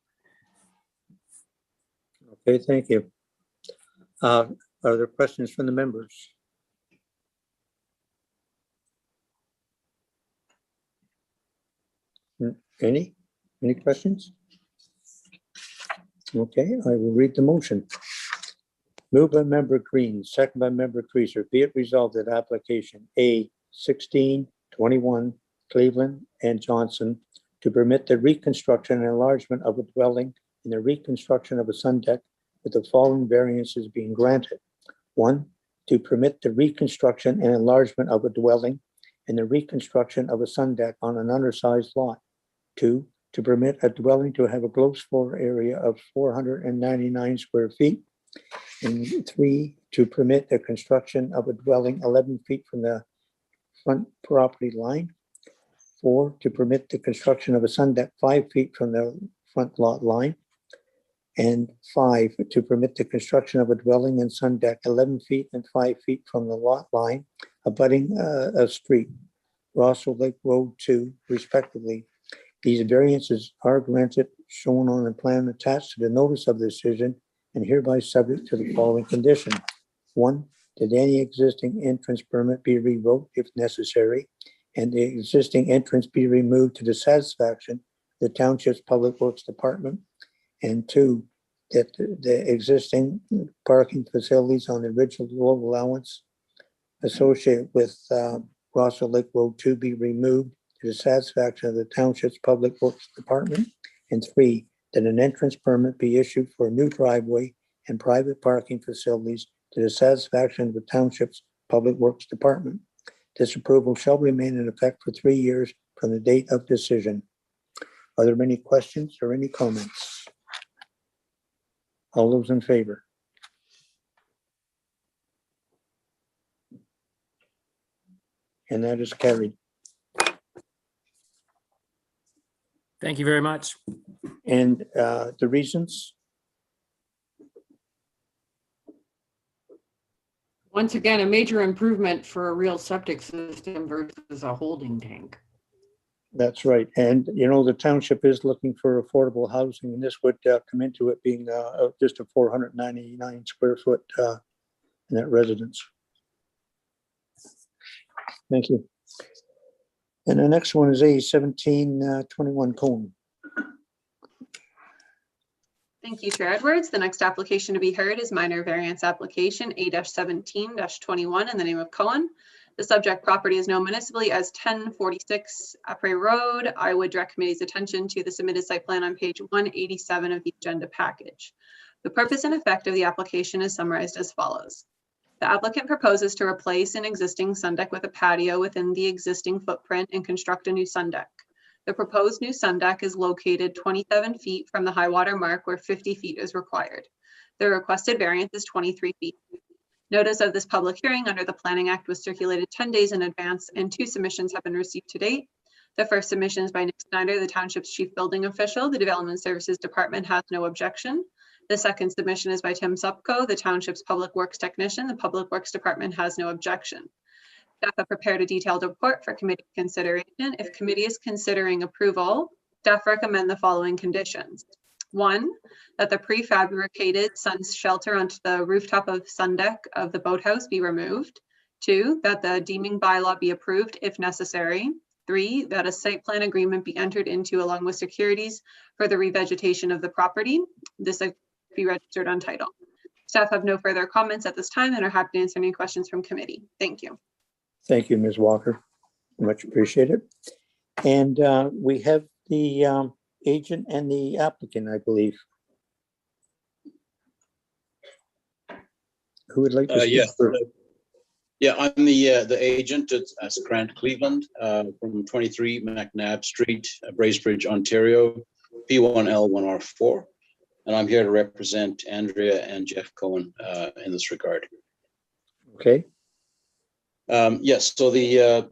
Okay, thank you. Are there questions from the members? Any questions? Okay, I will read the motion. Moved by member Green, second by member Creaser. Be it resolved that application A 1621 Cleveland and Johnson to permit the reconstruction and enlargement of a dwelling and the reconstruction of a sun deck with the following variances being granted. 1, to permit the reconstruction and enlargement of a dwelling and the reconstruction of a sun deck on an undersized lot. 2, to permit a dwelling to have a gross floor area of 499 square feet. And 3, to permit the construction of a dwelling 11 feet from the front property line. 4, to permit the construction of a sun deck 5 feet from the front lot line. And 5, to permit the construction of a dwelling and sun deck 11 feet and 5 feet from the lot line, abutting a street, Rossell Lake Road 2, respectively. These variances are granted, shown on the plan attached to the notice of the decision, and hereby subject to the following condition. 1, that any existing entrance permit be revoked if necessary, and the existing entrance be removed to the satisfaction of the Township's Public Works Department. And 2, that the existing parking facilities on the original low allowance associated with Rossell Lake Road 2 be removed to the satisfaction of the Township's Public Works Department. And 3, that an entrance permit be issued for a new driveway and private parking facilities to the satisfaction of the Township's Public Works Department. This approval shall remain in effect for 3 years from the date of decision. Are there any questions or any comments? All those in favor? And that is carried. Thank you very much. And the reasons? Once again, a major improvement for a real septic system versus a holding tank. That's right. And, you know, the township is looking for affordable housing, and this would come into it being just a 499 square foot net residence. Thank you. And the next one is A 1721 Cone. Thank you, Chair Edwards. The next application to be heard is minor variance application A-17-21 in the name of Cohen. The subject property is known municipally as 1046 Apres Road. I would direct committee's attention to the submitted site plan on page 187 of the agenda package. The purpose and effect of the application is summarized as follows. The applicant proposes to replace an existing sun deck with a patio within the existing footprint and construct a new sun deck. The proposed new sun deck is located 27 feet from the high water mark where 50 feet is required. The requested variance is 23 feet. Notice of this public hearing under the Planning Act was circulated 10 days in advance, and 2 submissions have been received to date. The first submission is by Nick Snyder, the township's chief building official. The Development Services Department has no objection. The second submission is by Tim Supko, the township's public works technician. The Public Works Department has no objection. Staff have prepared a detailed report for committee consideration. If committee is considering approval, staff recommend the following conditions. 1, that the prefabricated sun shelter onto the rooftop of sun deck of the boathouse be removed. 2, that the deeming bylaw be approved if necessary. 3, that a site plan agreement be entered into along with securities for the revegetation of the property. This be registered on title. Staff have no further comments at this time and are happy to answer any questions from committee. Thank you. Thank you, Ms. Walker. Much appreciated. And we have the agent and the applicant, I believe. Who would like to speak first? Yeah, I'm the agent at Grant Cleveland from 23 McNabb Street, Bracebridge, Ontario, P1L1R4. And I'm here to represent Andrea and Jeff Cohen in this regard. Okay. Yes, so the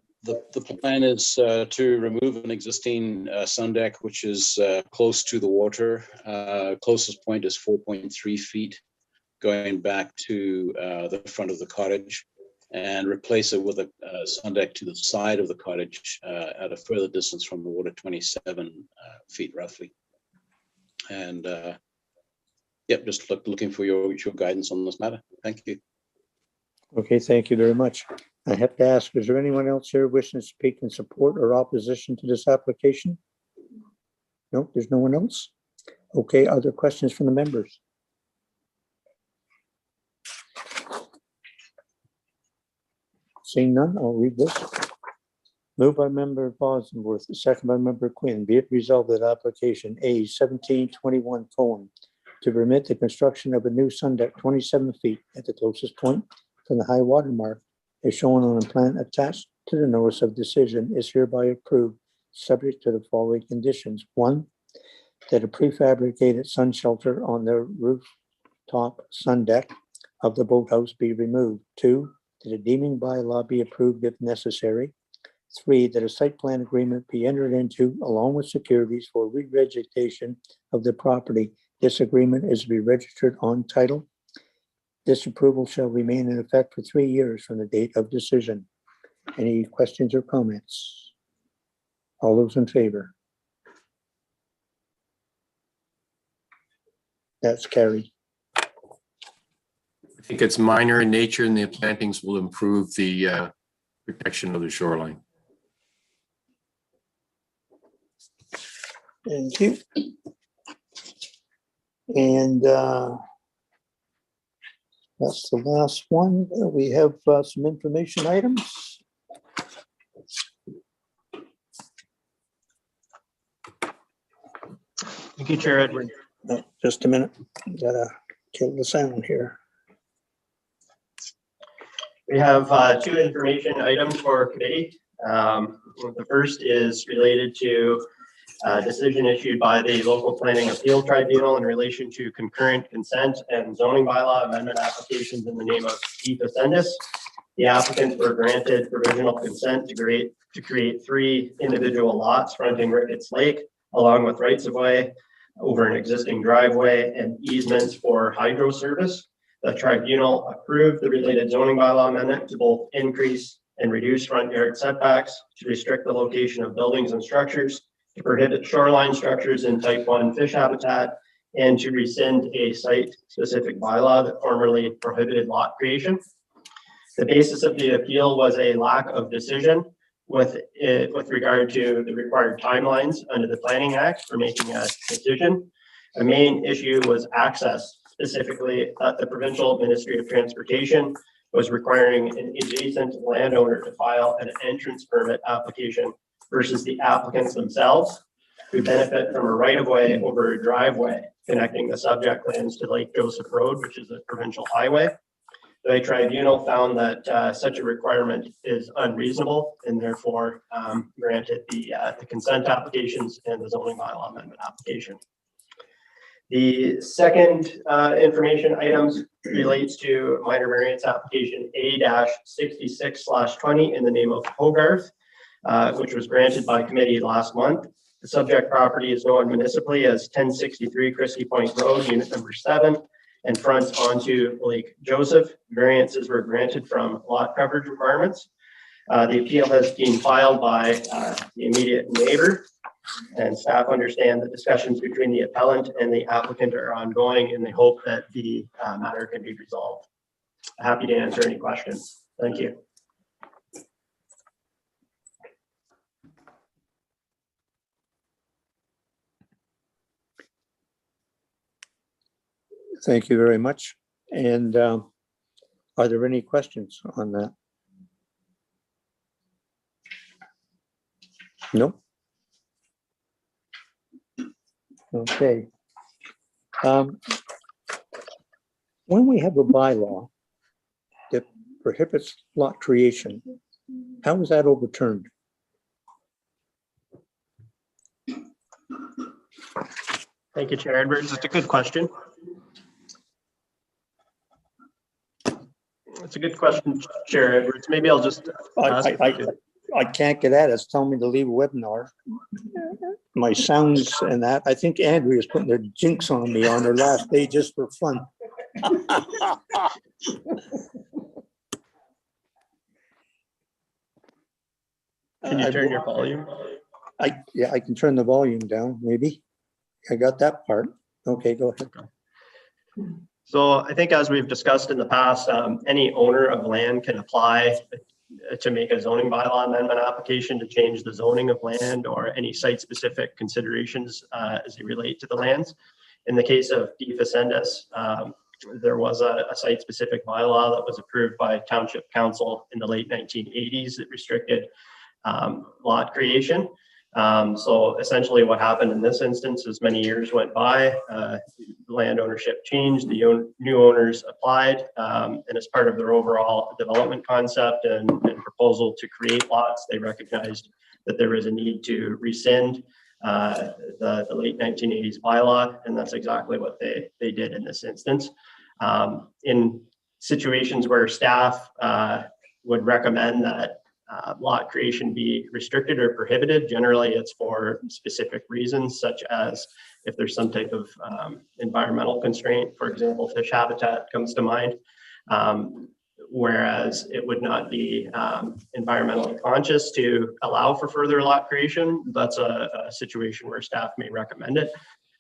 plan is to remove an existing sun deck, which is close to the water. Closest point is 4.3 feet going back to the front of the cottage, and replace it with a sun deck to the side of the cottage at a further distance from the water, 27 feet roughly. And yep, just looking for your guidance on this matter. Thank you. Okay, thank you very much. I have to ask, is there anyone else here wishing to speak in support or opposition to this application? No, there's no one else. Okay, are there questions from the members? Seeing none, I'll read this. Moved by member Bosworth, second by member Quinn. Be it resolved that application A 1721 Cohen to permit the construction of a new sun deck 27 feet at the closest point from the high water mark as shown on a plan attached to the notice of decision is hereby approved, subject to the following conditions. 1, that a prefabricated sun shelter on the rooftop sun deck of the boathouse be removed. 2, that a deeming bylaw be approved if necessary. 3, that a site plan agreement be entered into along with securities for revegetation of the property. This agreement is to be registered on title. This approval shall remain in effect for 3 years from the date of decision. Any questions or comments? All those in favor? That's carried. I think it's minor in nature and the plantings will improve the protection of the shoreline. Thank you. And that's the last one. We have some information items. Thank you, Chair Edward. Just a minute. Gotta kill the sound here. We have 2 information items for committee. The first is related to a decision issued by the Local Planning Appeal Tribunal in relation to concurrent consent and zoning bylaw amendment applications in the name of Keith Ascendis. The applicants were granted provisional consent to create 3 individual lots fronting Ricketts Lake, along with rights of way over an existing driveway and easements for hydro service. The tribunal approved the related zoning bylaw amendment to both increase and reduce front yard setbacks, to restrict the location of buildings and structures, to prohibit shoreline structures in type 1 fish habitat, and to rescind a site-specific bylaw that formerly prohibited lot creation. The basis of the appeal was a lack of decision with regard to the required timelines under the Planning Act for making a decision. The main issue was access, specifically that the Provincial Ministry of Transportation was requiring an adjacent landowner to file an entrance permit application versus the applicants themselves, who benefit from a right-of-way over a driveway connecting the subject lands to Lake Joseph Road, which is a provincial highway. The tribunal found that such a requirement is unreasonable and therefore granted the consent applications and the zoning bylaw amendment application. The second information items relates to minor variance application A-66/20 in the name of Hogarth, which was granted by committee last month. The subject property is known municipally as 1063 Christie Point Road, unit number 7, and fronts onto Lake Joseph. Variances were granted from lot coverage requirements. The appeal has been filed by the immediate neighbor, and staff understand the discussions between the appellant and the applicant are ongoing, and they hope that the matter can be resolved. Happy to answer any questions. Thank you. Thank you very much. And are there any questions on that? No? Okay. When we have a bylaw that prohibits lot creation, how is that overturned? Thank you, Chair Edwards. It's a good question. It's a good question, Chair Edwards. Maybe I'll just ask. I can't get at it. It's telling me to leave a webinar. My sounds and that. I think Andrea's putting their jinx on me on her last day just for fun. Can you turn your volume? Yeah, I can turn the volume down, maybe. I got that part. Okay, go ahead. So I think as we've discussed in the past, any owner of land can apply to make a zoning bylaw amendment application to change the zoning of land or any site-specific considerations as they relate to the lands. In the case of De Facendis, there was a site-specific bylaw that was approved by Township Council in the late 1980s that restricted lot creation. So essentially what happened in this instance is many years went by, land ownership changed, the new owners applied, and as part of their overall development concept and proposal to create lots, they recognized that there was a need to rescind the late 1980s bylaw, and that's exactly what they did in this instance. In situations where staff would recommend that lot creation be restricted or prohibited, generally it's for specific reasons, such as if there's some type of environmental constraint, for example, fish habitat comes to mind, whereas it would not be environmentally conscious to allow for further lot creation. That's a situation where staff may recommend it.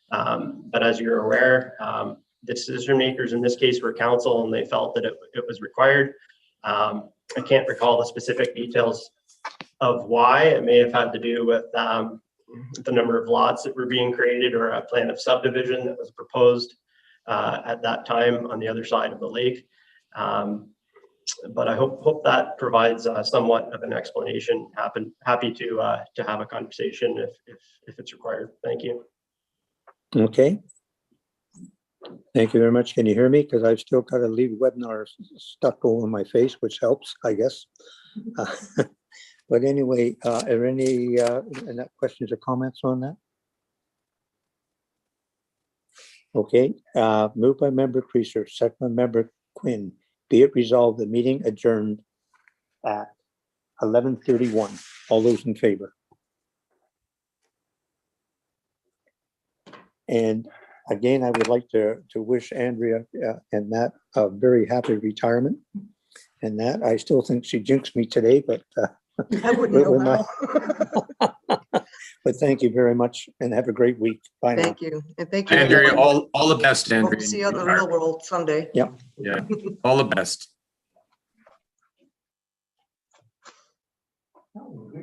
But as you're aware, the decision makers in this case were council, and they felt that it was required. I can't recall the specific details of why. It may have had to do with the number of lots that were being created or a plan of subdivision that was proposed at that time on the other side of the lake. But I hope that provides somewhat of an explanation. Happy to have a conversation if it's required. Thank you. Okay. Thank you very much. Can you hear me? Because I've still got to leave webinar stuck over my face, which helps, I guess. But anyway, are there any questions or comments on that? Okay, moved by member Creaser, second by member Quinn. Be it resolved, the meeting adjourned at 11:31. All those in favor? And again, I would like to wish Andrea and that a very happy retirement. And that I still think she jinxed me today, but I wouldn't know how. but thank you very much and have a great week. Bye now. Thank you. And thank you. Andrea, all the best, Hope Andrea. to see you out in the real world someday. Yep. Yeah, all the best. That was good.